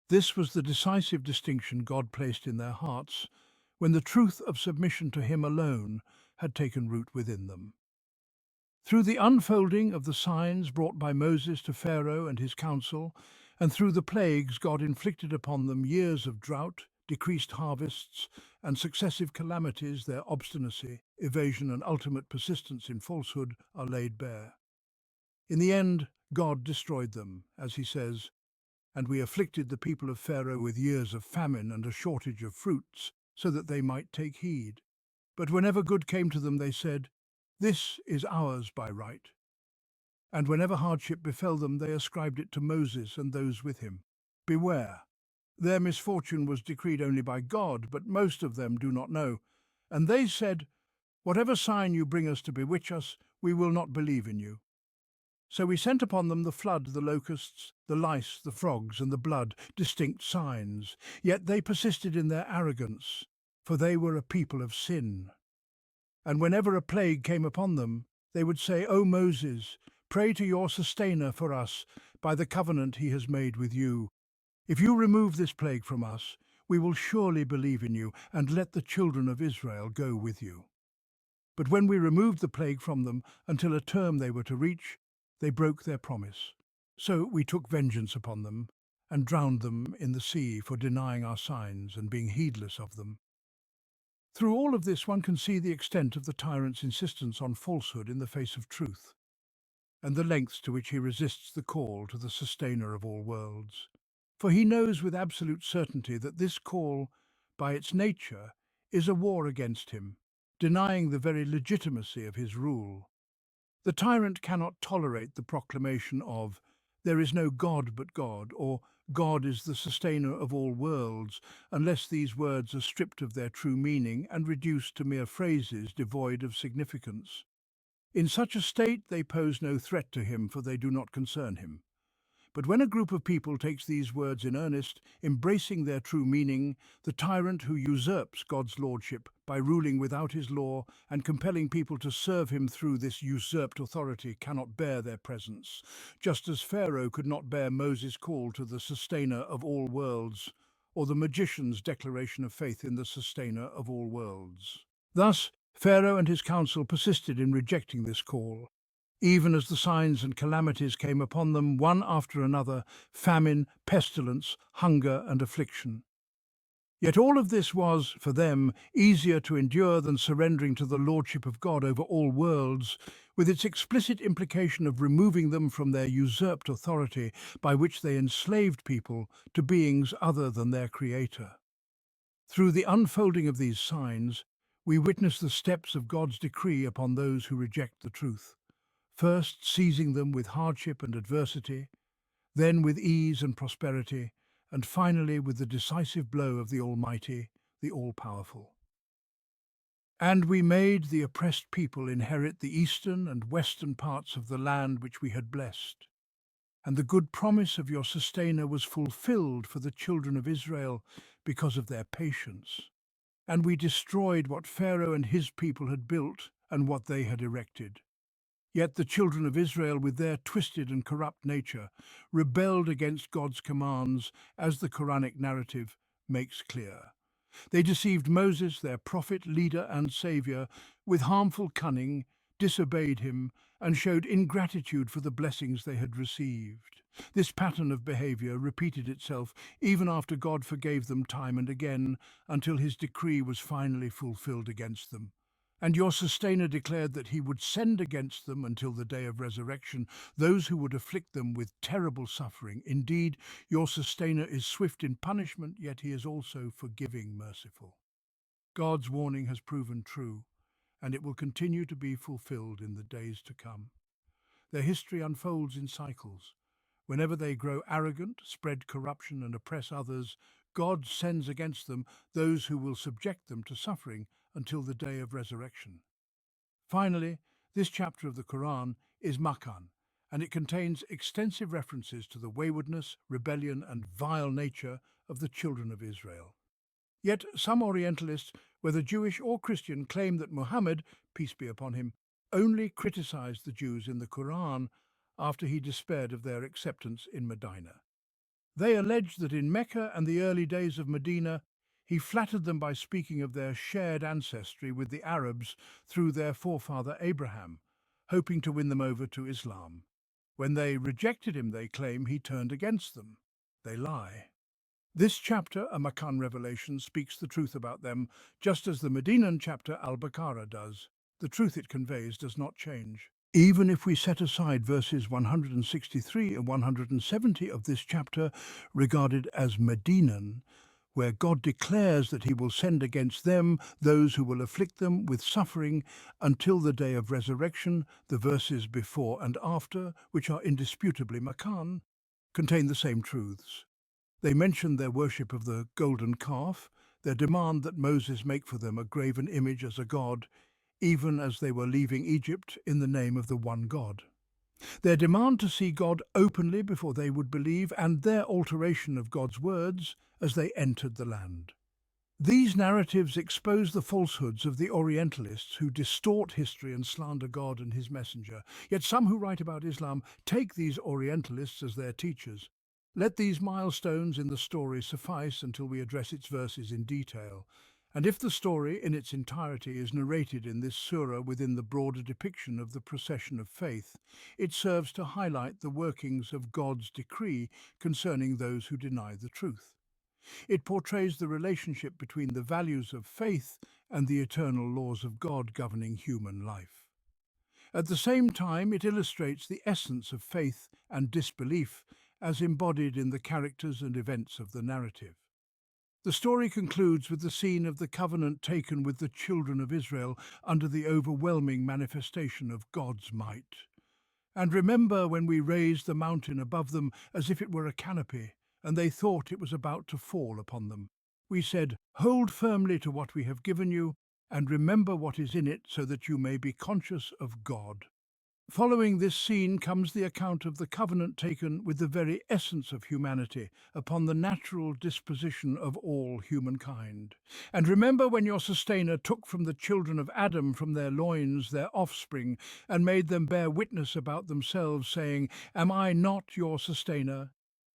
This was the decisive distinction God placed in their hearts when the truth of submission to him alone had taken root within them. Through the unfolding of the signs brought by Moses to Pharaoh and his council, and through the plagues God inflicted upon them, years of drought, decreased harvests, and successive calamities, their obstinacy, evasion, and ultimate persistence in falsehood are laid bare. In the end, God destroyed them, as he says, "And we afflicted the people of Pharaoh with years of famine and a shortage of fruits, so that they might take heed. But whenever good came to them, they said, This is ours by right. And whenever hardship befell them, they ascribed it to Moses and those with him. Beware! Their misfortune was decreed only by God, but most of them do not know. And they said, "Whatever sign you bring us to bewitch us, we will not believe in you." So we sent upon them the flood, the locusts, the lice, the frogs, and the blood, distinct signs. Yet they persisted in their arrogance, for they were a people of sin. And whenever a plague came upon them, they would say, "O Moses, pray to your sustainer for us by the covenant he has made with you. If you remove this plague from us, we will surely believe in you, and let the children of Israel go with you." But when we removed the plague from them until a term they were to reach, they broke their promise. So we took vengeance upon them and drowned them in the sea for denying our signs and being heedless of them. Through all of this, one can see the extent of the tyrant's insistence on falsehood in the face of truth, and the lengths to which he resists the call to the sustainer of all worlds. For he knows with absolute certainty that this call, by its nature, is a war against him, denying the very legitimacy of his rule. The tyrant cannot tolerate the proclamation of "there is no God but God," or "God is the sustainer of all worlds," unless these words are stripped of their true meaning and reduced to mere phrases devoid of significance. In such a state they pose no threat to him, for they do not concern him. But when a group of people takes these words in earnest, embracing their true meaning, the tyrant who usurps God's lordship by ruling without his law and compelling people to serve him through this usurped authority cannot bear their presence, just as Pharaoh could not bear Moses' call to the sustainer of all worlds, or the magician's declaration of faith in the sustainer of all worlds. Thus, Pharaoh and his council persisted in rejecting this call, even as the signs and calamities came upon them one after another: famine, pestilence, hunger, and affliction. Yet all of this was, for them, easier to endure than surrendering to the lordship of God over all worlds, with its explicit implication of removing them from their usurped authority by which they enslaved people to beings other than their Creator. Through the unfolding of these signs, we witness the steps of God's decree upon those who reject the truth, first seizing them with hardship and adversity, then with ease and prosperity, and finally with the decisive blow of the Almighty, the All-Powerful. "And we made the oppressed people inherit the eastern and western parts of the land which we had blessed. And the good promise of your sustainer was fulfilled for the children of Israel because of their patience. And we destroyed what Pharaoh and his people had built and what they had erected. Yet the children of Israel, with their twisted and corrupt nature, rebelled against God's commands, as the Quranic narrative makes clear. They deceived Moses, their prophet, leader, and savior, with harmful cunning, disobeyed him, and showed ingratitude for the blessings they had received. This pattern of behavior repeated itself even after God forgave them time and again, until his decree was finally fulfilled against them. And your sustainer declared that he would send against them until the day of resurrection those who would afflict them with terrible suffering. Indeed, your sustainer is swift in punishment, yet he is also forgiving, merciful. God's warning has proven true, and it will continue to be fulfilled in the days to come. Their history unfolds in cycles. Whenever they grow arrogant, spread corruption, and oppress others, God sends against them those who will subject them to suffering until the day of resurrection. Finally, this chapter of the Quran is Makkan, and it contains extensive references to the waywardness, rebellion, and vile nature of the children of Israel. Yet some Orientalists, whether Jewish or Christian, claim that Muhammad, peace be upon him, only criticized the Jews in the Quran after he despaired of their acceptance in Medina. They allege that in Mecca and the early days of Medina, he flattered them by speaking of their shared ancestry with the Arabs through their forefather Abraham, hoping to win them over to Islam. When they rejected him, they claim he turned against them. They lie. This chapter, a Makkan revelation, speaks the truth about them, just as the Medinan chapter Al-Baqarah does. The truth it conveys does not change. Even if we set aside verses 163 and 170 of this chapter, regarded as Medinan, where God declares that he will send against them those who will afflict them with suffering until the day of resurrection. The verses before and after, which are indisputably Makan, contain the same truths. They mention their worship of the golden calf, their demand that Moses make for them a graven image as a god, even as they were leaving Egypt in the name of the one God. Their demand to see God openly before they would believe, and their alteration of God's words as they entered the land. These narratives expose the falsehoods of the Orientalists who distort history and slander God and his messenger. Yet some who write about Islam take these Orientalists as their teachers. Let these milestones in the story suffice until we address its verses in detail. And if the story in its entirety is narrated in this surah within the broader depiction of the procession of faith, it serves to highlight the workings of God's decree concerning those who deny the truth. It portrays the relationship between the values of faith and the eternal laws of God governing human life. At the same time, it illustrates the essence of faith and disbelief as embodied in the characters and events of the narrative. The story concludes with the scene of the covenant taken with the children of Israel under the overwhelming manifestation of God's might. And remember when we raised the mountain above them as if it were a canopy, and they thought it was about to fall upon them. We said, "Hold firmly to what we have given you, and remember what is in it so that you may be conscious of God." Following this scene comes the account of the covenant taken with the very essence of humanity upon the natural disposition of all humankind. And remember when your sustainer took from the children of Adam from their loins their offspring, and made them bear witness about themselves, saying, "Am I not your sustainer?"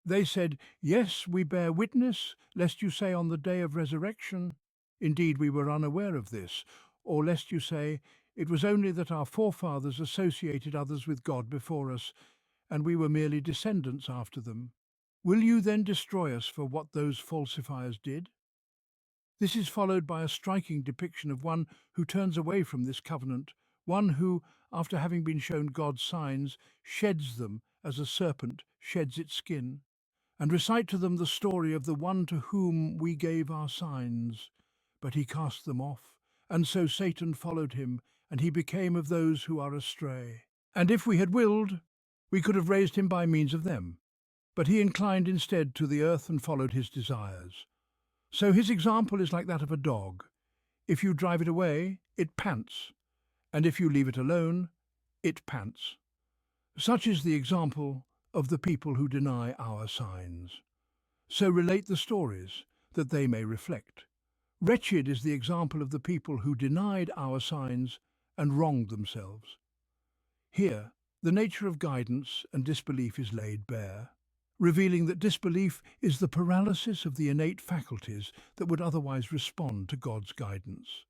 They said, "Yes, we bear witness, lest you say on the day of resurrection, 'Indeed, we were unaware of this,' or lest you say, 'It was only that our forefathers associated others with God before us, and we were merely descendants after them.' Will you then destroy us for what those falsifiers did?" This is followed by a striking depiction of one who turns away from this covenant, one who, after having been shown God's signs, sheds them as a serpent sheds its skin, and recite to them the story of the one to whom we gave our signs. But he cast them off, and so Satan followed him, and he became of those who are astray. And if we had willed, we could have raised him by means of them. But he inclined instead to the earth and followed his desires. So his example is like that of a dog. If you drive it away, it pants, and if you leave it alone, it pants. Such is the example of the people who deny our signs. So relate the stories, that they may reflect. Wretched is the example of the people who denied our signs and wronged themselves. Here, the nature of guidance and disbelief is laid bare, revealing that disbelief is the paralysis of the innate faculties that would otherwise respond to God's guidance.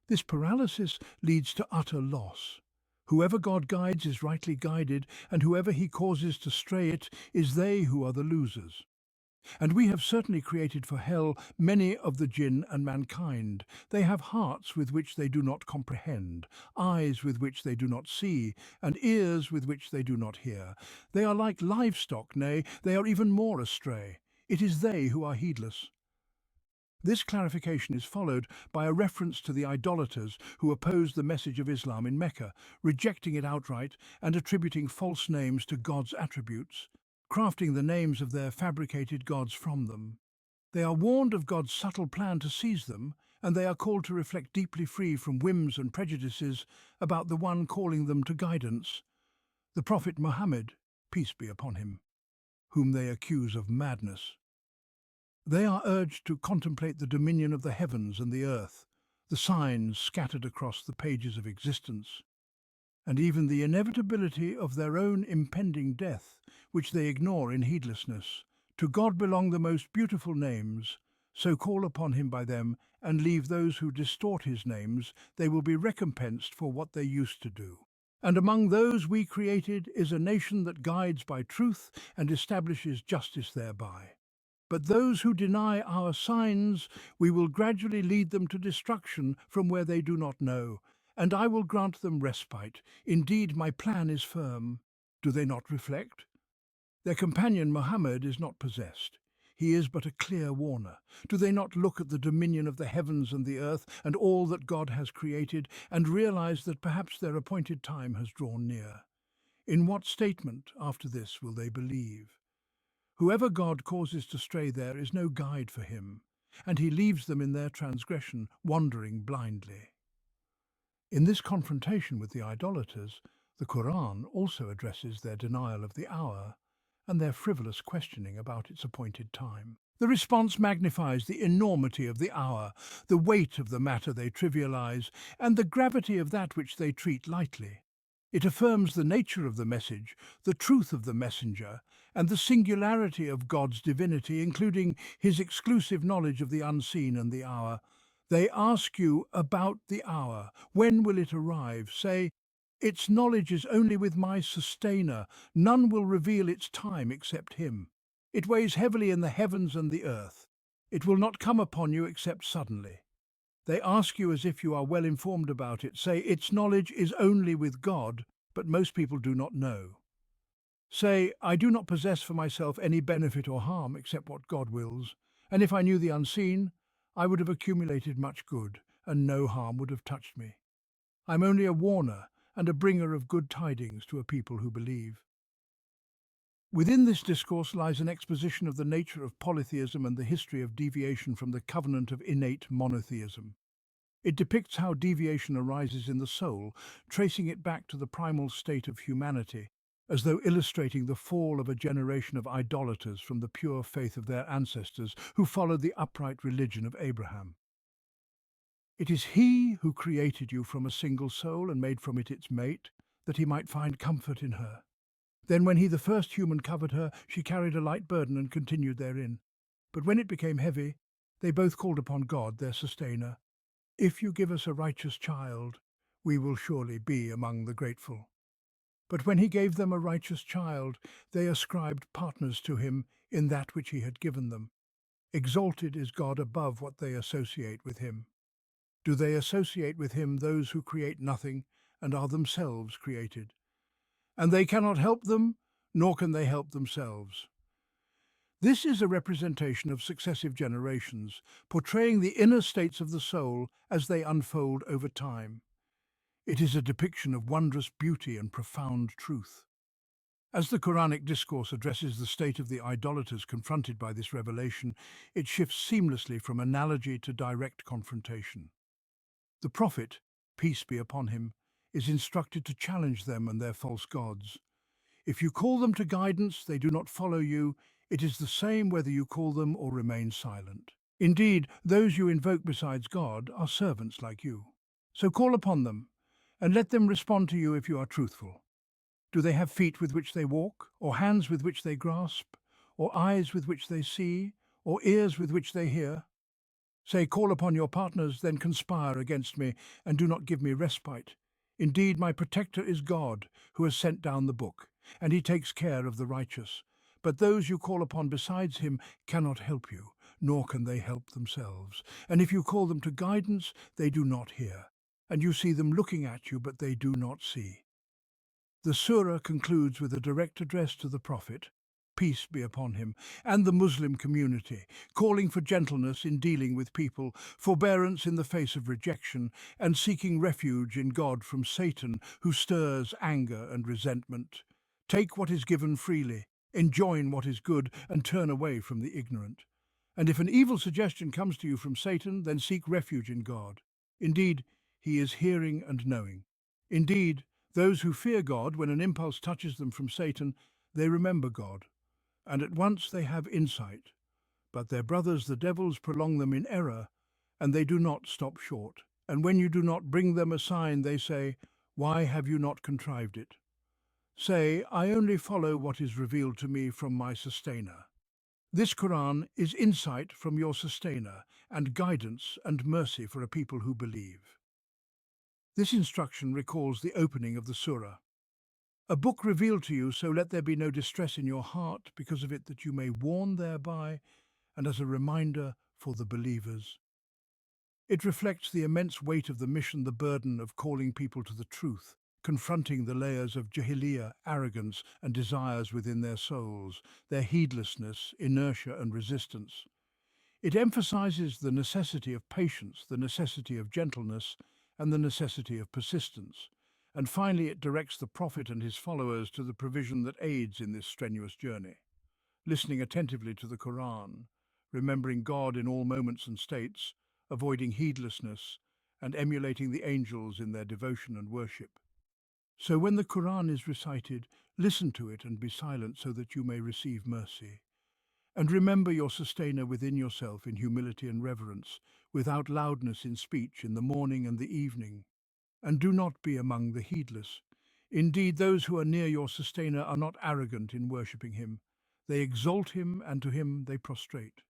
This paralysis leads to utter loss. Whoever God guides is rightly guided, and whoever he causes to stray it is they who are the losers. And we have certainly created for hell many of the jinn and mankind. They have hearts with which they do not comprehend, eyes with which they do not see, and ears with which they do not hear. They are like livestock, nay, they are even more astray. It is they who are heedless. This clarification is followed by a reference to the idolaters who opposed the message of Islam in Mecca, rejecting it outright and attributing false names to God's attributes, crafting the names of their fabricated gods from them. They are warned of God's subtle plan to seize them, and they are called to reflect deeply free from whims and prejudices about the one calling them to guidance, the Prophet Muhammad, peace be upon him, whom they accuse of madness. They are urged to contemplate the dominion of the heavens and the earth, the signs scattered across the pages of existence, and even the inevitability of their own impending death, which they ignore in heedlessness. To God belong the most beautiful names, so call upon him by them, and leave those who distort his names. They will be recompensed for what they used to do. And among those we created is a nation that guides by truth and establishes justice thereby. But those who deny our signs, we will gradually lead them to destruction from where they do not know, and I will grant them respite. Indeed, my plan is firm. Do they not reflect? Their companion Muhammad is not possessed. He he is but a clear warner. Do they not look at the dominion of the heavens and the earth and all that God has created, and realize that perhaps their appointed time has drawn near? In what statement after this will they believe? Whoever God causes to stray there is no guide for him, and he leaves them in their transgression, wandering blindly. In this confrontation with the idolaters, the Qur'an also addresses their denial of the hour and their frivolous questioning about its appointed time. The response magnifies the enormity of the hour, the weight of the matter they trivialize, and the gravity of that which they treat lightly. It affirms the nature of the message, the truth of the messenger, and the singularity of God's divinity, including his exclusive knowledge of the unseen and the hour. They ask you about the hour. When will it arrive? Say, its knowledge is only with my sustainer. None will reveal its time except him. It weighs heavily in the heavens and the earth. It will not come upon you except suddenly. They ask you as if you are well informed about it. Say, its knowledge is only with God, but most people do not know. Say, I do not possess for myself any benefit or harm except what God wills, and if I knew the unseen, I would have accumulated much good, and no harm would have touched me. I'm only a warner and a bringer of good tidings to a people who believe. Within this discourse lies an exposition of the nature of polytheism and the history of deviation from the covenant of innate monotheism. It depicts how deviation arises in the soul, tracing it back to the primal state of humanity, as though illustrating the fall of a generation of idolaters from the pure faith of their ancestors who followed the upright religion of Abraham. It is he who created you from a single soul and made from it its mate, that he might find comfort in her. Then when he, the first human, covered her, she carried a light burden and continued therein. But when it became heavy, they both called upon God, their sustainer. If you give us a righteous child, we will surely be among the grateful. But when he gave them a righteous child, they ascribed partners to him in that which he had given them. Exalted is God above what they associate with him. Do they associate with him those who create nothing and are themselves created? And they cannot help them, nor can they help themselves. This is a representation of successive generations, portraying the inner states of the soul as they unfold over time. It is a depiction of wondrous beauty and profound truth. As the Quranic discourse addresses the state of the idolaters confronted by this revelation, it shifts seamlessly from analogy to direct confrontation. The prophet, peace be upon him, is instructed to challenge them and their false gods. If you call them to guidance, they do not follow you. It is the same whether you call them or remain silent. Indeed, those you invoke besides God are servants like you. So call upon them, and let them respond to you if you are truthful. Do they have feet with which they walk, or hands with which they grasp, or eyes with which they see, or ears with which they hear? Say, call upon your partners, then conspire against me, and do not give me respite. Indeed, my protector is God, who has sent down the book, and he takes care of the righteous. But those you call upon besides him cannot help you, nor can they help themselves. And if you call them to guidance, they do not hear. And you see them looking at you, but they do not see. The surah concludes with a direct address to the Prophet, peace be upon him, and the Muslim community, calling for gentleness in dealing with people, forbearance in the face of rejection, and seeking refuge in God from Satan, who stirs anger and resentment. Take what is given freely, enjoin what is good, and turn away from the ignorant. And if an evil suggestion comes to you from Satan, then seek refuge in God. Indeed, he is hearing and knowing. Indeed, those who fear God, when an impulse touches them from Satan, they remember God, and at once they have insight. But their brothers, the devils, prolong them in error, and they do not stop short. And when you do not bring them a sign, they say, why have you not contrived it? Say, I only follow what is revealed to me from my sustainer. This Qur'an is insight from your sustainer, and guidance and mercy for a people who believe. This instruction recalls the opening of the surah. A book revealed to you, so let there be no distress in your heart because of it, that you may warn thereby, and as a reminder for the believers. It reflects the immense weight of the mission, the burden of calling people to the truth, confronting the layers of jahiliyyah, arrogance and desires within their souls, their heedlessness, inertia and resistance. It emphasizes the necessity of patience, the necessity of gentleness, and the necessity of persistence. And finally, it directs the Prophet and his followers to the provision that aids in this strenuous journey. Listening attentively to the Qur'an, remembering God in all moments and states, avoiding heedlessness, and emulating the angels in their devotion and worship. So when the Qur'an is recited, listen to it and be silent so that you may receive mercy. And remember your sustainer within yourself in humility and reverence, without loudness in speech in the morning and the evening. And do not be among the heedless. Indeed, those who are near your sustainer are not arrogant in worshipping him. They exalt him and to him they prostrate.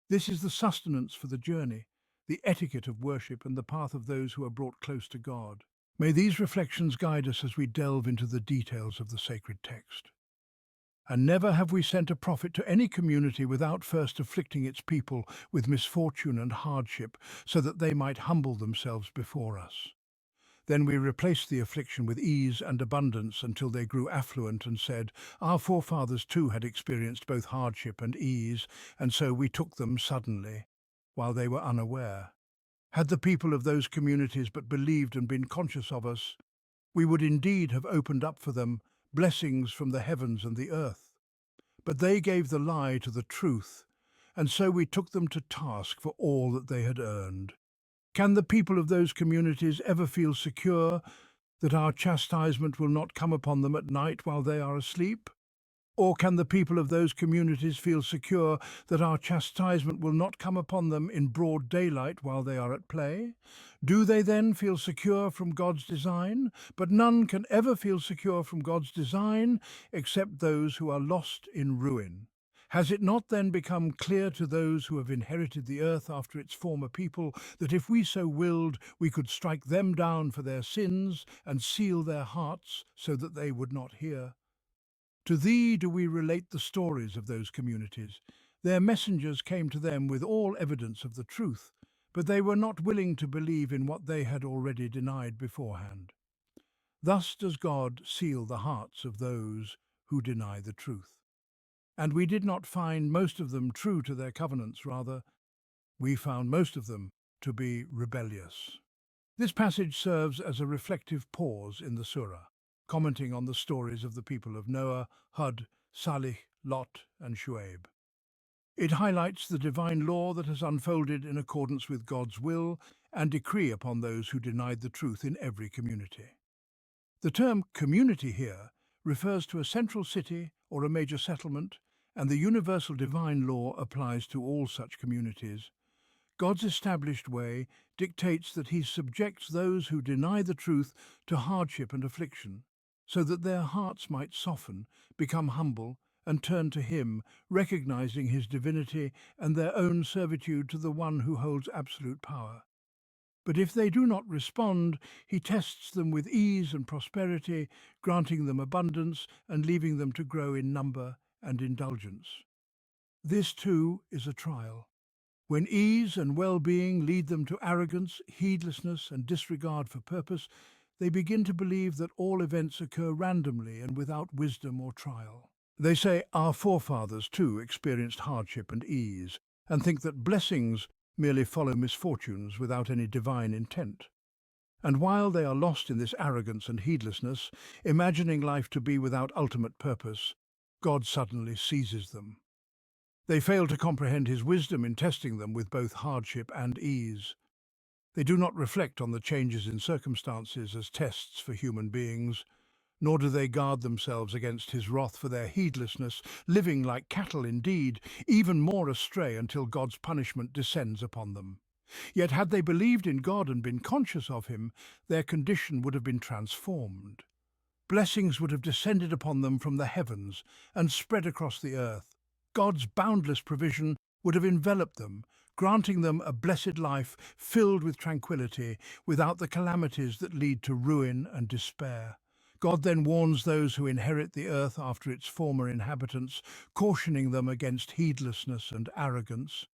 This is the sustenance for the journey, the etiquette of worship and the path of those who are brought close to God. May these reflections guide us as we delve into the details of the sacred text. And never have we sent a prophet to any community without first afflicting its people with misfortune and hardship, so that they might humble themselves before us. Then we replaced the affliction with ease and abundance until they grew affluent and said, "Our forefathers too had experienced both hardship and ease, and so we took them suddenly, while they were unaware. Had the people of those communities but believed and been conscious of us, we would indeed have opened up for them blessings from the heavens and the earth. But they gave the lie to the truth, and so we took them to task for all that they had earned. Can the people of those communities ever feel secure that our chastisement will not come upon them at night while they are asleep? Or can the people of those communities feel secure that our chastisement will not come upon them in broad daylight while they are at play? Do they then feel secure from God's design? But none can ever feel secure from God's design except those who are lost in ruin. Has it not then become clear to those who have inherited the earth after its former people that if we so willed, we could strike them down for their sins and seal their hearts so that they would not hear? To thee do we relate the stories of those communities. Their messengers came to them with all evidence of the truth, but they were not willing to believe in what they had already denied beforehand. Thus does God seal the hearts of those who deny the truth. And we did not find most of them true to their covenants, rather, we found most of them to be rebellious. This passage serves as a reflective pause in the surah, commenting on the stories of the people of Noah, Hud, Salih, Lot, and Shu'aib. It highlights the divine law that has unfolded in accordance with God's will and decree upon those who denied the truth in every community. The term community here refers to a central city or a major settlement, and the universal divine law applies to all such communities. God's established way dictates that he subjects those who deny the truth to hardship and affliction, so that their hearts might soften, become humble, and turn to him, recognizing his divinity and their own servitude to the one who holds absolute power. But if they do not respond, he tests them with ease and prosperity, granting them abundance and leaving them to grow in number and indulgence. This too is a trial. When ease and well-being lead them to arrogance, heedlessness, and disregard for purpose, they begin to believe that all events occur randomly and without wisdom or trial. They say, "Our forefathers too experienced hardship and ease," and think that blessings merely follow misfortunes without any divine intent. And while they are lost in this arrogance and heedlessness, imagining life to be without ultimate purpose, God suddenly seizes them. They fail to comprehend his wisdom in testing them with both hardship and ease. They do not reflect on the changes in circumstances as tests for human beings, nor do they guard themselves against his wrath for their heedlessness, living like cattle indeed, even more astray until God's punishment descends upon them. Yet had they believed in God and been conscious of him, their condition would have been transformed. Blessings would have descended upon them from the heavens and spread across the earth. God's boundless provision would have enveloped them, granting them a blessed life filled with tranquility, without the calamities that lead to ruin and despair. God then warns those who inherit the earth after its former inhabitants, cautioning them against heedlessness and arrogance.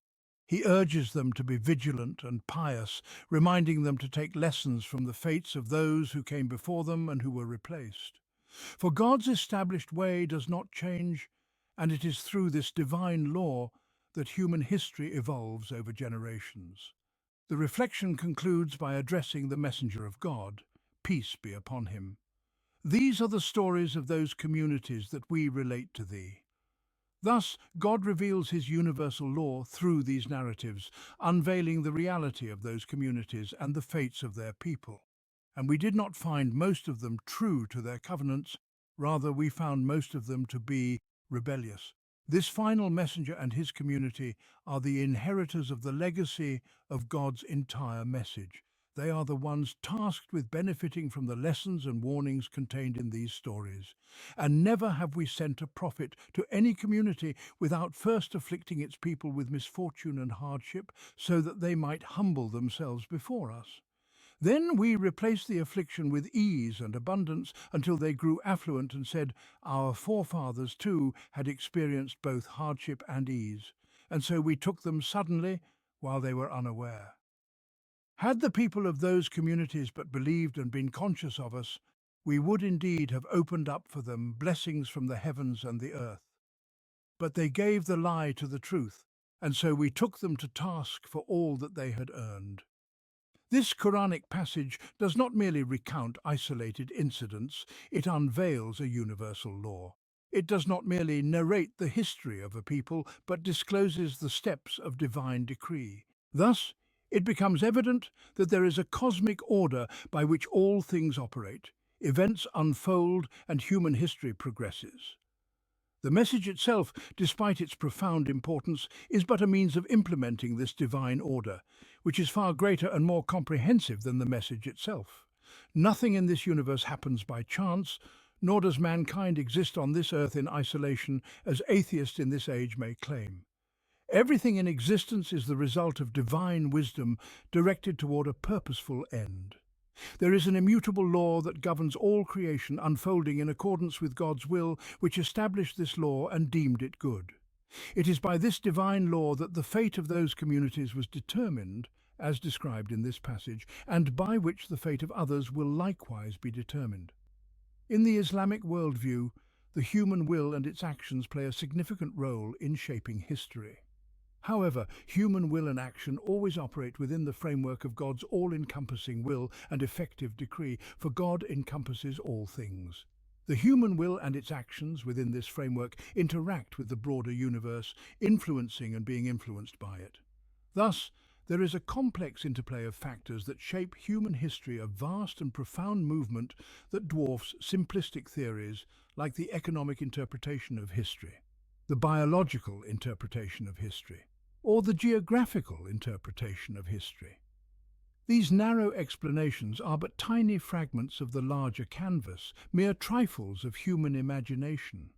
He urges them to be vigilant and pious, reminding them to take lessons from the fates of those who came before them and who were replaced. For God's established way does not change, and it is through this divine law that human history evolves over generations. The reflection concludes by addressing the messenger of God, peace be upon him. These are the stories of those communities that we relate to thee. Thus, God reveals his universal law through these narratives, unveiling the reality of those communities and the fates of their people. And we did not find most of them true to their covenants, rather we found most of them to be rebellious. This final messenger and his community are the inheritors of the legacy of God's entire message. They are the ones tasked with benefiting from the lessons and warnings contained in these stories. And never have we sent a prophet to any community without first afflicting its people with misfortune and hardship, so that they might humble themselves before us. Then we replaced the affliction with ease and abundance until they grew affluent and said, our forefathers too had experienced both hardship and ease, and so we took them suddenly while they were unaware. Had the people of those communities but believed and been conscious of us, we would indeed have opened up for them blessings from the heavens and the earth. But they gave the lie to the truth, and so we took them to task for all that they had earned. This Quranic passage does not merely recount isolated incidents, it unveils a universal law. It does not merely narrate the history of a people, but discloses the steps of divine decree. Thus, it becomes evident that there is a cosmic order by which all things operate, events unfold, and human history progresses. The message itself, despite its profound importance, is but a means of implementing this divine order, which is far greater and more comprehensive than the message itself. Nothing in this universe happens by chance, nor does mankind exist on this earth in isolation, as atheists in this age may claim. Everything in existence is the result of divine wisdom directed toward a purposeful end. There is an immutable law that governs all creation, unfolding in accordance with God's will, which established this law and deemed it good. It is by this divine law that the fate of those communities was determined, as described in this passage, and by which the fate of others will likewise be determined. In the Islamic worldview, the human will and its actions play a significant role in shaping history. However, human will and action always operate within the framework of God's all-encompassing will and effective decree, for God encompasses all things. The human will and its actions within this framework interact with the broader universe, influencing and being influenced by it. Thus, there is a complex interplay of factors that shape human history, a vast and profound movement that dwarfs simplistic theories like the economic interpretation of history, the biological interpretation of history, or the geographical interpretation of history. These narrow explanations are but tiny fragments of the larger canvas, mere trifles of human imagination.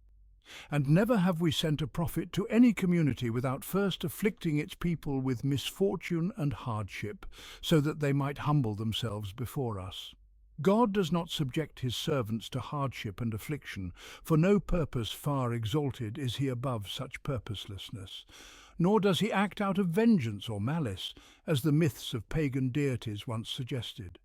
And never have we sent a prophet to any community without first afflicting its people with misfortune and hardship, so that they might humble themselves before us. God does not subject his servants to hardship and affliction, for no purpose far exalted is he above such purposelessness. Nor does he act out of vengeance or malice, as the myths of pagan deities once suggested.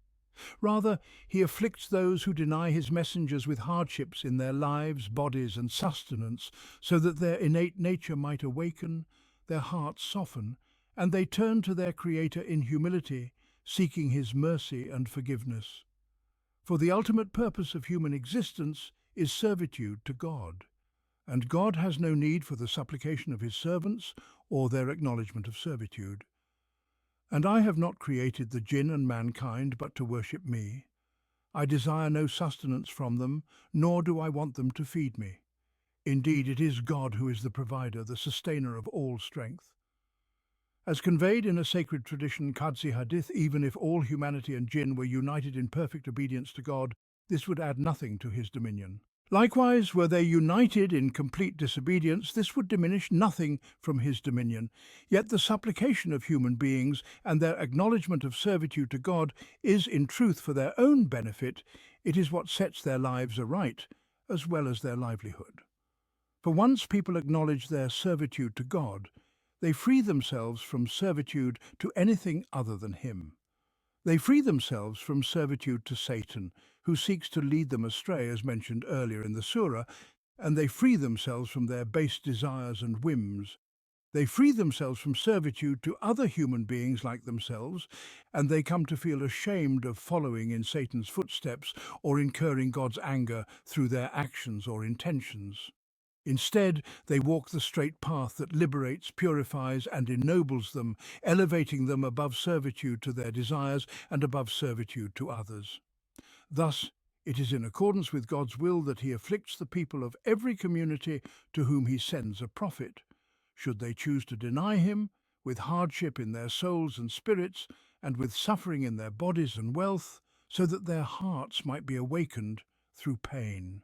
Rather, he afflicts those who deny his messengers with hardships in their lives, bodies, and sustenance, so that their innate nature might awaken, their hearts soften, and they turn to their Creator in humility, seeking his mercy and forgiveness. For the ultimate purpose of human existence is servitude to God, and God has no need for the supplication of his servants or their acknowledgement of servitude. And I have not created the jinn and mankind but to worship me. I desire no sustenance from them, nor do I want them to feed me. Indeed, it is God who is the provider, the sustainer of all strength. As conveyed in a sacred tradition, Qadsi Hadith, even if all humanity and jinn were united in perfect obedience to God, this would add nothing to his dominion. Likewise, were they united in complete disobedience, this would diminish nothing from his dominion. Yet the supplication of human beings and their acknowledgement of servitude to God is in truth for their own benefit. It is what sets their lives aright, as well as their livelihood. For once people acknowledge their servitude to God, They free themselves from servitude to anything other than Him. They free themselves from servitude to Satan, who seeks to lead them astray, as mentioned earlier in the surah, and they free themselves from their base desires and whims. They free themselves from servitude to other human beings like themselves, and they come to feel ashamed of following in Satan's footsteps or incurring God's anger through their actions or intentions. Instead, they walk the straight path that liberates, purifies, and ennobles them, elevating them above servitude to their desires and above servitude to others. Thus, it is in accordance with God's will that He afflicts the people of every community to whom He sends a prophet. Should they choose to deny Him, with hardship in their souls and spirits, and with suffering in their bodies and wealth, so that their hearts might be awakened through pain.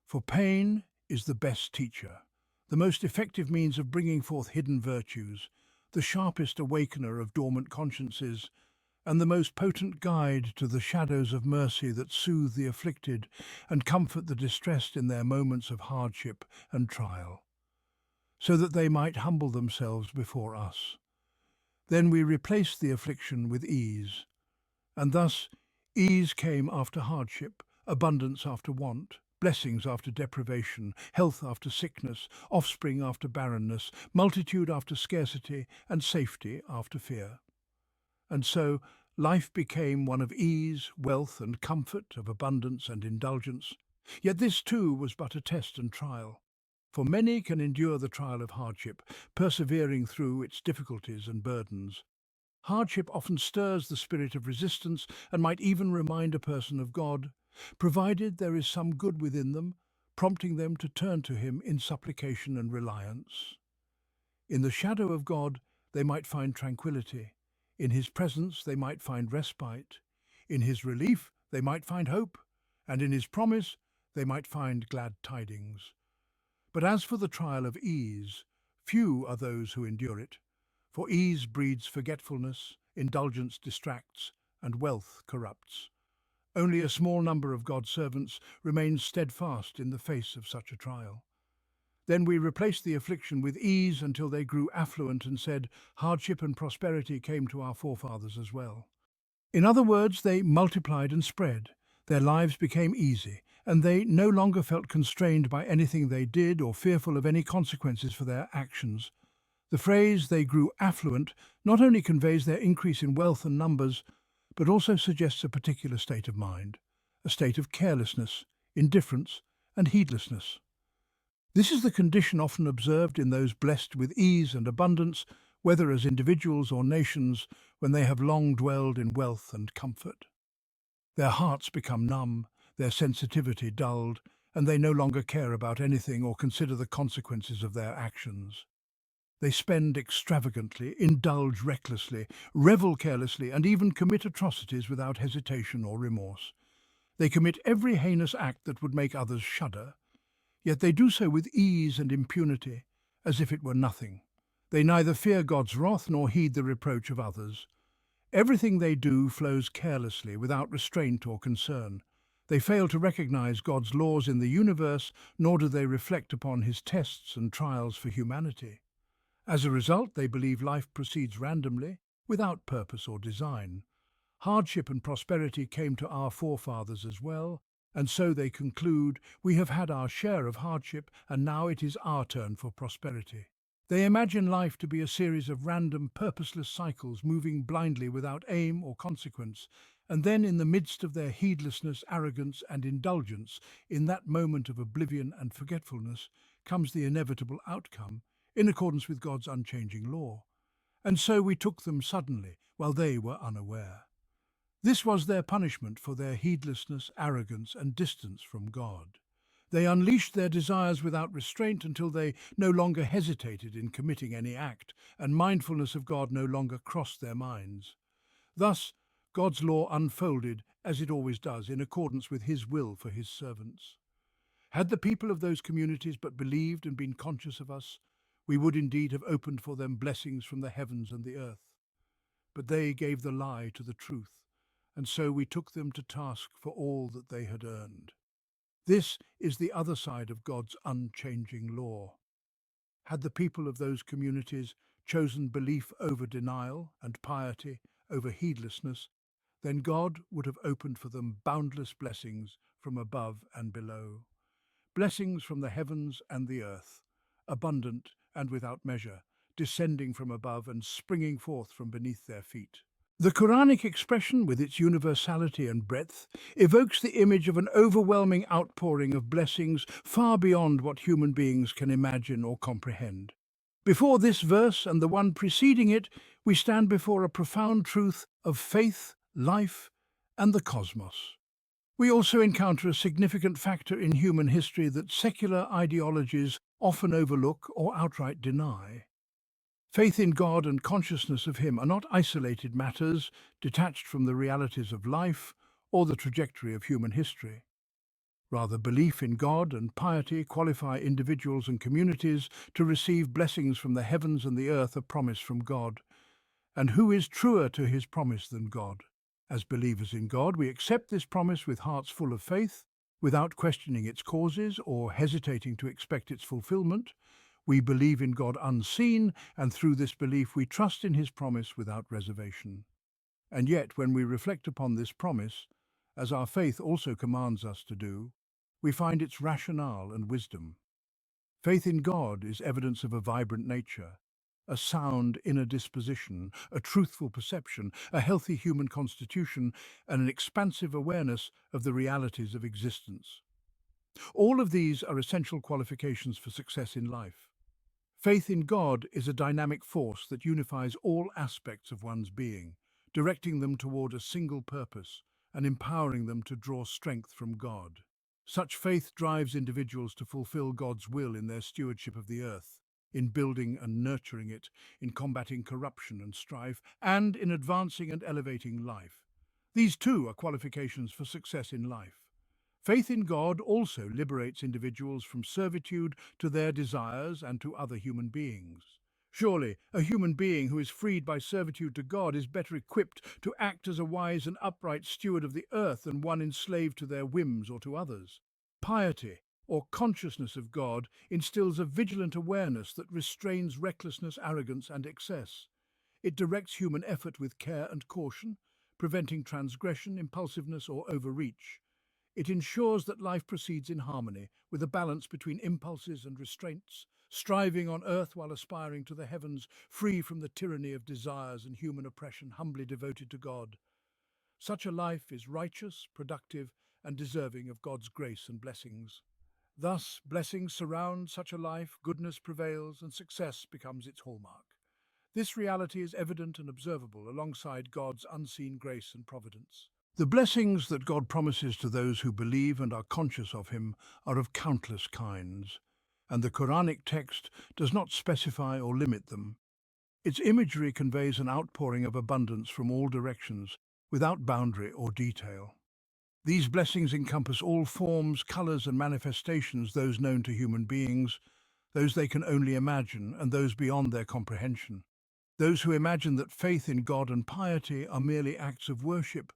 For pain is the best teacher, the most effective means of bringing forth hidden virtues, the sharpest awakener of dormant consciences, and the most potent guide to the shadows of mercy that soothe the afflicted and comfort the distressed in their moments of hardship and trial, so that they might humble themselves before us. Then we replaced the affliction with ease, and thus ease came after hardship, abundance after want, blessings after deprivation, health after sickness, offspring after barrenness, multitude after scarcity, and safety after fear. And so life became one of ease, wealth, and comfort, of abundance and indulgence. Yet this too was but a test and trial. For many can endure the trial of hardship, persevering through its difficulties and burdens. Hardship often stirs the spirit of resistance and might even remind a person of God, provided there is some good within them, prompting them to turn to Him in supplication and reliance. In the shadow of God, they might find tranquility. In His presence, they might find respite. In His relief, they might find hope. And in His promise, they might find glad tidings. But as for the trial of ease, few are those who endure it. For ease breeds forgetfulness, indulgence distracts, and wealth corrupts. Only a small number of God's servants remain steadfast in the face of such a trial. Then we replaced the affliction with ease until they grew affluent and said, hardship and prosperity came to our forefathers as well. In other words, they multiplied and spread. Their lives became easy, and they no longer felt constrained by anything they did or fearful of any consequences for their actions. The phrase "they grew affluent" not only conveys their increase in wealth and numbers, but also suggests a particular state of mind, a state of carelessness, indifference, and heedlessness. This is the condition often observed in those blessed with ease and abundance, whether as individuals or nations, when they have long dwelled in wealth and comfort. Their hearts become numb, their sensitivity dulled, and they no longer care about anything or consider the consequences of their actions. They spend extravagantly, indulge recklessly, revel carelessly, and even commit atrocities without hesitation or remorse. They commit every heinous act that would make others shudder, yet they do so with ease and impunity, as if it were nothing. They neither fear God's wrath nor heed the reproach of others. Everything they do flows carelessly, without restraint or concern. They fail to recognize God's laws in the universe, nor do they reflect upon His tests and trials for humanity. As a result, they believe life proceeds randomly, without purpose or design. Hardship and prosperity came to our forefathers as well, and so they conclude, we have had our share of hardship, and now it is our turn for prosperity. They imagine life to be a series of random, purposeless cycles moving blindly without aim or consequence, and then in the midst of their heedlessness, arrogance, and indulgence, in that moment of oblivion and forgetfulness, comes the inevitable outcome, in accordance with God's unchanging law. And so we took them suddenly, while they were unaware. This was their punishment for their heedlessness, arrogance, and distance from God. They unleashed their desires without restraint until they no longer hesitated in committing any act, and mindfulness of God no longer crossed their minds. Thus, God's law unfolded, as it always does, in accordance with His will for His servants. Had the people of those communities but believed and been conscious of us, we would indeed have opened for them blessings from the heavens and the earth. But they gave the lie to the truth, and so we took them to task for all that they had earned. This is the other side of God's unchanging law. Had the people of those communities chosen belief over denial and piety over heedlessness, then God would have opened for them boundless blessings from above and below. Blessings from the heavens and the earth, abundant and without measure, descending from above and springing forth from beneath their feet. The Quranic expression, with its universality and breadth, evokes the image of an overwhelming outpouring of blessings far beyond what human beings can imagine or comprehend. Before this verse and the one preceding it, we stand before a profound truth of faith, life, and the cosmos. We also encounter a significant factor in human history that secular ideologies often overlook or outright deny. Faith in God and consciousness of Him are not isolated matters detached from the realities of life or the trajectory of human history. Rather, belief in God and piety qualify individuals and communities to receive blessings from the heavens and the earth, a promise from God. And who is truer to His promise than God? As believers in God, we accept this promise with hearts full of faith, without questioning its causes or hesitating to expect its fulfillment. We believe in God unseen, and through this belief we trust in His promise without reservation. And yet, when we reflect upon this promise, as our faith also commands us to do, we find its rationale and wisdom. Faith in God is evidence of a vibrant nature, a sound inner disposition, a truthful perception, a healthy human constitution, and an expansive awareness of the realities of existence. All of these are essential qualifications for success in life. Faith in God is a dynamic force that unifies all aspects of one's being, directing them toward a single purpose and empowering them to draw strength from God. Such faith drives individuals to fulfill God's will in their stewardship of the earth, in building and nurturing it, in combating corruption and strife, and in advancing and elevating life. These too are qualifications for success in life. Faith in God also liberates individuals from servitude to their desires and to other human beings. Surely, a human being who is freed by servitude to God is better equipped to act as a wise and upright steward of the earth than one enslaved to their whims or to others. Piety, or consciousness of God, instills a vigilant awareness that restrains recklessness, arrogance, and excess. It directs human effort with care and caution, preventing transgression, impulsiveness, or overreach. It ensures that life proceeds in harmony, with a balance between impulses and restraints, striving on earth while aspiring to the heavens, free from the tyranny of desires and human oppression, humbly devoted to God. Such a life is righteous, productive, and deserving of God's grace and blessings. Thus, blessings surround such a life, goodness prevails, and success becomes its hallmark. This reality is evident and observable alongside God's unseen grace and providence. The blessings that God promises to those who believe and are conscious of Him are of countless kinds, and the Quranic text does not specify or limit them. Its imagery conveys an outpouring of abundance from all directions, without boundary or detail. These blessings encompass all forms, colours and manifestations, those known to human beings, those they can only imagine, and those beyond their comprehension. Those who imagine that faith in God and piety are merely acts of worship,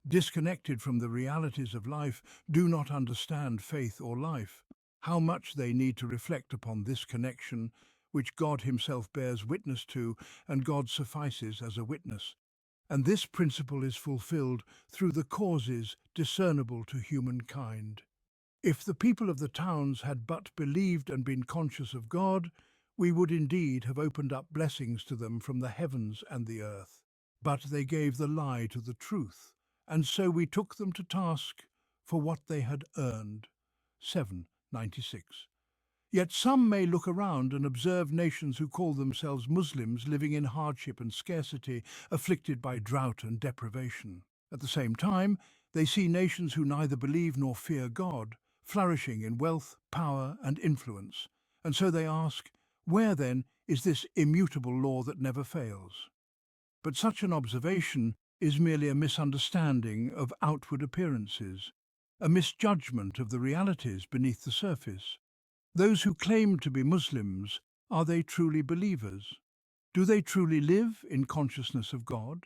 disconnected from the realities of life, do not understand faith or life. How much they need to reflect upon this connection, which God Himself bears witness to, and God suffices as a witness. And this principle is fulfilled through the causes discernible to humankind. If the people of the towns had but believed and been conscious of God, we would indeed have opened up blessings to them from the heavens and the earth. But they gave the lie to the truth, and so we took them to task for what they had earned. 7:96. Yet some may look around and observe nations who call themselves Muslims living in hardship and scarcity, afflicted by drought and deprivation. At the same time, they see nations who neither believe nor fear God, flourishing in wealth, power, and influence. And so they ask, where then is this immutable law that never fails? But such an observation is merely a misunderstanding of outward appearances, a misjudgment of the realities beneath the surface. Those who claim to be Muslims, are they truly believers? Do they truly live in consciousness of God?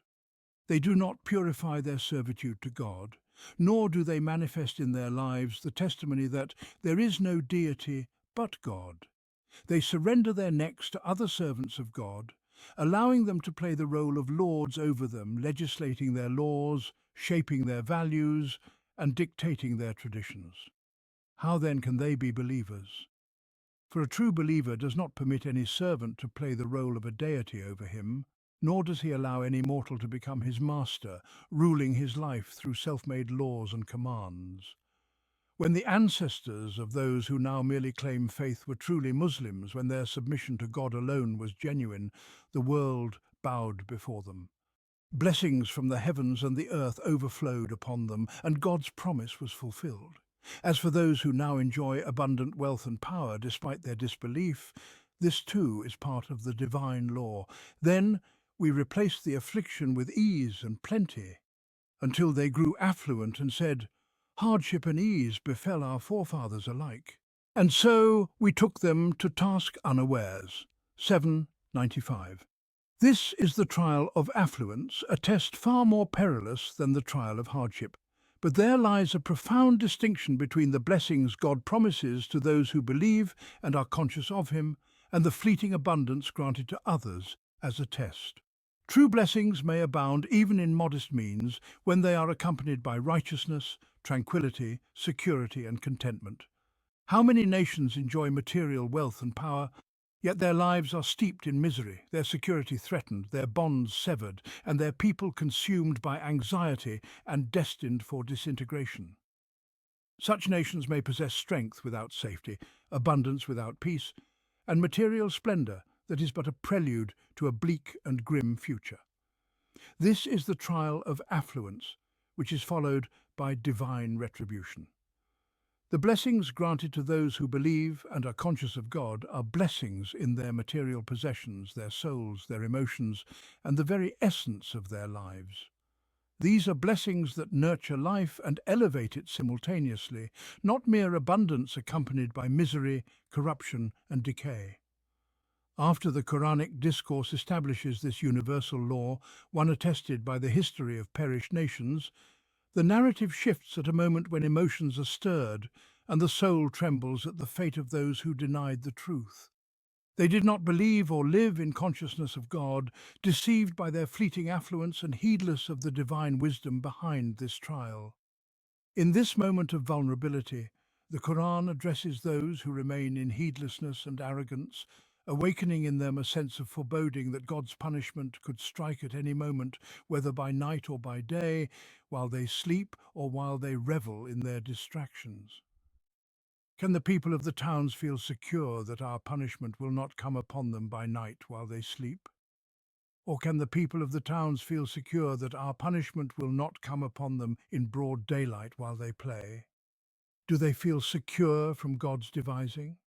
They do not purify their servitude to God, nor do they manifest in their lives the testimony that there is no deity but God. They surrender their necks to other servants of God, allowing them to play the role of lords over them, legislating their laws, shaping their values, and dictating their traditions. How then can they be believers? For a true believer does not permit any servant to play the role of a deity over him, nor does he allow any mortal to become his master, ruling his life through self-made laws and commands. When the ancestors of those who now merely claim faith were truly Muslims, when their submission to God alone was genuine, the world bowed before them. Blessings from the heavens and the earth overflowed upon them, and God's promise was fulfilled. As for those who now enjoy abundant wealth and power despite their disbelief, this too is part of the divine law. Then we replaced the affliction with ease and plenty, until they grew affluent and said, "Hardship and ease befell our forefathers alike." And so we took them to task unawares. 795. This is the trial of affluence, a test far more perilous than the trial of hardship. But there lies a profound distinction between the blessings God promises to those who believe and are conscious of Him, and the fleeting abundance granted to others as a test. True blessings may abound even in modest means when they are accompanied by righteousness, tranquility, security, and contentment. How many nations enjoy material wealth and power, yet their lives are steeped in misery, their security threatened, their bonds severed, and their people consumed by anxiety and destined for disintegration. Such nations may possess strength without safety, abundance without peace, and material splendor that is but a prelude to a bleak and grim future. This is the trial of affluence, which is followed by divine retribution. The blessings granted to those who believe and are conscious of God are blessings in their material possessions, their souls, their emotions, and the very essence of their lives. These are blessings that nurture life and elevate it simultaneously, not mere abundance accompanied by misery, corruption, and decay. After the Quranic discourse establishes this universal law, one attested by the history of perished nations, the narrative shifts at a moment when emotions are stirred and the soul trembles at the fate of those who denied the truth. They did not believe or live in consciousness of God, deceived by their fleeting affluence and heedless of the divine wisdom behind this trial. In this moment of vulnerability, the Quran addresses those who remain in heedlessness and arrogance, awakening in them a sense of foreboding that God's punishment could strike at any moment, whether by night or by day, while they sleep or while they revel in their distractions. Can the people of the towns feel secure that our punishment will not come upon them by night while they sleep? Or can the people of the towns feel secure that our punishment will not come upon them in broad daylight while they play? Do they feel secure from God's devising?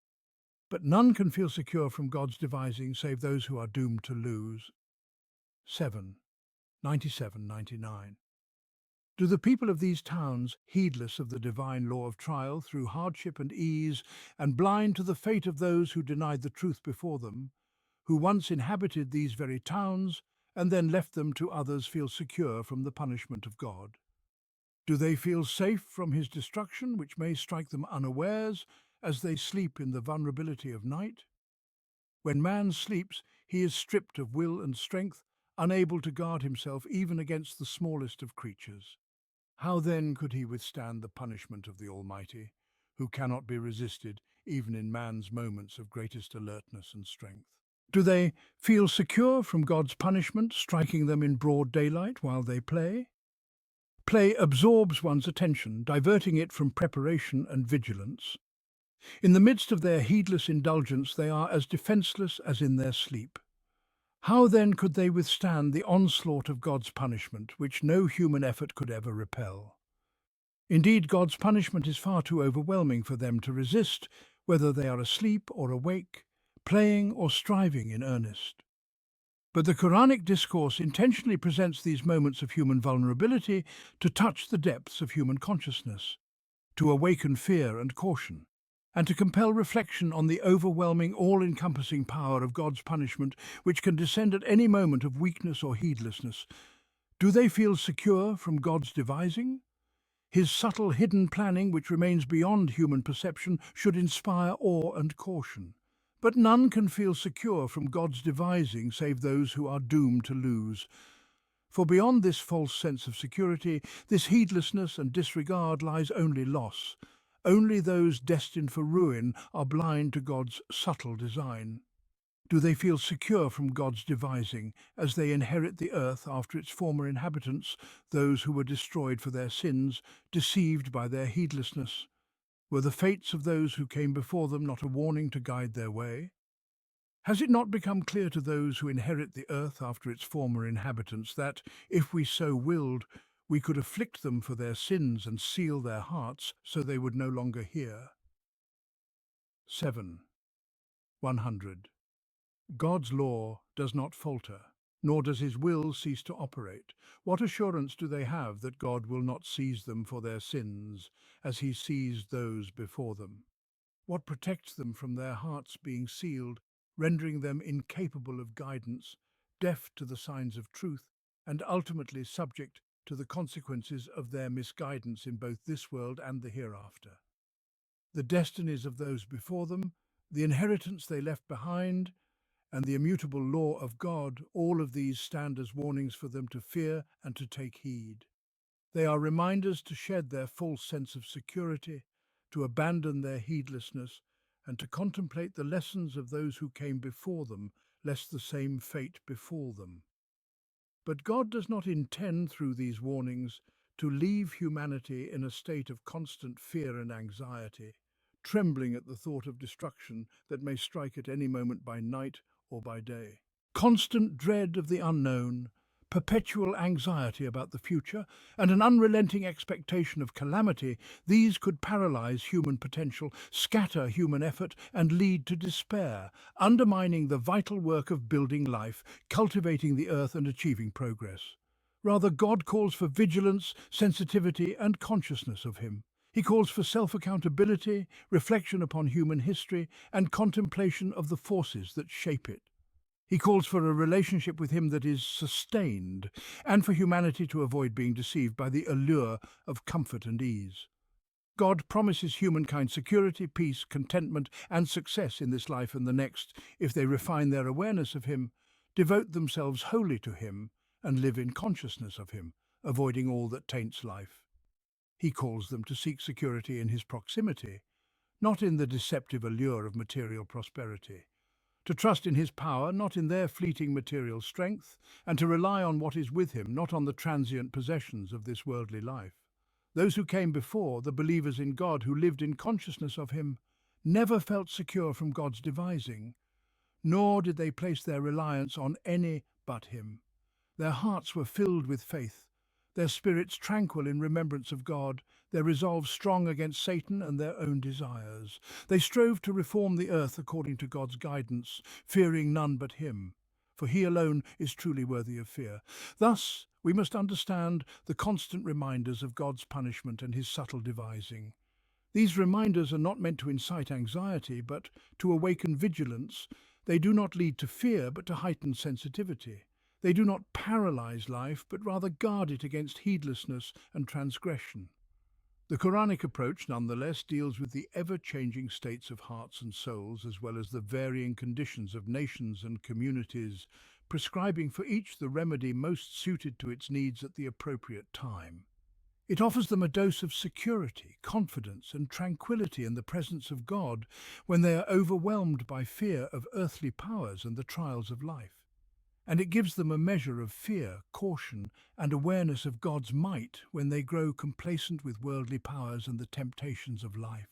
But none can feel secure from God's devising save those who are doomed to lose. 797-99. Do the people of these towns, heedless of the divine law of trial through hardship and ease, and blind to the fate of those who denied the truth before them, who once inhabited these very towns and then left them to others, feel secure from the punishment of God? Do they feel safe from His destruction, which may strike them unawares, as they sleep in the vulnerability of night? When man sleeps, he is stripped of will and strength, unable to guard himself even against the smallest of creatures. How then could he withstand the punishment of the Almighty, who cannot be resisted even in man's moments of greatest alertness and strength? Do they feel secure from God's punishment striking them in broad daylight while they play? Play absorbs one's attention, diverting it from preparation and vigilance. In the midst of their heedless indulgence, they are as defenseless as in their sleep. How then could they withstand the onslaught of God's punishment, which no human effort could ever repel? Indeed, God's punishment is far too overwhelming for them to resist, whether they are asleep or awake, playing or striving in earnest. But the Quranic discourse intentionally presents these moments of human vulnerability to touch the depths of human consciousness, to awaken fear and caution, and to compel reflection on the overwhelming, all-encompassing power of God's punishment, which can descend at any moment of weakness or heedlessness. Do they feel secure from God's devising? His subtle, hidden planning, which remains beyond human perception, should inspire awe and caution. But none can feel secure from God's devising save those who are doomed to lose. For beyond this false sense of security, this heedlessness and disregard lies only loss. Only those destined for ruin are blind to God's subtle design. Do they feel secure from God's devising as they inherit the earth after its former inhabitants, those who were destroyed for their sins, deceived by their heedlessness? Were the fates of those who came before them not a warning to guide their way? Has it not become clear to those who inherit the earth after its former inhabitants that, if we so willed, we could afflict them for their sins and seal their hearts so they would no longer hear? 7. 100. God's law does not falter, nor does his will cease to operate. What assurance do they have that God will not seize them for their sins, as he seized those before them? What protects them from their hearts being sealed, rendering them incapable of guidance, deaf to the signs of truth, and ultimately subject to the consequences of their misguidance in both this world and the hereafter? The destinies of those before them, the inheritance they left behind, and the immutable law of God, all of these stand as warnings for them to fear and to take heed. They are reminders to shed their false sense of security, to abandon their heedlessness, and to contemplate the lessons of those who came before them, lest the same fate befall them. But God does not intend through these warnings to leave humanity in a state of constant fear and anxiety, trembling at the thought of destruction that may strike at any moment by night or by day. Constant dread of the unknown, perpetual anxiety about the future, and an unrelenting expectation of calamity, these could paralyze human potential, scatter human effort, and lead to despair, undermining the vital work of building life, cultivating the earth, and achieving progress. Rather, God calls for vigilance, sensitivity, and consciousness of him. He calls for self-accountability, reflection upon human history, and contemplation of the forces that shape it. He calls for a relationship with him that is sustained, and for humanity to avoid being deceived by the allure of comfort and ease. God promises humankind security, peace, contentment, and success in this life and the next if they refine their awareness of him, devote themselves wholly to him, and live in consciousness of him, avoiding all that taints life. He calls them to seek security in his proximity, not in the deceptive allure of material prosperity. To trust in his power, not in their fleeting material strength, and to rely on what is with him, not on the transient possessions of this worldly life. Those who came before, the believers in God who lived in consciousness of him, never felt secure from God's devising, nor did they place their reliance on any but him. Their hearts were filled with faith, their spirits tranquil in remembrance of God, their resolve strong against Satan and their own desires. They strove to reform the earth according to God's guidance, fearing none but him, for he alone is truly worthy of fear. Thus, we must understand the constant reminders of God's punishment and his subtle devising. These reminders are not meant to incite anxiety, but to awaken vigilance. They do not lead to fear, but to heighten sensitivity. They do not paralyze life, but rather guard it against heedlessness and transgression. The Quranic approach, nonetheless, deals with the ever-changing states of hearts and souls, as well as the varying conditions of nations and communities, prescribing for each the remedy most suited to its needs at the appropriate time. It offers them a dose of security, confidence, and tranquility in the presence of God when they are overwhelmed by fear of earthly powers and the trials of life. And it gives them a measure of fear, caution, and awareness of God's might when they grow complacent with worldly powers and the temptations of life.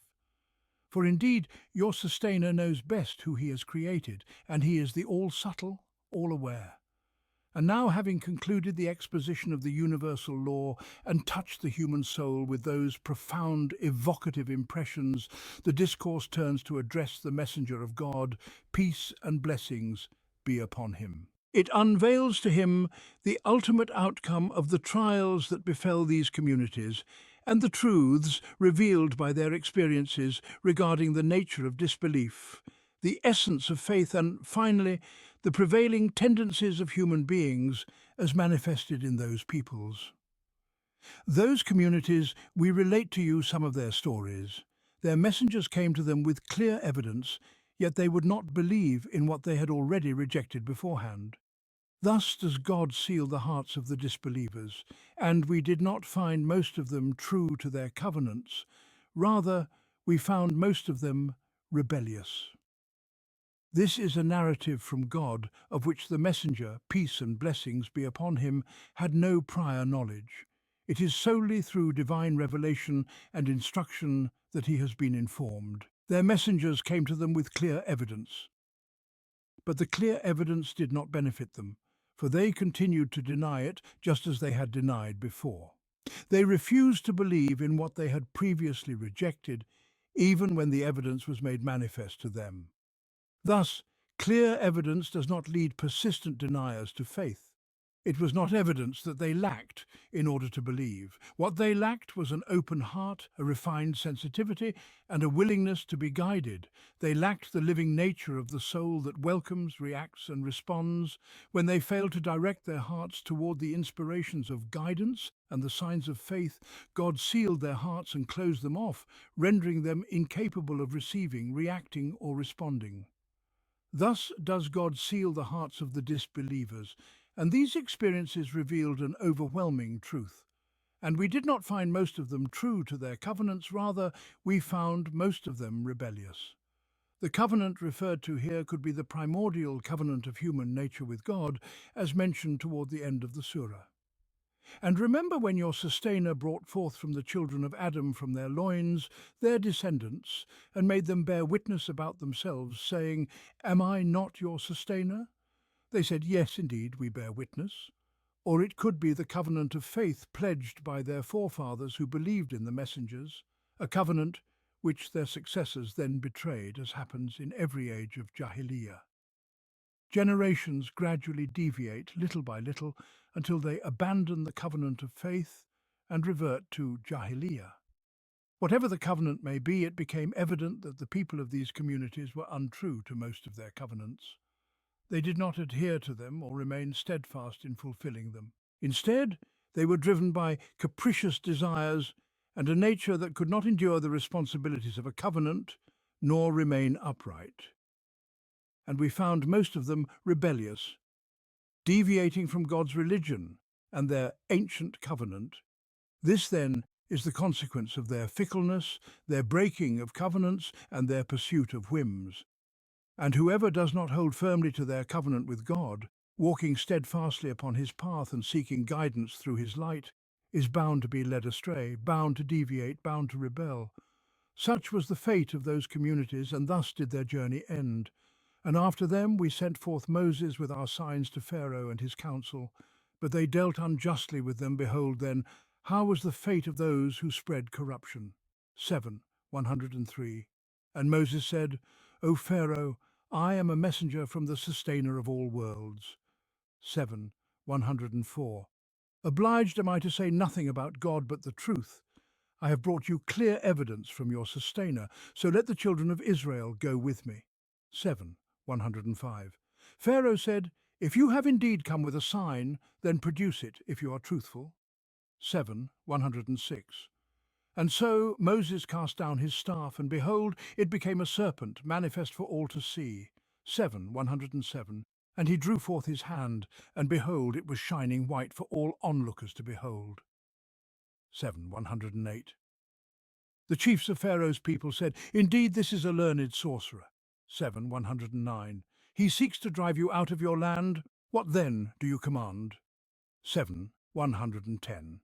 For indeed, your sustainer knows best who he has created, and he is the all-subtle, all-aware. And now, having concluded the exposition of the universal law and touched the human soul with those profound, evocative impressions, the discourse turns to address the messenger of God, peace and blessings be upon him. It unveils to him the ultimate outcome of the trials that befell these communities and the truths revealed by their experiences regarding the nature of disbelief, the essence of faith, and finally, the prevailing tendencies of human beings as manifested in those peoples. Those communities, we relate to you some of their stories. Their messengers came to them with clear evidence, yet they would not believe in what they had already rejected beforehand. Thus does God seal the hearts of the disbelievers, and we did not find most of them true to their covenants. Rather, we found most of them rebellious. This is a narrative from God of which the messenger, peace and blessings be upon him, had no prior knowledge. It is solely through divine revelation and instruction that he has been informed. Their messengers came to them with clear evidence. But the clear evidence did not benefit them, for they continued to deny it just as they had denied before. They refused to believe in what they had previously rejected, even when the evidence was made manifest to them. Thus, clear evidence does not lead persistent deniers to faith. It was not evidence that they lacked in order to believe. What they lacked was an open heart, a refined sensitivity, and a willingness to be guided. They lacked the living nature of the soul that welcomes, reacts, and responds. When they failed to direct their hearts toward the inspirations of guidance and the signs of faith, God sealed their hearts and closed them off, rendering them incapable of receiving, reacting, or responding. Thus does God seal the hearts of the disbelievers, and these experiences revealed an overwhelming truth. And we did not find most of them true to their covenants, rather, we found most of them rebellious. The covenant referred to here could be the primordial covenant of human nature with God, as mentioned toward the end of the surah. And remember when your sustainer brought forth from the children of Adam from their loins their descendants, and made them bear witness about themselves, saying, "Am I not your sustainer?" They said, "Yes, indeed, we bear witness." Or it could be the covenant of faith pledged by their forefathers who believed in the messengers, a covenant which their successors then betrayed, as happens in every age of Jahiliyyah. Generations gradually deviate little by little until they abandon the covenant of faith and revert to Jahiliyyah. Whatever the covenant may be, it became evident that the people of these communities were untrue to most of their covenants. They did not adhere to them or remain steadfast in fulfilling them. Instead, they were driven by capricious desires and a nature that could not endure the responsibilities of a covenant nor remain upright. And we found most of them rebellious, deviating from God's religion and their ancient covenant. This, then, is the consequence of their fickleness, their breaking of covenants, and their pursuit of whims. And whoever does not hold firmly to their covenant with God, walking steadfastly upon his path and seeking guidance through his light, is bound to be led astray, bound to deviate, bound to rebel. Such was the fate of those communities, and thus did their journey end. And after them we sent forth Moses with our signs to Pharaoh and his council. But they dealt unjustly with them. Behold then, how was the fate of those who spread corruption? 7:103. And Moses said, "O Pharaoh, I am a messenger from the sustainer of all worlds." 7:104. Obliged am I to say nothing about God but the truth. I have brought you clear evidence from your sustainer, so let the children of Israel go with me. 7:105. Pharaoh said, "If you have indeed come with a sign, then produce it if you are truthful." 7:106. And so Moses cast down his staff, and behold, it became a serpent, manifest for all to see. 7:107. And he drew forth his hand, and behold, it was shining white for all onlookers to behold. 7:108. The chiefs of Pharaoh's people said, "Indeed, this is a learned sorcerer." 7:109. He seeks to drive you out of your land. What then do you command? 7:110.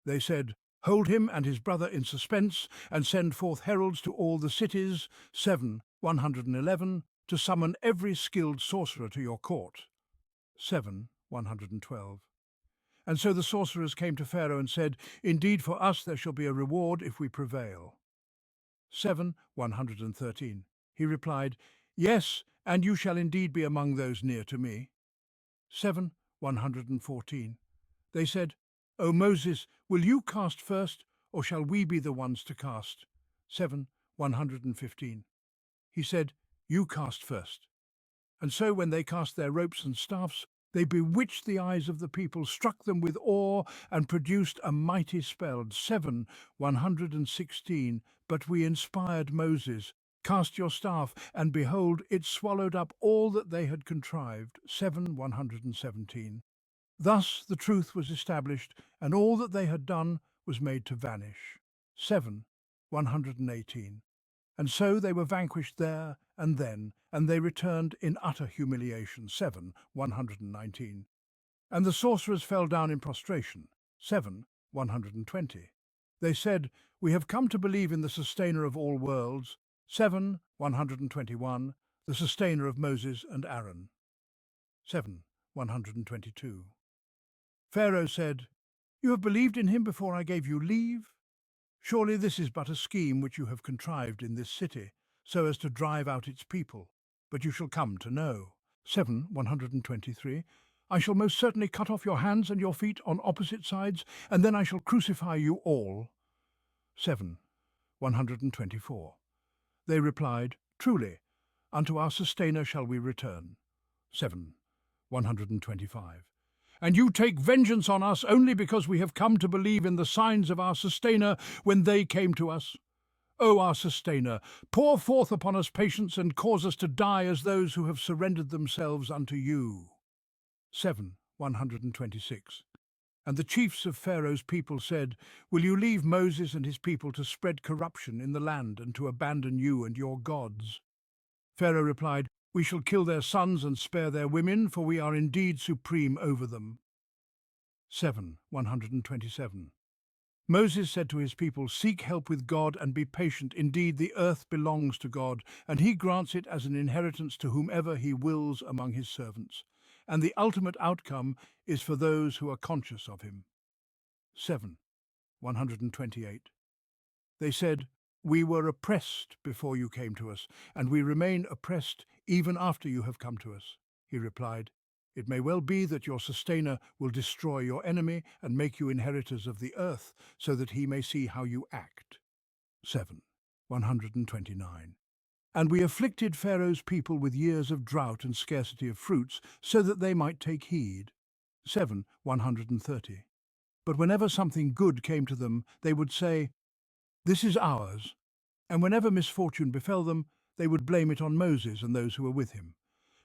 They said, "Hold him and his brother in suspense, and send forth heralds to all the cities." 7:111. To summon every skilled sorcerer to your court. 7:112. And so the sorcerers came to Pharaoh and said, "Indeed, for us there shall be a reward if we prevail." 7:113. He replied, "Yes, and you shall indeed be among those near to me." 7:114. They said, "O Moses, will you cast first, or shall we be the ones to cast?" 7:115. He said, "You cast first." And so when they cast their ropes and staffs, they bewitched the eyes of the people, struck them with awe, and produced a mighty spell. 7:116. But we inspired Moses, Cast your staff, and behold, it swallowed up all that they had contrived. 7:117. Thus the truth was established, and all that they had done was made to vanish. 7:118. And so they were vanquished there and then, and they returned in utter humiliation. 7:119. And the sorcerers fell down in prostration. 7:120. They said, "We have come to believe in the sustainer of all worlds." 7:121. The sustainer of Moses and Aaron. 7:122. Pharaoh said, "You have believed in him before I gave you leave? Surely this is but a scheme which you have contrived in this city, so as to drive out its people. But you shall come to know." 7:123. I shall most certainly cut off your hands and your feet on opposite sides, and then I shall crucify you all. 7:124. They replied, "Truly, unto our sustainer shall we return." 7:125. And you take vengeance on us only because we have come to believe in the signs of our sustainer when they came to us. O our sustainer, pour forth upon us patience and cause us to die as those who have surrendered themselves unto you. 7:126. And the chiefs of Pharaoh's people said, "Will you leave Moses and his people to spread corruption in the land and to abandon you and your gods?" Pharaoh replied, "We shall kill their sons and spare their women, for we are indeed supreme over them." 7:127. Moses said to his people, "Seek help with God and be patient. Indeed, the earth belongs to God, and he grants it as an inheritance to whomever he wills among his servants. And the ultimate outcome is for those who are conscious of him." 7:128. They said, "We were oppressed before you came to us, and we remain oppressed even after you have come to us." He replied, "It may well be that your sustainer will destroy your enemy and make you inheritors of the earth, so that he may see how you act." 7:129. And we afflicted Pharaoh's people with years of drought and scarcity of fruits, so that they might take heed. 7:130. But whenever something good came to them, they would say, "This is ours." And whenever misfortune befell them, they would blame it on Moses and those who were with him.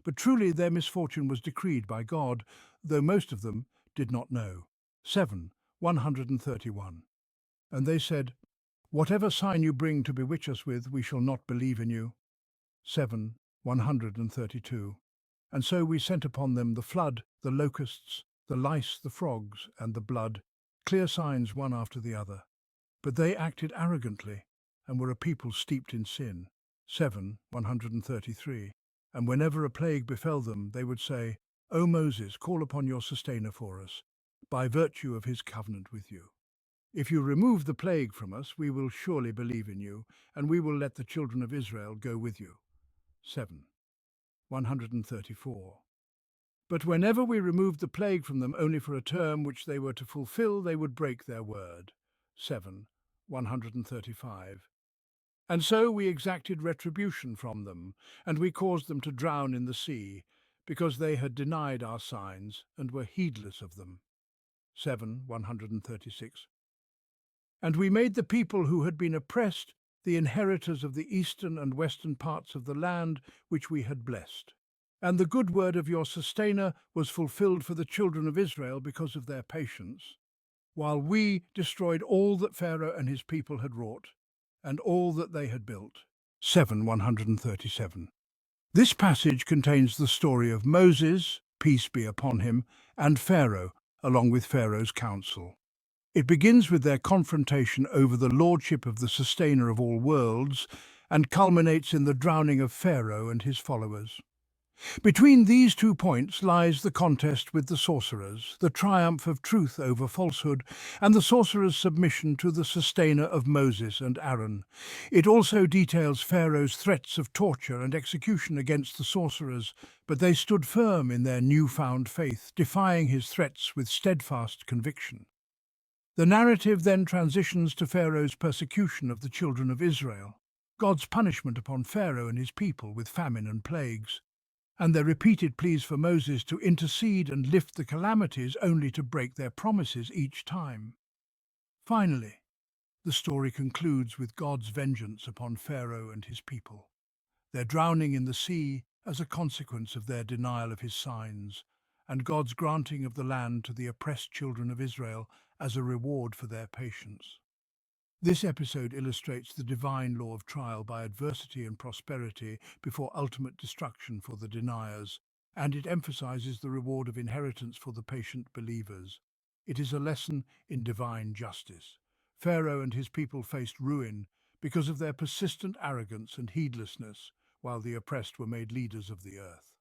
But truly their misfortune was decreed by God, though most of them did not know. 7:131. And they said, "Whatever sign you bring to bewitch us with, we shall not believe in you." 7:132. And so we sent upon them the flood, the locusts, the lice, the frogs, and the blood, clear signs one after the other. But they acted arrogantly, and were a people steeped in sin. 7:133. And whenever a plague befell them, they would say, "O Moses, call upon your sustainer for us, by virtue of his covenant with you. If you remove the plague from us, we will surely believe in you, and we will let the children of Israel go with you." 7:134. But whenever we removed the plague from them only for a term which they were to fulfill, they would break their word. 7:135. And so we exacted retribution from them, and we caused them to drown in the sea, because they had denied our signs and were heedless of them. 7:136. And we made the people who had been oppressed the inheritors of the eastern and western parts of the land which we had blessed. And the good word of your sustainer was fulfilled for the children of Israel because of their patience, while we destroyed all that Pharaoh and his people had wrought, and all that they had built. 7:137. This passage contains the story of Moses, peace be upon him, and Pharaoh, along with Pharaoh's council. It begins with their confrontation over the lordship of the sustainer of all worlds, and culminates in the drowning of Pharaoh and his followers. Between these 2 points lies the contest with the sorcerers, the triumph of truth over falsehood, and the sorcerers' submission to the sustainer of Moses and Aaron. It also details Pharaoh's threats of torture and execution against the sorcerers, but they stood firm in their newfound faith, defying his threats with steadfast conviction. The narrative then transitions to Pharaoh's persecution of the children of Israel, God's punishment upon Pharaoh and his people with famine and plagues, and their repeated pleas for Moses to intercede and lift the calamities only to break their promises each time. Finally, The story concludes with God's vengeance upon Pharaoh and his people, their drowning in the sea as a consequence of their denial of his signs, and God's granting of the land to the oppressed children of Israel as a reward for their patience. This episode illustrates the divine law of trial by adversity and prosperity before ultimate destruction for the deniers, and it emphasizes the reward of inheritance for the patient believers. It is a lesson in divine justice. Pharaoh and his people faced ruin because of their persistent arrogance and heedlessness, while the oppressed were made leaders of the earth.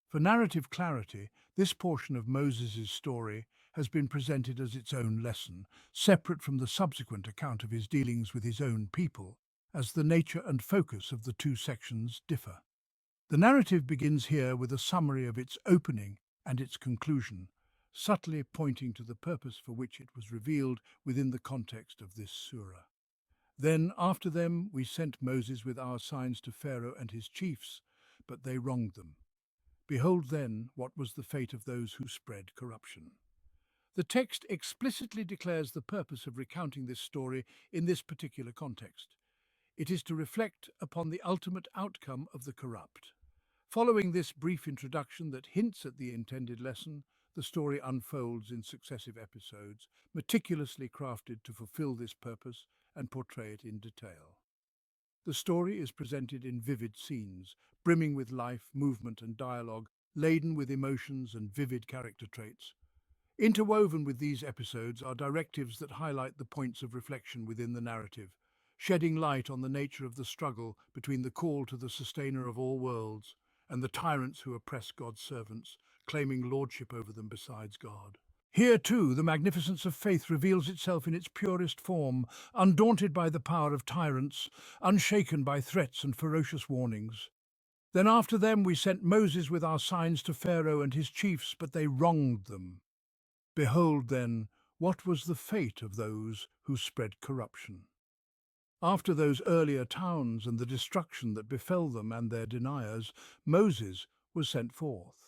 For narrative clarity, this portion of Moses' story has been presented as its own lesson, separate from the subsequent account of his dealings with his own people, as the nature and focus of the two sections differ. The narrative begins here with a summary of its opening and its conclusion, subtly pointing to the purpose for which it was revealed within the context of this surah. Then, after them, we sent Moses with our signs to Pharaoh and his chiefs, but they wronged them. Behold then what was the fate of those who spread corruption. The text explicitly declares the purpose of recounting this story in this particular context. It is to reflect upon the ultimate outcome of the corrupt. Following this brief introduction that hints at the intended lesson, the story unfolds in successive episodes, meticulously crafted to fulfill this purpose and portray it in detail. The story is presented in vivid scenes, brimming with life, movement, and dialogue, laden with emotions and vivid character traits. Interwoven with these episodes are directives that highlight the points of reflection within the narrative, shedding light on the nature of the struggle between the call to the sustainer of all worlds and the tyrants who oppress God's servants, claiming lordship over them besides God. Here, too, the magnificence of faith reveals itself in its purest form, undaunted by the power of tyrants, unshaken by threats and ferocious warnings. Then after them we sent Moses with our signs to Pharaoh and his chiefs, but they wronged them. Behold, then, what was the fate of those who spread corruption. After those earlier towns and the destruction that befell them and their deniers, Moses was sent forth.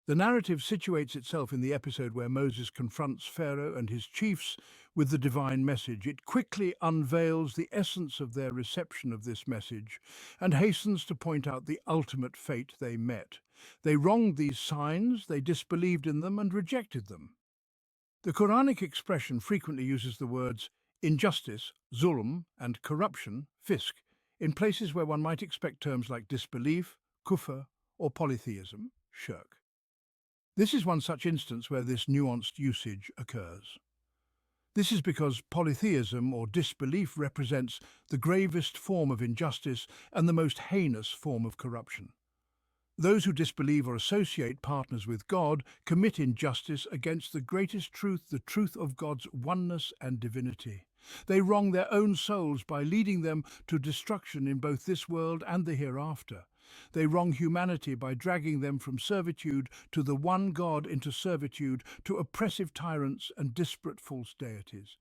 The narrative situates itself in the episode where Moses confronts Pharaoh and his chiefs with the divine message. It quickly unveils the essence of their reception of this message and hastens to point out the ultimate fate they met. They wronged these signs, they disbelieved in them and rejected them. The Quranic expression frequently uses the words injustice, zulm, and corruption, fisk, in places where one might expect terms like disbelief, kufr, or polytheism, shirk. This is one such instance where this nuanced usage occurs. This is because polytheism or disbelief represents the gravest form of injustice and the most heinous form of corruption. Those who disbelieve or associate partners with God commit injustice against the greatest truth, the truth of God's oneness and divinity. They wrong their own souls by leading them to destruction in both this world and the hereafter. They wrong humanity by dragging them from servitude to the one God into servitude to oppressive tyrants and disparate false deities.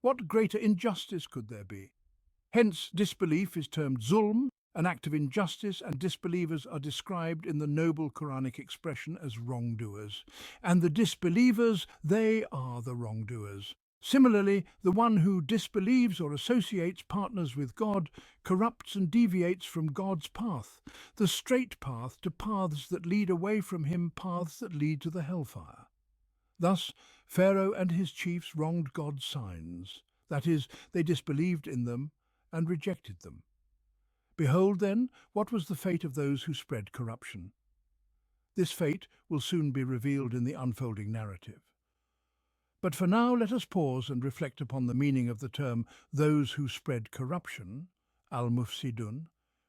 What greater injustice could there be? Hence, disbelief is termed zulm, an act of injustice, and disbelievers are described in the noble Quranic expression as wrongdoers. And the disbelievers, they are the wrongdoers. Similarly, the one who disbelieves or associates partners with God corrupts and deviates from God's path, the straight path, to paths that lead away from him, paths that lead to the hellfire. Thus, Pharaoh and his chiefs wronged God's signs. That is, they disbelieved in them and rejected them. Behold, then, what was the fate of those who spread corruption. This fate will soon be revealed in the unfolding narrative. But for now, let us pause and reflect upon the meaning of the term those who spread corruption, al-mufsidun,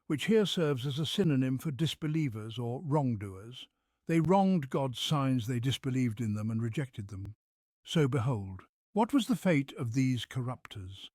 which here serves as a synonym for disbelievers or wrongdoers. They wronged God's signs, they disbelieved in them and rejected them. So behold, what was the fate of these corrupters?